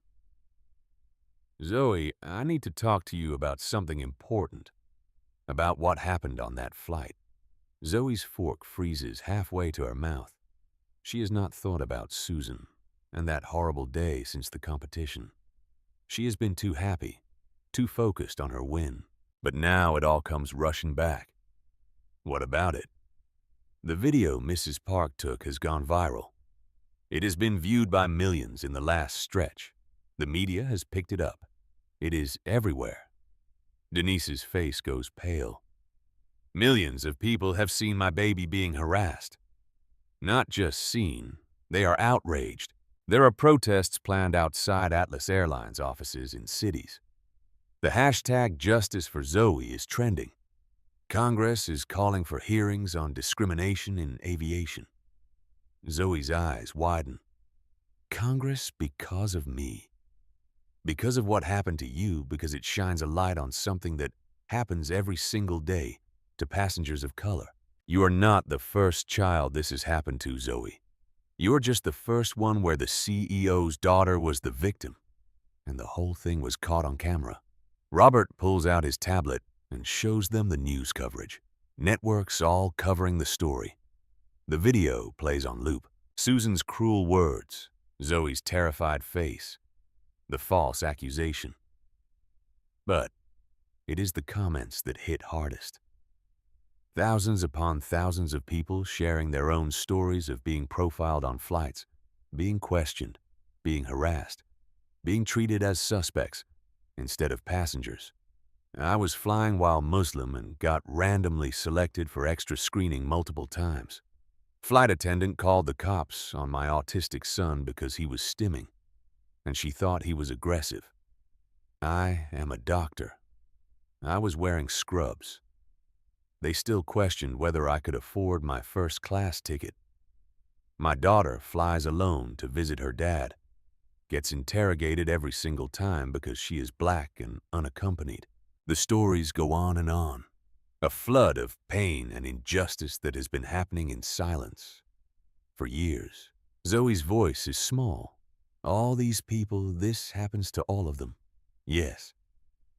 Zoe, I need to talk to you about something important, about what happened on that flight. Zoe's fork freezes halfway to her mouth. She has not thought about Susan and that horrible day since the competition. She has been too happy, too focused on her win. But now it all comes rushing back. What about it? The video Mrs. Park took has gone viral. It has been viewed by millions in the last stretch. The media has picked it up. It is everywhere. Denise's face goes pale. Millions of people have seen my baby being harassed. Not just seen, they are outraged. There are protests planned outside Atlas Airlines offices in cities. The hashtag Justice for Zoe is trending. Congress is calling for hearings on discrimination in aviation. Zoe's eyes widen. Congress because of me. Because of what happened to you, because it shines a light on something that happens every single day to passengers of color. You are not the first child this has happened to, Zoe. You're just the first one where the CEO's daughter was the victim, and the whole thing was caught on camera. Robert pulls out his tablet and shows them the news coverage. Networks all covering the story. The video plays on loop. Susan's cruel words, Zoe's terrified face, the false accusation. But it is the comments that hit hardest. Thousands upon thousands of people sharing their own stories of being profiled on flights, being questioned, being harassed, being treated as suspects instead of passengers. I was flying while Muslim and got randomly selected for extra screening multiple times. Flight attendant called the cops on my autistic son because he was stimming, and she thought he was aggressive. I am a doctor. I was wearing scrubs. They still questioned whether I could afford my first-class ticket. My daughter flies alone to visit her dad, gets interrogated every single time because she is black and unaccompanied. The stories go on and on. A flood of pain and injustice that has been happening in silence for years. Zoe's voice is small. All these people, this happens to all of them. Yes.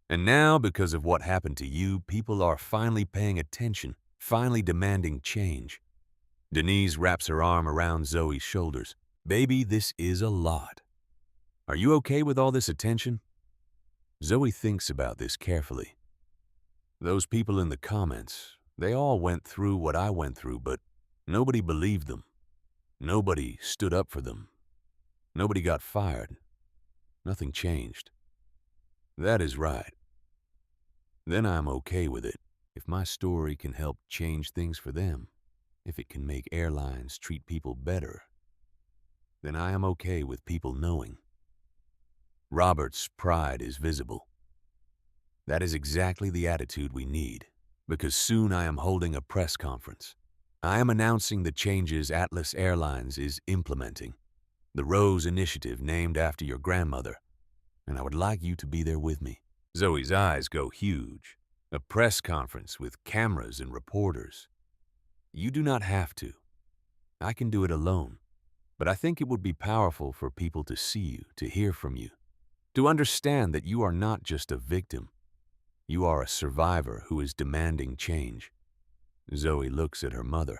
And now, because of what happened to you, people are finally paying attention, finally demanding change. Denise wraps her arm around Zoe's shoulders. Baby, this is a lot. Are you okay with all this attention? Zoe thinks about this carefully. Those people in the comments, They all went through what I went through, but nobody believed them. Nobody stood up for them. Nobody got fired. Nothing changed. That is right. Then I'm okay with it. If my story can help change things for them, if it can make airlines treat people better, then I am okay with people knowing. Robert's pride is visible. That is exactly the attitude we need, because soon I am holding a press conference. I am announcing the changes Atlas Airlines is implementing, the Rose Initiative named after your grandmother, and I would like you to be there with me. Zoe's eyes go huge. A press conference with cameras and reporters. You do not have to. I can do it alone, but I think it would be powerful for people to see you, to hear from you, to understand that you are not just a victim. You are a survivor who is demanding change. Zoe looks at her mother.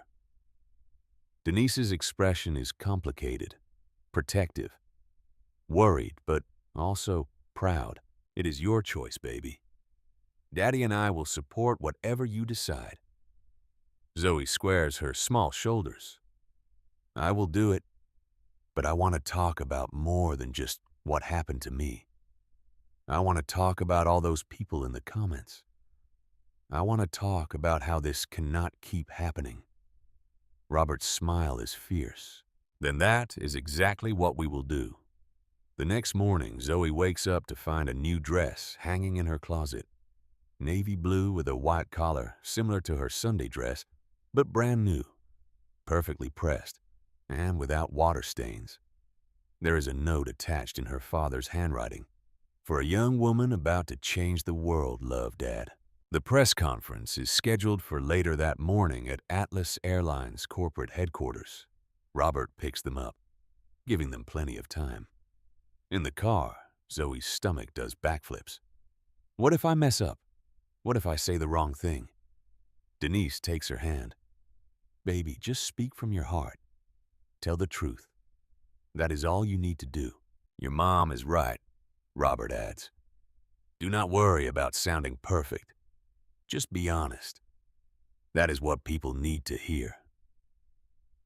Denise's expression is complicated, protective, worried, but also proud. It is your choice, baby. Daddy and I will support whatever you decide. Zoe squares her small shoulders. I will do it, but I want to talk about more than just what happened to me. I want to talk about all those people in the comments. I want to talk about how this cannot keep happening. Robert's smile is fierce. Then that is exactly what we will do. The next morning, Zoe wakes up to find a new dress hanging in her closet. Navy blue with a white collar, similar to her Sunday dress, but brand new, perfectly pressed, and without water stains. There is a note attached in her father's handwriting. For a young woman about to change the world, love, Dad. The press conference is scheduled for later that morning at Atlas Airlines corporate headquarters. Robert picks them up, giving them plenty of time. In the car, Zoe's stomach does backflips. What if I mess up? What if I say the wrong thing? Denise takes her hand. Baby, just speak from your heart. Tell the truth. That is all you need to do. Your mom is right, Robert adds. Do not worry about sounding perfect. Just be honest. That is what people need to hear.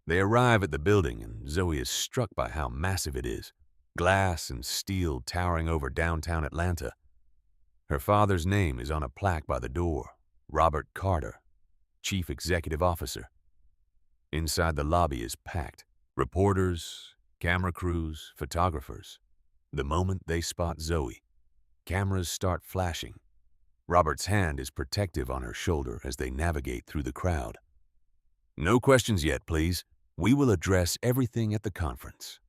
They arrive at the building, and Zoe is struck by how massive it is. Glass and steel towering over downtown Atlanta. Her father's name is on a plaque by the door. Robert Carter, Chief Executive Officer. Inside the lobby is packed. Reporters, camera crews, photographers. The moment they spot Zoe, cameras start flashing. Robert's hand is protective on her shoulder as they navigate through the crowd. No questions yet, please. We will address everything at the conference.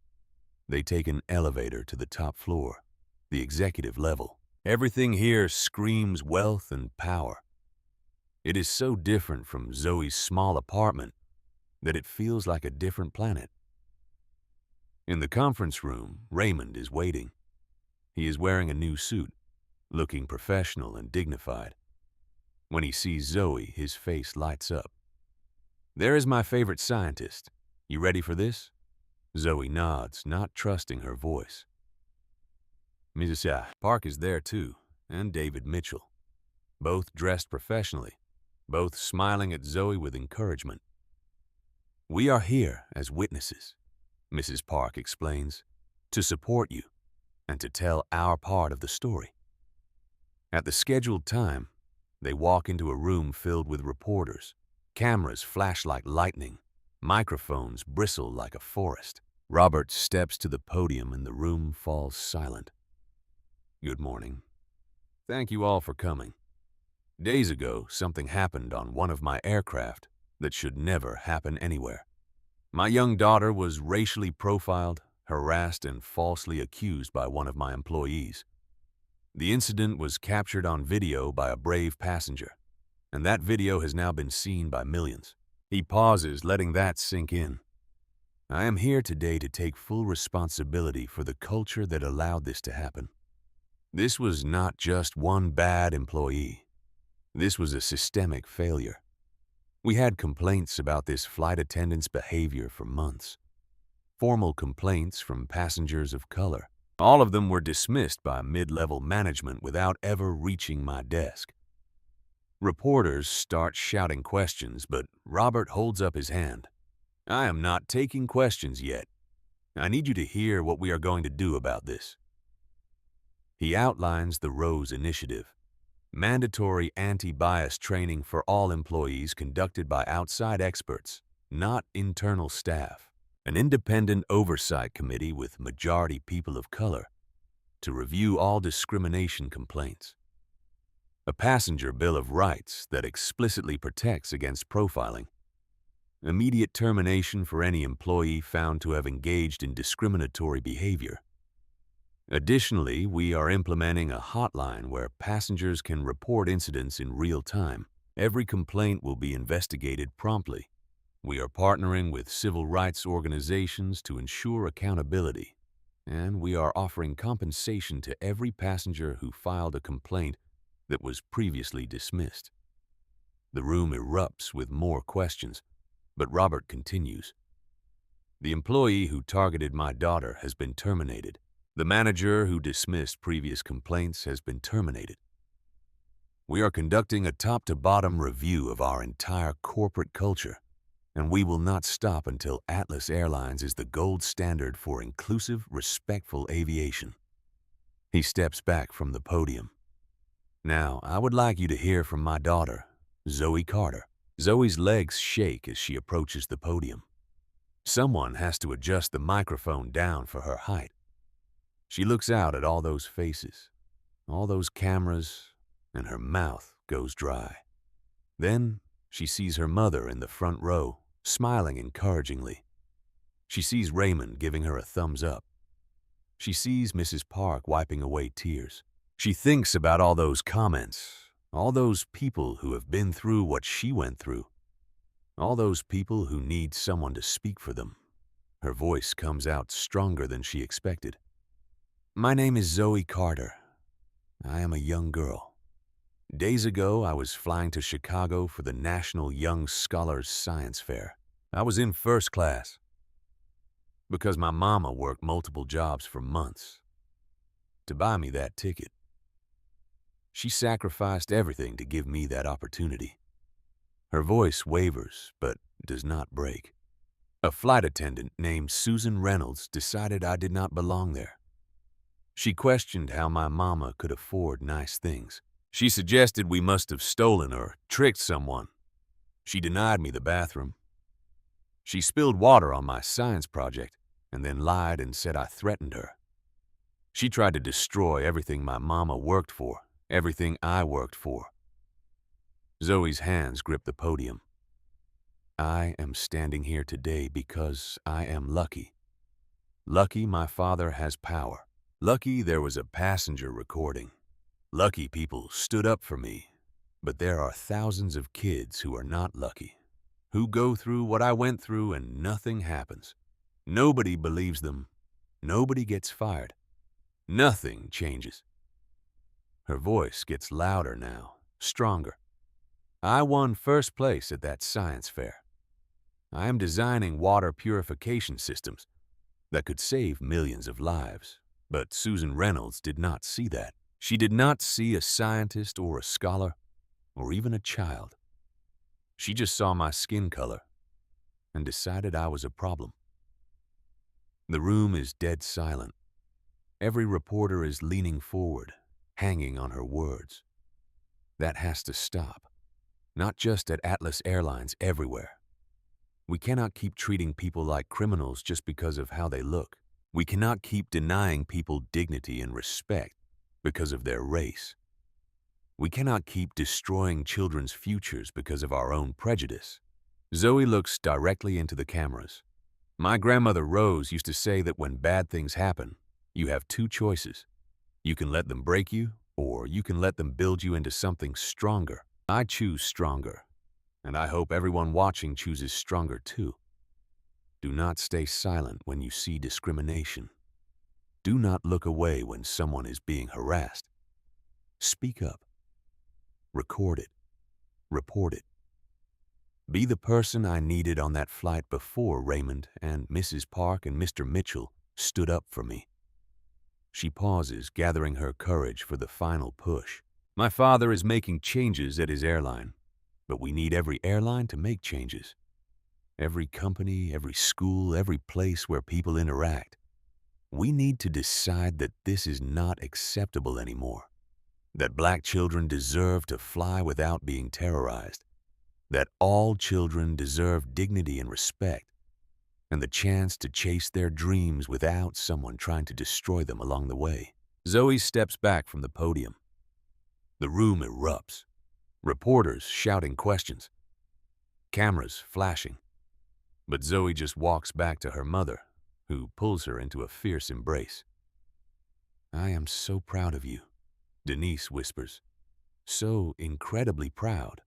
They take an elevator to the top floor, the executive level. Everything here screams wealth and power. It is so different from Zoe's small apartment that it feels like a different planet. In the conference room, Raymond is waiting. He is wearing a new suit, looking professional and dignified. When he sees Zoe, his face lights up. There is my favorite scientist. You ready for this? Zoe nods, not trusting her voice. Mrs. Park is there too, and David Mitchell. Both dressed professionally, both smiling at Zoe with encouragement. We are here as witnesses, Mrs. Park explains, to support you and to tell our part of the story. At the scheduled time, they walk into a room filled with reporters. Cameras flash like lightning. Microphones bristle like a forest. Robert steps to the podium and the room falls silent. Good morning. Thank you all for coming. Days ago, something happened on one of my aircraft that should never happen anywhere. My young daughter was racially profiled, harassed, and falsely accused by one of my employees. The incident was captured on video by a brave passenger, and that video has now been seen by millions. He pauses, letting that sink in. I am here today to take full responsibility for the culture that allowed this to happen. This was not just one bad employee. This was a systemic failure. We had complaints about this flight attendant's behavior for months. Formal complaints from passengers of color. All of them were dismissed by mid-level management without ever reaching my desk. Reporters start shouting questions, but Robert holds up his hand. I am not taking questions yet. I need you to hear what we are going to do about this. He outlines the Rose Initiative, mandatory anti-bias training for all employees conducted by outside experts, not internal staff, an independent oversight committee with majority people of color to review all discrimination complaints, a passenger bill of rights that explicitly protects against profiling, immediate termination for any employee found to have engaged in discriminatory behavior. Additionally, we are implementing a hotline where passengers can report incidents in real time. Every complaint will be investigated promptly. We are partnering with civil rights organizations to ensure accountability, and we are offering compensation to every passenger who filed a complaint that was previously dismissed. The room erupts with more questions, but Robert continues. The employee who targeted my daughter has been terminated. The manager who dismissed previous complaints has been terminated. We are conducting a top-to-bottom review of our entire corporate culture, and we will not stop until Atlas Airlines is the gold standard for inclusive, respectful aviation. He steps back from the podium. Now, I would like you to hear from my daughter, Zoe Carter. Zoe's legs shake as she approaches the podium. Someone has to adjust the microphone down for her height. She looks out at all those faces, all those cameras, and her mouth goes dry. Then she sees her mother in the front row, smiling encouragingly. She sees Raymond giving her a thumbs up. She sees Mrs. Park wiping away tears. She thinks about all those comments, all those people who have been through what she went through, all those people who need someone to speak for them. Her voice comes out stronger than she expected. My name is Zoe Carter. I am a young girl. Days ago, I was flying to Chicago for the National Young Scholars Science Fair. I was in first class because my mama worked multiple jobs for months to buy me that ticket. She sacrificed everything to give me that opportunity. Her voice wavers, but does not break. A flight attendant named Susan Reynolds decided I did not belong there. She questioned how my mama could afford nice things. She suggested we must have stolen or tricked someone. She denied me the bathroom. She spilled water on my science project and then lied and said I threatened her. She tried to destroy everything my mama worked for, everything I worked for. Zoe's hands grip the podium. I am standing here today because I am lucky. Lucky my father has power. Lucky there was a passenger recording. Lucky people stood up for me. But there are thousands of kids who are not lucky, who go through what I went through and nothing happens. Nobody believes them. Nobody gets fired. Nothing changes. Her voice gets louder now, stronger. I won first place at that science fair. I am designing water purification systems that could save millions of lives. But Susan Reynolds did not see that. She did not see a scientist or a scholar or even a child. She just saw my skin color and decided I was a problem. The room is dead silent. Every reporter is leaning forward, hanging on her words. That has to stop. Not just at Atlas Airlines, everywhere. We cannot keep treating people like criminals just because of how they look. We cannot keep denying people dignity and respect because of their race. We cannot keep destroying children's futures because of our own prejudice. Zoe looks directly into the cameras. My grandmother Rose used to say that when bad things happen, you have two choices. You can let them break you, or you can let them build you into something stronger. I choose stronger, and I hope everyone watching chooses stronger too. Do not stay silent when you see discrimination. Do not look away when someone is being harassed. Speak up. Record it. Report it. Be the person I needed on that flight before Raymond and Mrs. Park and Mr. Mitchell stood up for me. She pauses, gathering her courage for the final push. My father is making changes at his airline, but we need every airline to make changes. Every company, every school, every place where people interact. We need to decide that this is not acceptable anymore. That black children deserve to fly without being terrorized. That all children deserve dignity and respect, and the chance to chase their dreams without someone trying to destroy them along the way. Zoe steps back from the podium. The room erupts. Reporters shouting questions. Cameras flashing. But Zoe just walks back to her mother, who pulls her into a fierce embrace. "I am so proud of you," Denise whispers. "So incredibly proud."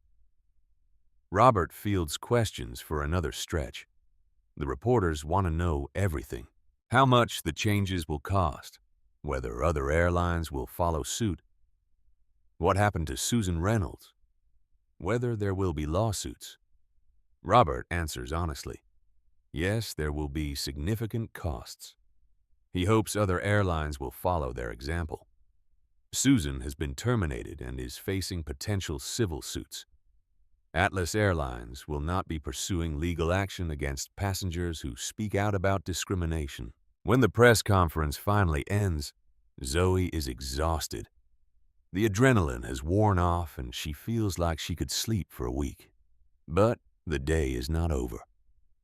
Robert fields questions for another stretch. The reporters want to know everything. How much the changes will cost, whether other airlines will follow suit, what happened to Susan Reynolds, whether there will be lawsuits. Robert answers honestly. Yes, there will be significant costs. He hopes other airlines will follow their example. Susan has been terminated and is facing potential civil suits. Atlas Airlines will not be pursuing legal action against passengers who speak out about discrimination. When the press conference finally ends, Zoe is exhausted. The adrenaline has worn off and she feels like she could sleep for a week. But the day is not over.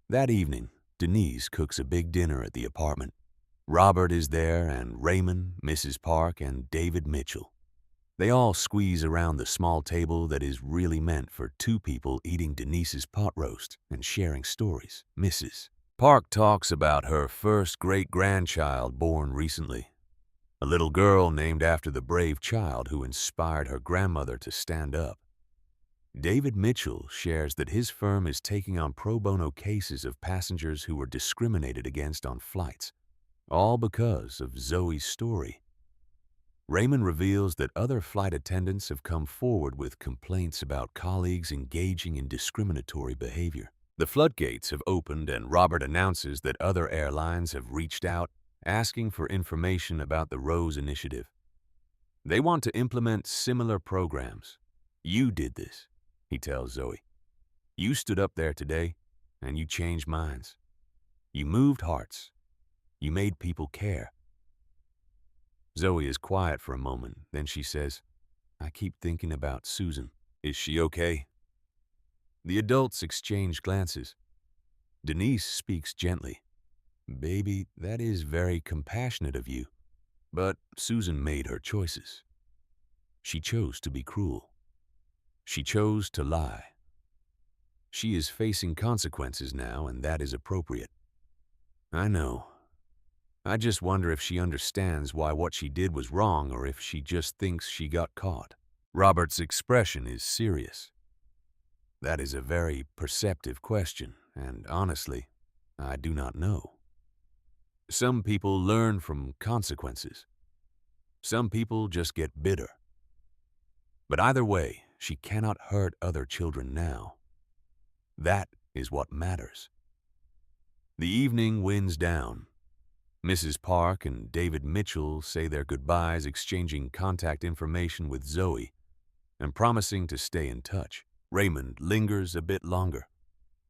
That evening, Denise cooks a big dinner at the apartment. Robert is there and Raymond, Mrs. Park, and David Mitchell. They all squeeze around the small table that is really meant for two people eating Denise's pot roast and sharing stories. Mrs. Park talks about her first great-grandchild born recently, a little girl named after the brave child who inspired her grandmother to stand up. David Mitchell shares that his firm is taking on pro bono cases of passengers who were discriminated against on flights, all because of Zoe's story. Raymond reveals that other flight attendants have come forward with complaints about colleagues engaging in discriminatory behavior. The floodgates have opened and Robert announces that other airlines have reached out asking for information about the Rose Initiative. They want to implement similar programs. "You did this," he tells Zoe. "You stood up there today and you changed minds. You moved hearts. You made people care." Zoe is quiet for a moment, then she says, "I keep thinking about Susan. Is she okay?" The adults exchange glances. Denise speaks gently. "Baby, that is very compassionate of you. But Susan made her choices. She chose to be cruel. She chose to lie. She is facing consequences now, and that is appropriate. I know. I just wonder if she understands why what she did was wrong or if she just thinks she got caught." Robert's expression is serious. "That is a very perceptive question, and honestly, I do not know. Some people learn from consequences. Some people just get bitter. But either way, she cannot hurt other children now. That is what matters." The evening winds down. Mrs. Park and David Mitchell say their goodbyes, exchanging contact information with Zoe and promising to stay in touch. Raymond lingers a bit longer.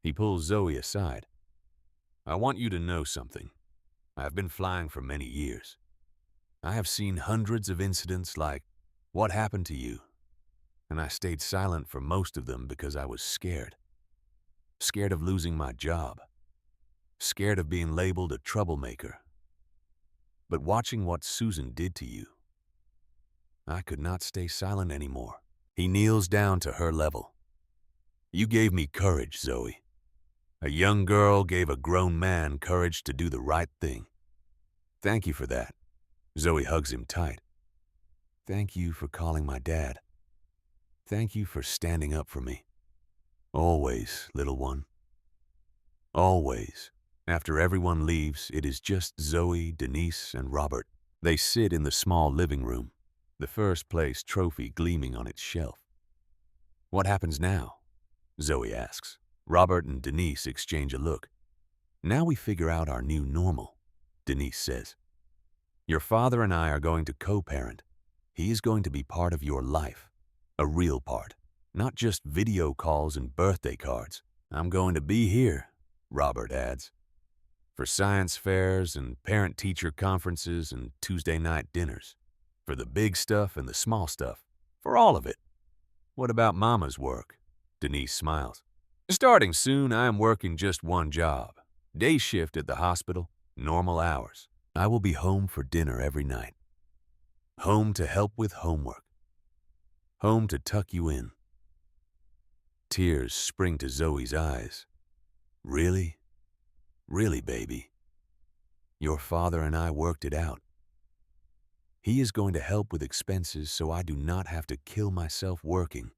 He pulls Zoe aside. "I want you to know something. I have been flying for many years. I have seen hundreds of incidents like what happened to you, and I stayed silent for most of them because I was scared. Scared of losing my job. Scared of being labeled a troublemaker. But watching what Susan did to you, I could not stay silent anymore." He kneels down to her level. "You gave me courage, Zoe. A young girl gave a grown man courage to do the right thing. Thank you for that." Zoe hugs him tight. "Thank you for calling my dad. Thank you for standing up for me. Always, little one. Always." After everyone leaves, it is just Zoe, Denise, and Robert. They sit in the small living room, the first place trophy gleaming on its shelf. "What happens now?" Zoe asks. Robert and Denise exchange a look. "Now we figure out our new normal," Denise says. "Your father and I are going to co-parent. He is going to be part of your life. A real part, not just video calls and birthday cards. I'm going to be here, Robert adds, for science fairs and parent-teacher conferences and Tuesday night dinners. For the big stuff and the small stuff. For all of it. What about Mama's work? Denise smiles. Starting soon, I am working just one job. Day shift at the hospital, normal hours. I will be home for dinner every night. Home to help with homework. Home to tuck you in. Tears spring to Zoe's eyes. Really? Really, baby? Your father and I worked it out. He is going to help with expenses so I do not have to kill myself working.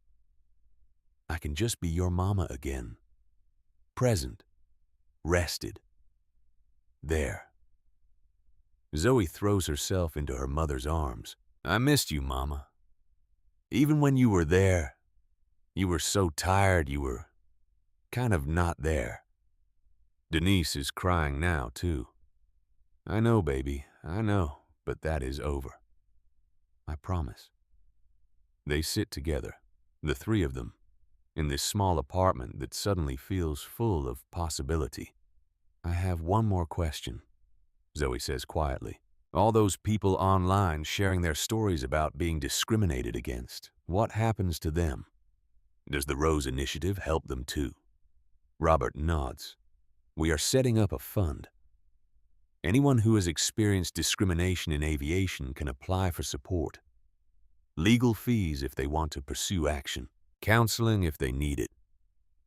I can just be your mama again. Present. Rested. There. Zoe throws herself into her mother's arms. I missed you, Mama. Even when you were there, you were so tired you were kind of not there. Denise is crying now, too. I know, baby, I know, but that is over. I promise. They sit together, the three of them, in this small apartment that suddenly feels full of possibility. I have one more question, Zoe says quietly. All those people online sharing their stories about being discriminated against, what happens to them? Does the Rose Initiative help them too? Robert nods. We are setting up a fund. Anyone who has experienced discrimination in aviation can apply for support. Legal fees if they want to pursue action. Counseling if they need it.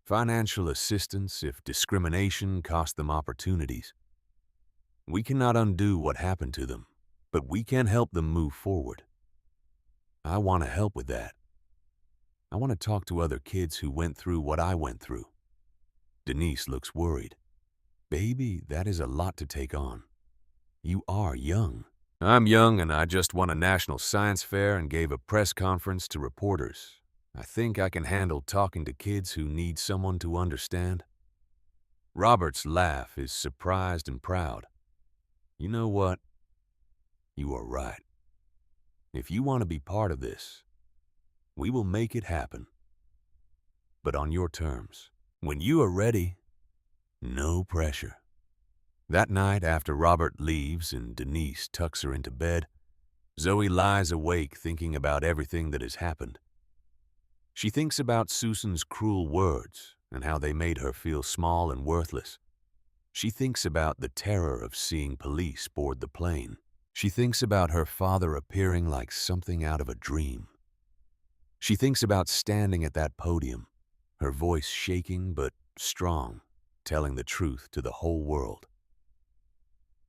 Financial assistance if discrimination cost them opportunities. We cannot undo what happened to them, but we can help them move forward. I want to help with that. I want to talk to other kids who went through what I went through. Denise looks worried. Baby, that is a lot to take on. You are young. I'm young and I just won a national science fair and gave a press conference to reporters. I think I can handle talking to kids who need someone to understand. Robert's laugh is surprised and proud. You know what? You are right. If you want to be part of this, we will make it happen. But on your terms. When you are ready, no pressure. That night after Robert leaves and Denise tucks her into bed, Zoe lies awake thinking about everything that has happened. She thinks about Susan's cruel words and how they made her feel small and worthless. She thinks about the terror of seeing police board the plane. She thinks about her father appearing like something out of a dream. She thinks about standing at that podium, her voice shaking but strong, telling the truth to the whole world.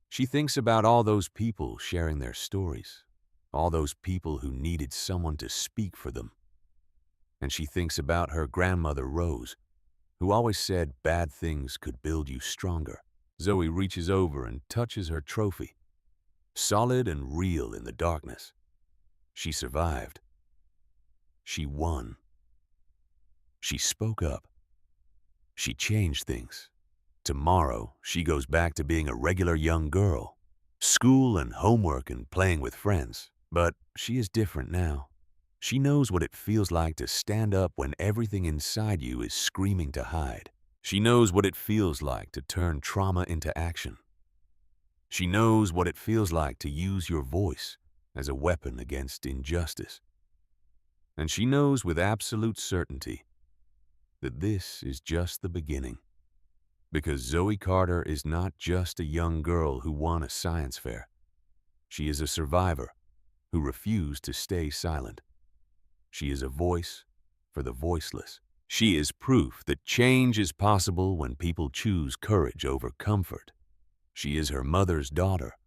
She thinks about all those people sharing their stories, all those people who needed someone to speak for them. And she thinks about her grandmother Rose, who always said bad things could build you stronger. Zoe reaches over and touches her trophy, solid and real in the darkness. She survived. She won. She spoke up. She changed things. Tomorrow, she goes back to being a regular young girl. School and homework and playing with friends. But she is different now. She knows what it feels like to stand up when everything inside you is screaming to hide. She knows what it feels like to turn trauma into action. She knows what it feels like to use your voice as a weapon against injustice. And she knows with absolute certainty that this is just the beginning. Because Zoe Carter is not just a young girl who won a science fair. She is a survivor who refused to stay silent. She is a voice for the voiceless. She is proof that change is possible when people choose courage over comfort. She is her mother's daughter,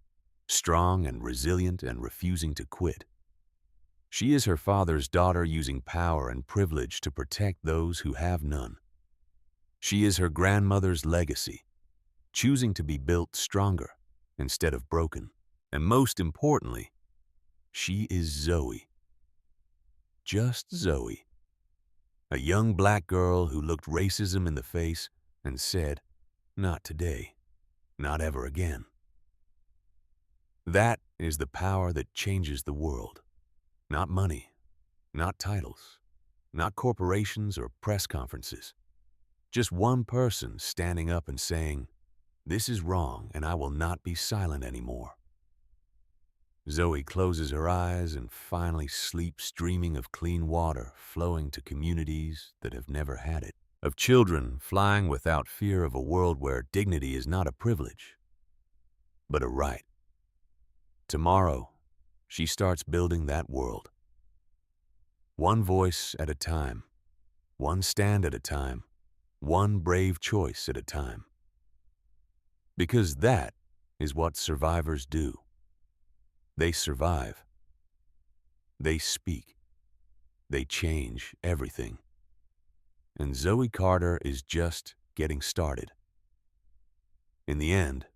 strong and resilient and refusing to quit. She is her father's daughter using power and privilege to protect those who have none. She is her grandmother's legacy, choosing to be built stronger instead of broken. And most importantly, she is Zoe. Just Zoe. A young black girl who looked racism in the face and said, "Not today, not ever again." That is the power that changes the world. Not money, not titles, Not corporations or press conferences. Just one person standing up and saying, "This is wrong and I will not be silent anymore." Zoe closes her eyes and finally sleeps, dreaming of clean water flowing to communities that have never had it, of children flying without fear, of a world where dignity is not a privilege, but a right. Tomorrow, she starts building that world. One voice at a time, one stand at a time, one brave choice at a time. Because that is what survivors do. They survive. They speak. They change everything. And Zoe Carter is just getting started. In the end,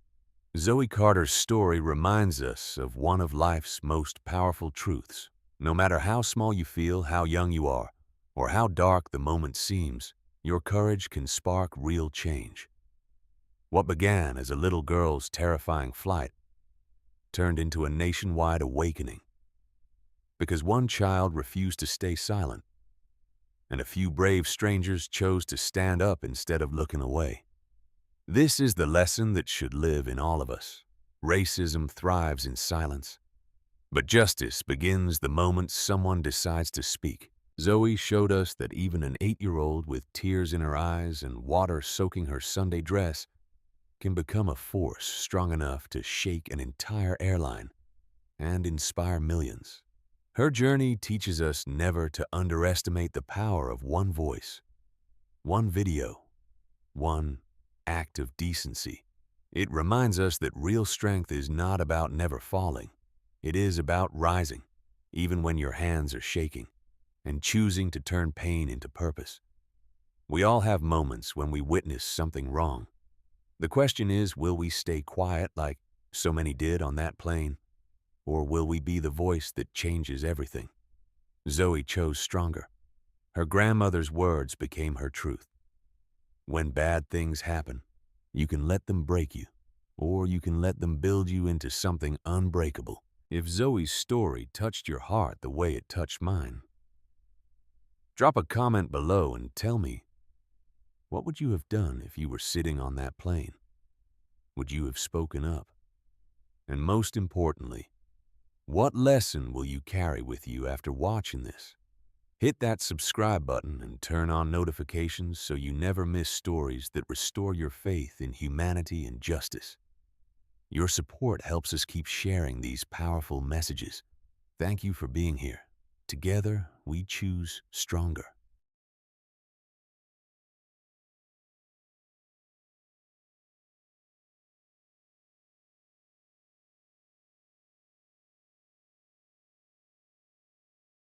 Zoe Carter's story reminds us of one of life's most powerful truths. No matter how small you feel, how young you are, or how dark the moment seems, your courage can spark real change. What began as a little girl's terrifying flight turned into a nationwide awakening, because one child refused to stay silent, and a few brave strangers chose to stand up instead of looking away. This is the lesson that should live in all of us. Racism thrives in silence, but justice begins the moment someone decides to speak. Zoe showed us that even an 8-year-old with tears in her eyes and water soaking her Sunday dress can become a force strong enough to shake an entire airline and inspire millions. Her journey teaches us never to underestimate the power of one voice, one video, one act of decency. It reminds us that real strength is not about never falling. It is about rising, even when your hands are shaking, and choosing to turn pain into purpose. We all have moments when we witness something wrong. The question is, will we stay quiet like so many did on that plane? Or will we be the voice that changes everything? Zoe chose stronger. Her grandmother's words became her truth. When bad things happen, you can let them break you, or you can let them build you into something unbreakable. If Zoe's story touched your heart the way it touched mine, drop a comment below and tell me, what would you have done if you were sitting on that plane? Would you have spoken up? And most importantly, what lesson will you carry with you after watching this? Hit that subscribe button and turn on notifications so you never miss stories that restore your faith in humanity and justice. Your support helps us keep sharing these powerful messages. Thank you for being here. Together, we choose stronger.